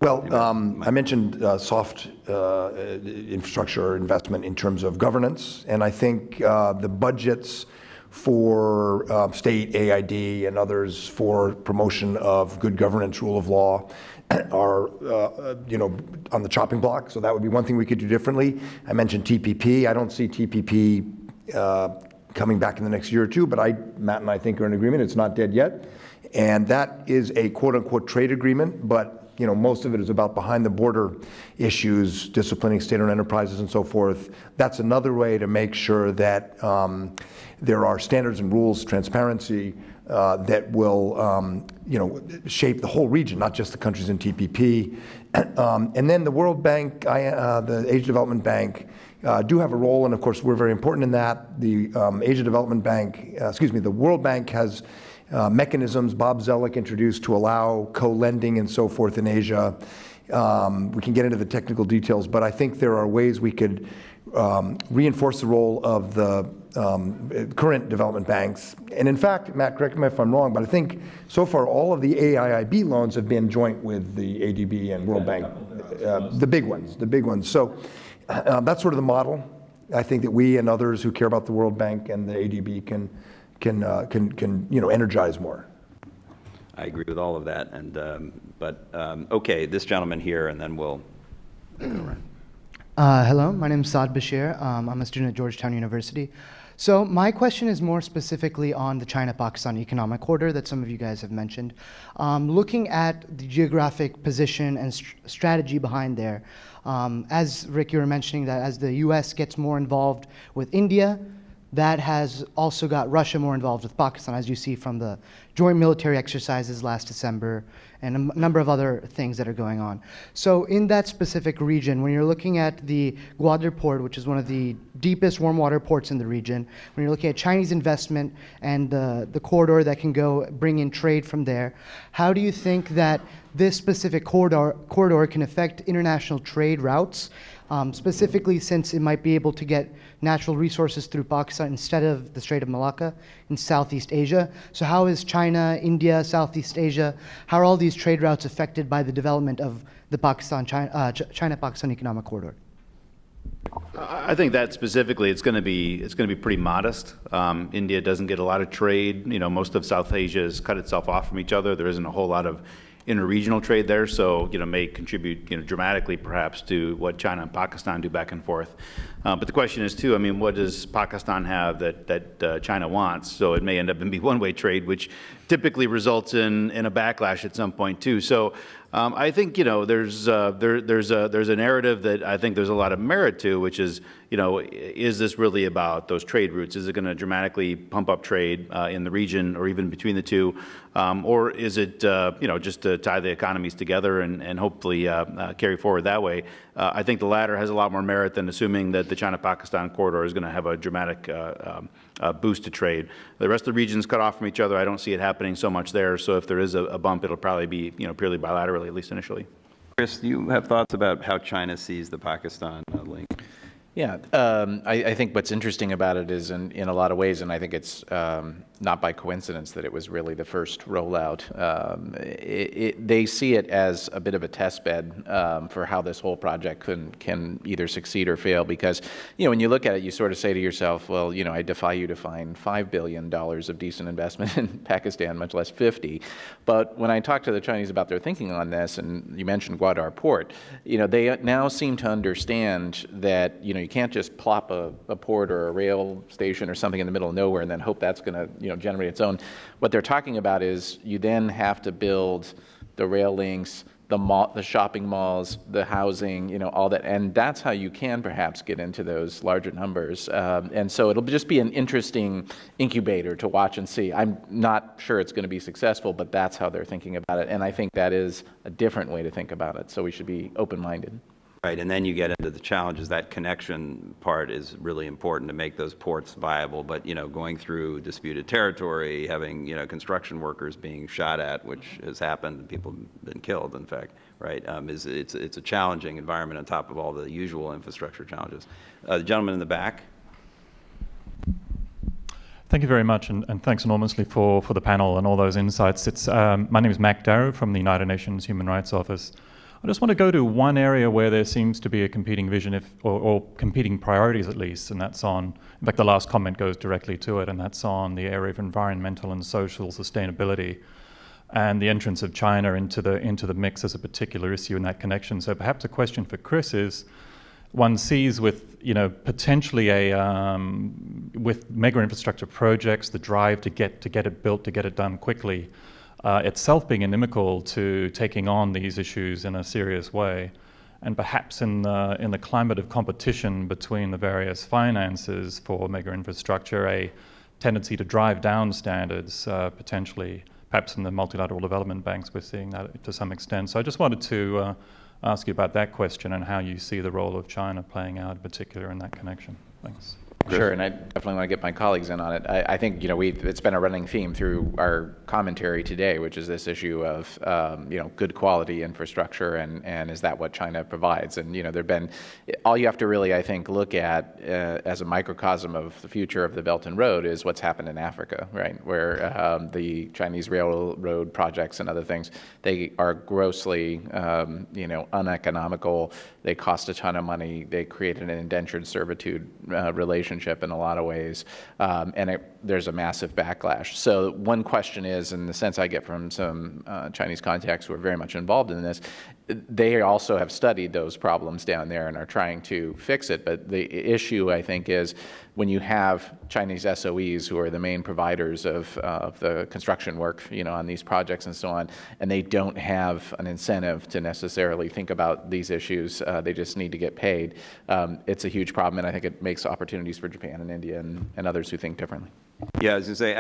Well, I mentioned soft infrastructure investment in terms of governance, and I think the budgets for state AID and others for promotion of good governance, rule of law are, on the chopping block. So that would be one thing we could do differently. I mentioned TPP. I don't see TPP coming back in the next year or two, but Matt and I think are in agreement. It's not dead yet. And that is a quote-unquote trade agreement, but most of it is about behind-the-border issues, disciplining state-owned enterprises and so forth. That's another way to make sure that there are standards and rules, transparency, that will, shape the whole region, not just the countries in TPP. And then the World Bank, the Asia Development Bank, do have a role, and of course we're very important in that. The the World Bank has mechanisms Bob Zoellick introduced to allow co-lending and so forth in Asia. We can get into the technical details, but I think there are ways we could reinforce the role of the current development banks. And in fact, Matt, correct me if I'm wrong, but I think so far all of the AIIB loans have been joint with the ADB and World Bank, the big ones. So that's sort of the model. I think that we and others who care about the World Bank and the ADB can energize more. I agree with all of that, and okay, this gentleman here, and then we'll go around. Hello, my name is Saad Bashir. I'm a student at Georgetown University. So my question is more specifically on the China-Pakistan economic corridor that some of you guys have mentioned. Looking at the geographic position and strategy behind there, as Rick, you were mentioning that as the US gets more involved with India, that has also got Russia more involved with Pakistan, as you see from the joint military exercises last December and a number of other things that are going on. So in that specific region, when you're looking at the Gwadar port, which is one of the deepest warm water ports in the region, when you're looking at Chinese investment and the corridor that can go bring in trade from there, how do you think that this specific corridor can affect international trade routes, specifically since it might be able to get natural resources through Pakistan instead of the Strait of Malacca in Southeast Asia? So how is China, India, Southeast Asia, how are all these trade routes affected by the development of the China-Pakistan economic corridor? I think that specifically it's going to be pretty modest. India doesn't get a lot of trade. Most of South Asia has cut itself off from each other. There isn't a whole lot of interregional trade there, so may contribute dramatically perhaps to what China and Pakistan do back and forth. But the question is too, what does Pakistan have that China wants? So it may end up being one-way trade, which typically results in a backlash at some point too. So I think there's a narrative that I think there's a lot of merit to, which is is this really about those trade routes? Is it going to dramatically pump up trade in the region or even between the two, or is it just to tie the economies together and hopefully carry forward that way? I think the latter has a lot more merit than assuming that the China-Pakistan corridor is going to have a dramatic boost to trade. The rest of the region's cut off from each other. I don't see it happening so much there. So if there is a bump, it'll probably be purely bilaterally, at least initially. Chris, do you have thoughts about how China sees the Pakistan link? Yeah, I think what's interesting about it is in a lot of ways, and I think it's not by coincidence that it was really the first rollout. They see it as a bit of a test bed for how this whole project can either succeed or fail, because when you look at it, you sort of say to yourself, well, I defy you to find $5 billion of decent investment in Pakistan, much less 50. But when I talk to the Chinese about their thinking on this, and you mentioned Gwadar Port, they now seem to understand that you can't just plop a port or a rail station or something in the middle of nowhere and then hope that's going to generate its own. What they're talking about is you then have to build the rail links, the shopping malls, the housing, all that. And that's how you can perhaps get into those larger numbers. And so it'll just be an interesting incubator to watch and see. I'm not sure it's going to be successful, but that's how they're thinking about it. And I think that is a different way to think about it. So we should be open-minded. Right, and then you get into the challenges. That connection part is really important to make those ports viable. But going through disputed territory, having construction workers being shot at, which has happened, people have been killed. In fact, right, it's a challenging environment on top of all the usual infrastructure challenges. The gentleman in the back. Thank you very much, and thanks enormously for the panel and all those insights. My name is Mac Darrow from the United Nations Human Rights Office. I just want to go to one area where there seems to be a competing vision, or competing priorities at least, and that's on, in fact the last comment goes directly to it, and that's on the area of environmental and social sustainability and the entrance of China into the mix as a particular issue in that connection. So perhaps a question for Chris is, one sees with potentially with mega infrastructure projects, the drive to get it built, to get it done quickly, itself being inimical to taking on these issues in a serious way, and perhaps in the climate of competition between the various finances for mega infrastructure, a tendency to drive down standards potentially. Perhaps in the multilateral development banks, we're seeing that to some extent. So I just wanted to ask you about that question and how you see the role of China playing out, in particular, in that connection. Thanks. Sure, and I definitely want to get my colleagues in on it. I think it's been a running theme through our commentary today, which is this issue of good quality infrastructure, and is that what China provides? And there've been, all you have to really, I think, look at as a microcosm of the future of the Belt and Road is what's happened in Africa, right? Where the Chinese railroad projects and other things, they are grossly uneconomical. They cost a ton of money. They created an indentured servitude relationship in a lot of ways, and there's a massive backlash. So one question is, in the sense I get from some Chinese contacts who are very much involved in this, they also have studied those problems down there and are trying to fix it. But the issue, I think, is when you have Chinese SOEs who are the main providers of the construction work, on these projects and so on, and they don't have an incentive to necessarily think about these issues. They just need to get paid. It's a huge problem, and I think it makes opportunities for Japan and India and others who think differently. Yeah, I was going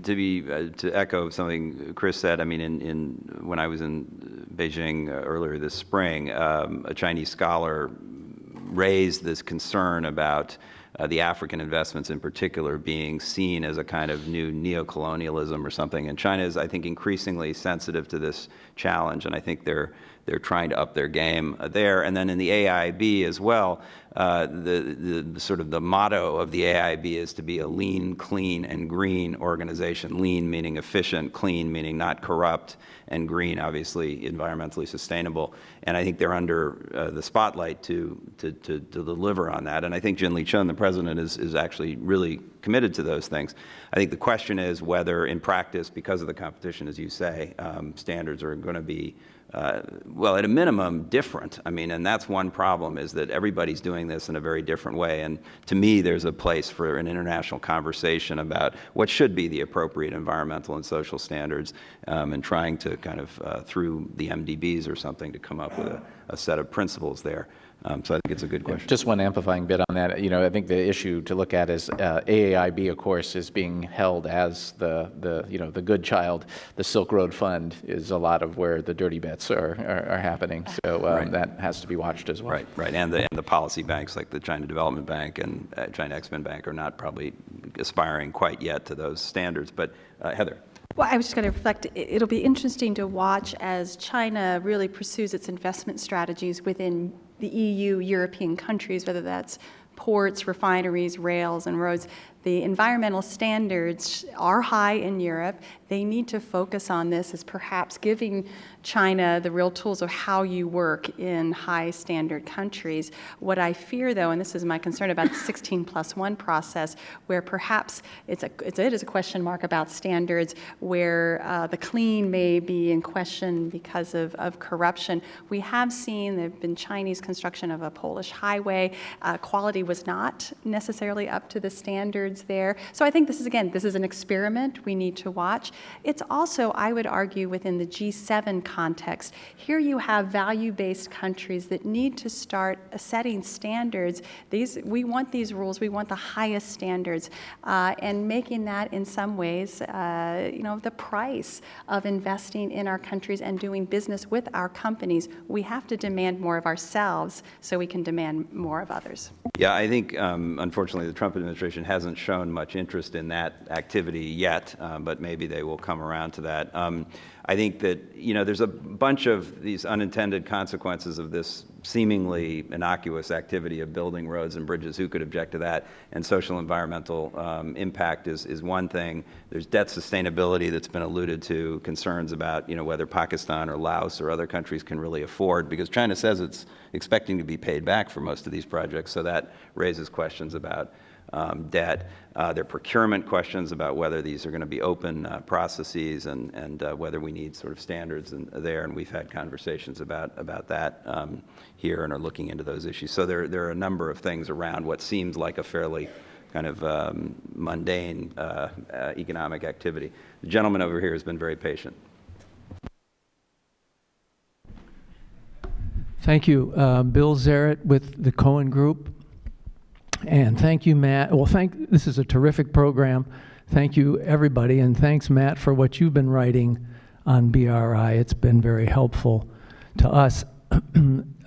to say, to echo something Chris said, when I was in Beijing earlier this spring, a Chinese scholar raised this concern about the African investments in particular being seen as a kind of new neocolonialism or something. And China is, I think, increasingly sensitive to this challenge, and I think they're trying to up their game there. And then in the AIIB as well, the sort of the motto of the AIIB is to be a lean, clean, and green organization. Lean meaning efficient, clean meaning not corrupt, and green, obviously, environmentally sustainable. And I think they're under the spotlight to deliver on that. And I think Jin Liqun, the president, is actually really committed to those things. I think the question is whether, in practice, because of the competition, as you say, standards are going to be well, at a minimum, different. And that's one problem, is that everybody's doing this in a very different way. And to me, there's a place for an international conversation about what should be the appropriate environmental and social standards, and trying to kind of, through the MDBs or something, to come up with a set of principles there. So I think it's a good question. Just one amplifying bit on that. I think the issue to look at is AAIB, of course, is being held as the good child. The Silk Road Fund is a lot of where the dirty bits are happening. So right. That has to be watched as well. Right. And the policy banks like the China Development Bank and China Export Bank are not probably aspiring quite yet to those standards. But Heather. Well, I was just going to reflect, it'll be interesting to watch as China really pursues its investment strategies within the EU, European countries, whether that's ports, refineries, rails, and roads. The environmental standards are high in Europe. They need to focus on this as perhaps giving China the real tools of how you work in high standard countries. What I fear, though, and this is my concern about the 16+1 process, where perhaps it is a question mark about standards, where the clean may be in question because of corruption. We have seen there have been Chinese construction of a Polish highway. Quality was not necessarily up to the standards standards there. So I think this is an experiment we need to watch. It's also, I would argue, within the G7 context. Here you have value-based countries that need to start setting standards. We want these rules, we want the highest standards, and making that in some ways, the price of investing in our countries and doing business with our companies. We have to demand more of ourselves so we can demand more of others. Yeah, I think, unfortunately, the Trump administration hasn't shown much interest in that activity yet, but maybe they will come around to that. I think that, there's a bunch of these unintended consequences of this seemingly innocuous activity of building roads and bridges. Who could object to that? And social environmental impact is one thing. There's debt sustainability that's been alluded to, concerns about, whether Pakistan or Laos or other countries can really afford, because China says it's expecting to be paid back for most of these projects, so that raises questions about debt. There are procurement questions about whether these are going to be open processes and whether we need sort of standards there, and we've had conversations about that here and are looking into those issues. So there are a number of things around what seems like a fairly kind of mundane economic activity. The gentleman over here has been very patient. Thank you. Bill Zaret with the Cohen Group. And thank you, Matt. Well, this is a terrific program. Thank you, everybody. And thanks, Matt, for what you've been writing on BRI. It's been very helpful to us.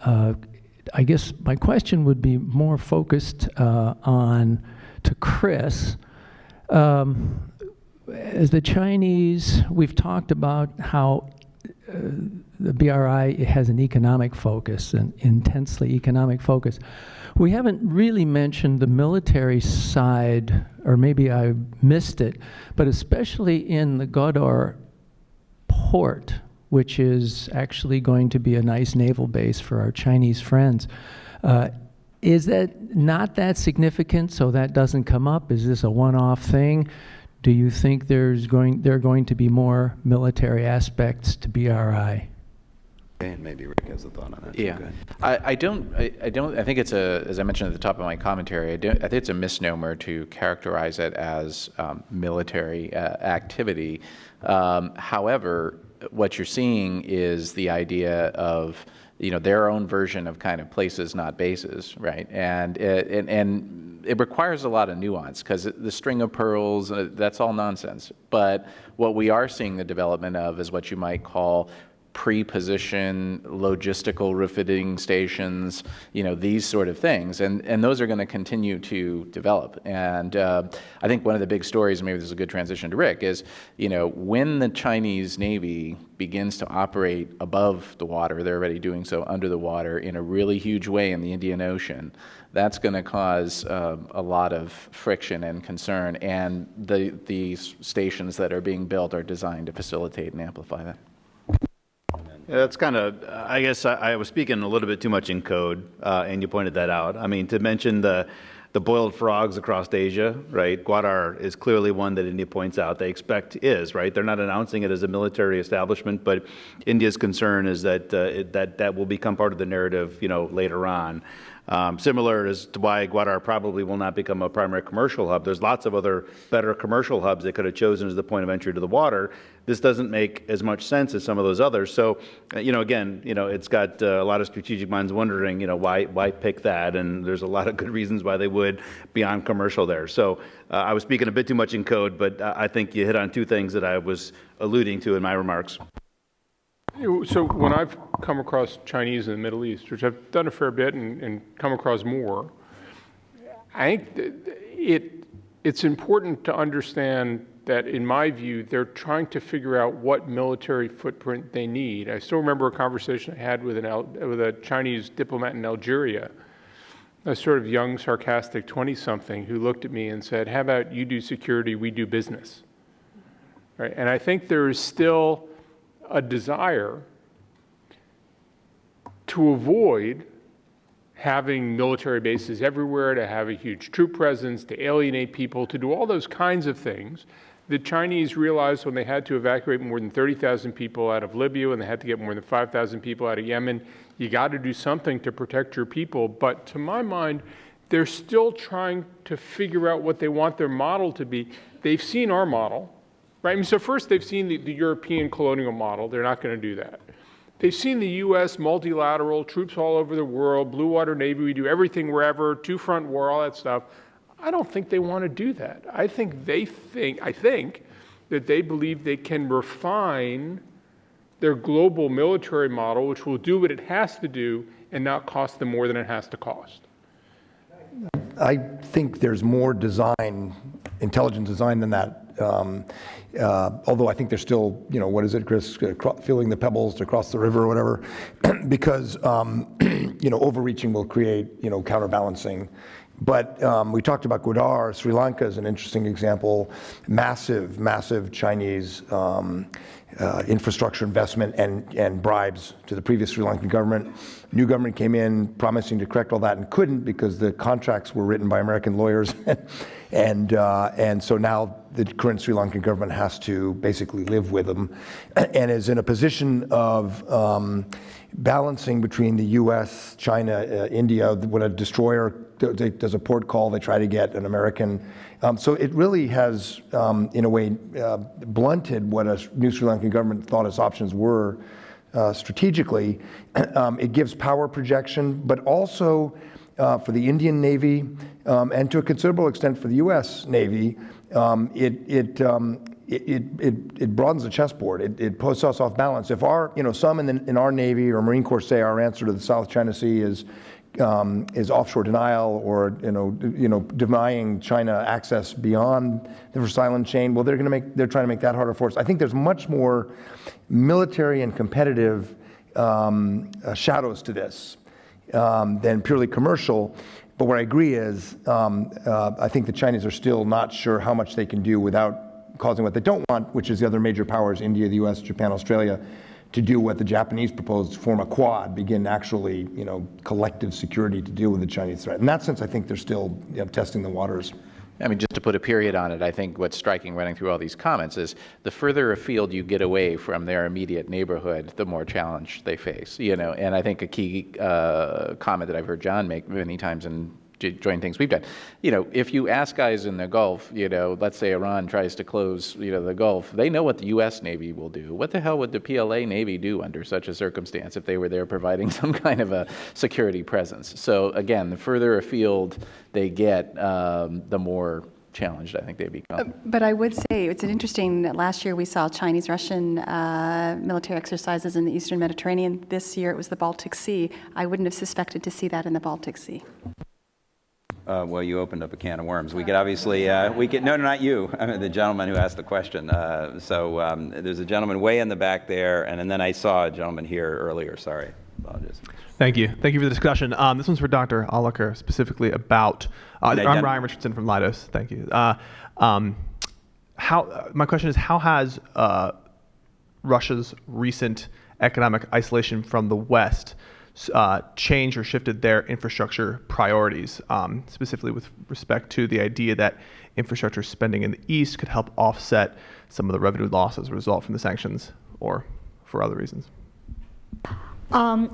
I guess my question would be more focused to Chris. As the Chinese, we've talked about how the BRI has an economic focus, an intensely economic focus. We haven't really mentioned the military side, or maybe I missed it, but especially in the Godor port, which is actually going to be a nice naval base for our Chinese friends. Is that not that significant, so that doesn't come up? Is this a one-off thing? Do you think there are going to be more military aspects to BRI? And maybe Rick has a thought on that. Yeah, I think it's as I mentioned at the top of my commentary, I think it's a misnomer to characterize it as military activity. However, what you're seeing is the idea of their own version of kind of places, not bases, right? And it requires a lot of nuance, because the string of pearls, that's all nonsense. But what we are seeing the development of is what you might call pre-position logistical refitting stations, these sort of things, and those are going to continue to develop. And I think one of the big stories, and maybe this is a good transition to Rick, is when the Chinese Navy begins to operate above the water, they're already doing so under the water in a really huge way in the Indian Ocean. That's going to cause a lot of friction and concern, and these stations that are being built are designed to facilitate and amplify that. Yeah, that's kind of, I guess I was speaking a little bit too much in code, and you pointed that out. I mean, to mention the boiled frogs across Asia, right? Gwadar is clearly one that India points out they expect is, right? They're not announcing it as a military establishment, but India's concern is that that will become part of the narrative, later on. Similar as to why Gwadar probably will not become a primary commercial hub. There's lots of other better commercial hubs they could have chosen as the point of entry to the water. This doesn't make as much sense as some of those others. So, again, it's got a lot of strategic minds wondering, why pick that? And there's a lot of good reasons why they would beyond commercial there. So I was speaking a bit too much in code, but I think you hit on two things that I was alluding to in my remarks. So when I've come across Chinese in the Middle East, which I've done a fair bit and come across more, I think it's important to understand that, in my view, they're trying to figure out what military footprint they need. I still remember a conversation I had with a Chinese diplomat in Algeria, a sort of young, sarcastic 20-something who looked at me and said, "How about you do security, we do business?" Right? And I think there is still a desire to avoid having military bases everywhere, to have a huge troop presence, to alienate people, to do all those kinds of things. The Chinese realized when they had to evacuate more than 30,000 people out of Libya and they had to get more than 5,000 people out of Yemen, you got to do something to protect your people. But to my mind, they're still trying to figure out what they want their model to be. They've seen our model, right? I mean, so first they've seen the European colonial model. They're not going to do that. They've seen the U.S. multilateral, troops all over the world, blue water navy, we do everything wherever, two-front war, all that stuff. I don't think they want to do that. I think that they believe they can refine their global military model, which will do what it has to do and not cost them more than it has to cost. I think there's more design, intelligent design than that. Although I think they're still, what is it, Chris, filling the pebbles to cross the river or whatever, because, overreaching will create, counterbalancing. But we talked about Gwadar. Sri Lanka is an interesting example. Massive Chinese infrastructure investment and bribes to the previous Sri Lankan government. New government came in promising to correct all that and couldn't because the contracts were written by American lawyers. and so now the current Sri Lankan government has to basically live with them and is in a position of balancing between the U.S., China, India. When a destroyer does a port call, they try to get an American. So it really has, in a way, blunted what a new Sri Lankan government thought its options were strategically. It gives power projection, but also for the Indian Navy and to a considerable extent for the U.S. Navy, it broadens the chessboard. It puts us off balance. If our, some in our Navy or Marine Corps say our answer to the South China Sea is offshore denial or denying China access beyond the first island chain, well, they're trying to make that harder for us. I think there's much more military and competitive shadows to this than purely commercial. But what I agree is, I think the Chinese are still not sure how much they can do without causing what they don't want, which is the other major powers, India, the US, Japan, Australia, to do what the Japanese proposed, form a quad, begin actually, collective security to deal with the Chinese threat. In that sense, I think they're still testing the waters. I mean, just to put a period on it, I think what's striking running through all these comments is the further afield you get away from their immediate neighborhood, the more challenge they face, and I think a key comment that I've heard John make many times in joint things we've done, if you ask guys in the Gulf, let's say Iran tries to close, the Gulf, they know what the U.S. Navy will do. What the hell would the PLA Navy do under such a circumstance if they were there providing some kind of a security presence? So again, the further afield they get, the more challenged I think they become. But I would say it's interesting that last year we saw Chinese-Russian military exercises in the Eastern Mediterranean. This year it was the Baltic Sea. I wouldn't have suspected to see that in the Baltic Sea. Well, you opened up a can of worms. We could obviously, no, not you, I mean, the gentleman who asked the question. So there's a gentleman way in the back there, and then I saw a gentleman here earlier, sorry, apologies. Thank you for the discussion. This one's for Dr. Allacher, specifically about, I'm Ryan Richardson from Leidos, thank you. My question is, how has Russia's recent economic isolation from the West changed or shifted their infrastructure priorities, specifically with respect to the idea that infrastructure spending in the East could help offset some of the revenue loss as a result from the sanctions or for other reasons?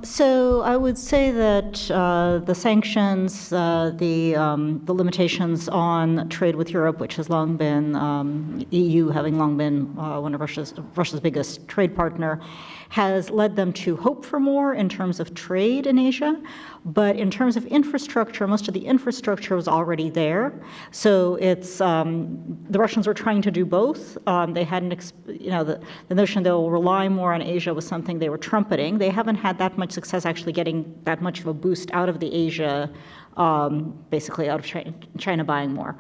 So I would say that the sanctions, the limitations on trade with Europe, which has long been, EU having long been one of Russia's biggest trade partner, has led them to hope for more in terms of trade in Asia. But in terms of infrastructure, most of the infrastructure was already there. So it's, the Russians were trying to do both. They hadn't, the notion they'll rely more on Asia was something they were trumpeting. They haven't had that much success actually getting that much of a boost out of the Asia, basically out of China buying more.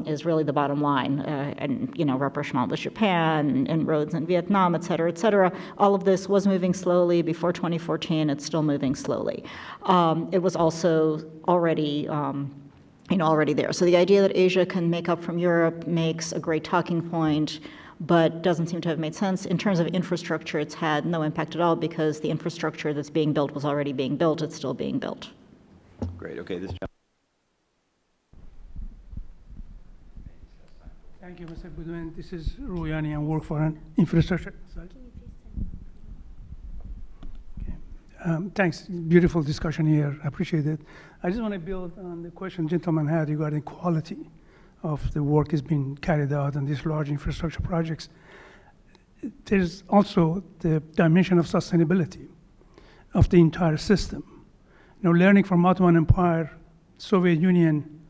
Is really the bottom line, and rapprochement with Japan, inroads in Vietnam, et cetera, all of this was moving slowly before 2014. It's still moving slowly. It was also already, already there. So the idea that Asia can make up from Europe makes a great talking point, but doesn't seem to have made sense. In terms of infrastructure, it's had no impact at all because the infrastructure that's being built was already being built. It's still being built. Great. Okay. Thank you, Mr. Goodwin. This is Ruyani. I work for an infrastructure. Sorry. Thanks. Beautiful discussion here. I appreciate it. I just want to build on the question gentleman had regarding quality of the work that's been carried out on these large infrastructure projects. There's also the dimension of sustainability of the entire system. You know, learning from Ottoman Empire, Soviet Union,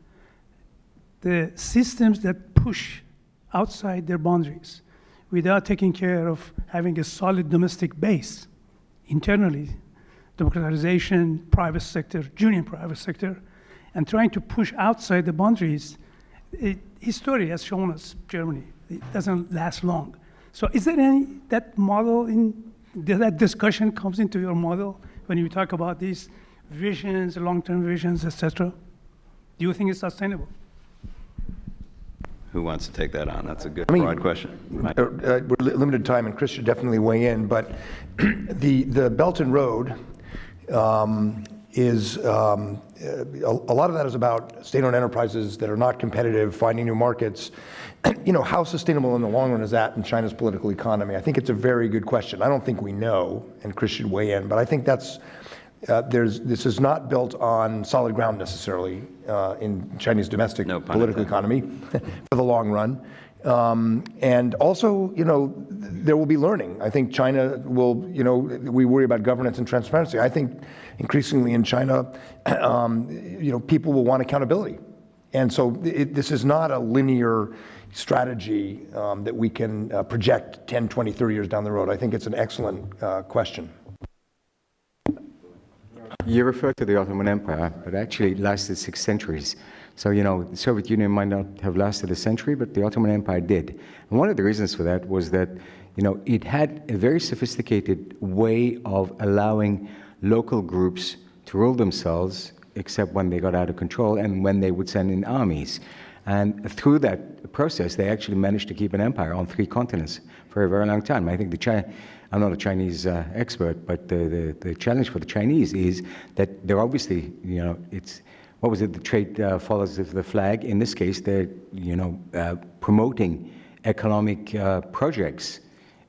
the systems that push outside their boundaries without taking care of having a solid domestic base internally, democratization, private sector, junior private sector, and trying to push outside the boundaries. History has shown us Germany, it doesn't last long. So is there any, that model, that discussion comes into your model when you talk about these visions, long-term visions, etc.? Do you think it's sustainable? Who wants to take that on? That's a good broad question. We're limited time, and Chris should definitely weigh in, but the Belt and Road is, a lot of that is about state-owned enterprises that are not competitive, finding new markets. You know, how sustainable in the long run is that in China's political economy? I think it's a very good question. I don't think we know, and Chris should weigh in, but I think that's, this is not built on solid ground necessarily in Chinese domestic political economy for the long run. And also, you know, there will be learning. I think China will, you know, we worry about governance and transparency. I think increasingly in China, you know, people will want accountability. And so this is not a linear strategy that we can project 10, 20, 30 years down the road. I think it's an excellent question. You refer to the Ottoman Empire, but actually it lasted 6 centuries. So, you know, the Soviet Union might not have lasted a century, but the Ottoman Empire did. And one of the reasons for that was that, you know, it had a very sophisticated way of allowing local groups to rule themselves, except when they got out of control and when they would send in armies. And through that process, they actually managed to keep an empire on 3 continents for a very long time. I think I'm not a Chinese expert, but the challenge for the Chinese is that they're obviously, you know, it's, what was it, the trade follows the flag. In this case, they're, you know, promoting economic projects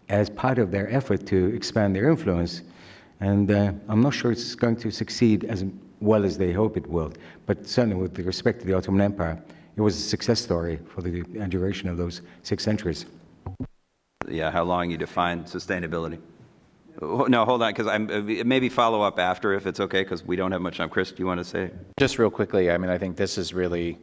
as part of their effort to expand their influence. And I'm not sure it's going to succeed as well as they hope it will. But certainly with respect to the Ottoman Empire, it was a success story for the duration of those 6 centuries. Yeah, how long you define sustainability. No, hold on, because maybe follow up after if it's okay, because we don't have much time. Chris, do you want to say? Just real quickly, I mean, I think this is really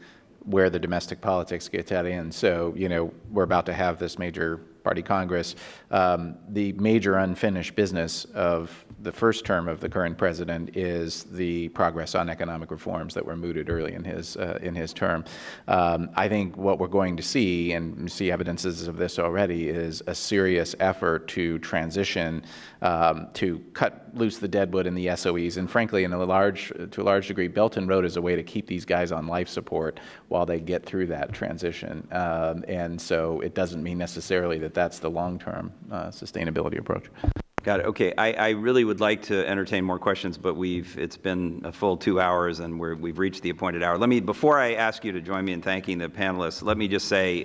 where the domestic politics gets at in. So, you know, we're about to have this major party Congress. The major unfinished business of the first term of the current president is the progress on economic reforms that were mooted early in his term. I think what we're going to see, and see evidences of this already, is a serious effort to transition, to cut loose the deadwood in the SOEs, and frankly, to a large degree, Belt and Road is a way to keep these guys on life support while they get through that transition. And so it doesn't mean necessarily that that's the long-term sustainability approach. Got it. Okay, I really would like to entertain more questions, but it's been a full 2 hours and we've reached the appointed hour. Before I ask you to join me in thanking the panelists, let me just say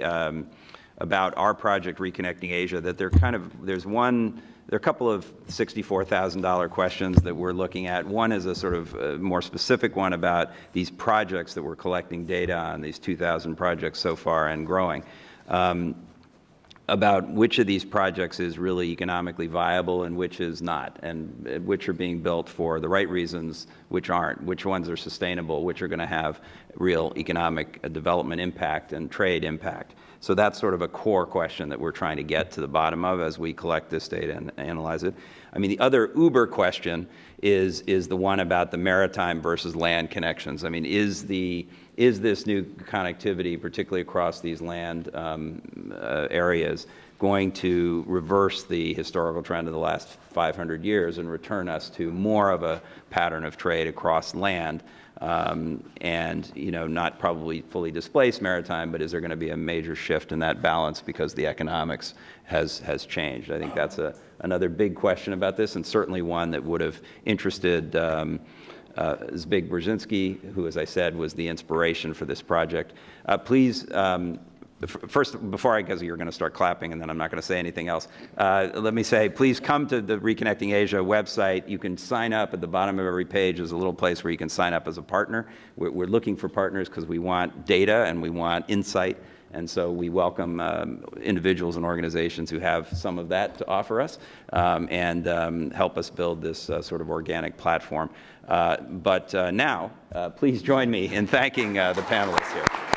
about our project, Reconnecting Asia, that there are a couple of $64,000 questions that we're looking at. One is a sort of more specific one about these projects that we're collecting data on, these 2,000 projects so far and growing. About which of these projects is really economically viable and which is not, and which are being built for the right reasons, which aren't, which ones are sustainable, which are going to have real economic development impact and trade impact. So that's sort of a core question that we're trying to get to the bottom of as we collect this data and analyze it. I mean, the other uber question is the one about the maritime versus land connections. I mean, is this new connectivity, particularly across these land areas, going to reverse the historical trend of the last 500 years and return us to more of a pattern of trade across land? And, you know, not probably fully displace maritime, but is there going to be a major shift in that balance because the economics has changed? I think that's another big question about this, and certainly one that would have interested Zbig Brzezinski, who, as I said, was the inspiration for this project. Please First, before because you're going to start clapping and then I'm not going to say anything else, let me say, please come to the Reconnecting Asia website. You can sign up at the bottom of every page. There's a little place where you can sign up as a partner. We're looking for partners because we want data and we want insight. And so we welcome individuals and organizations who have some of that to offer us and help us build this sort of organic platform. But now, please join me in thanking the panelists here.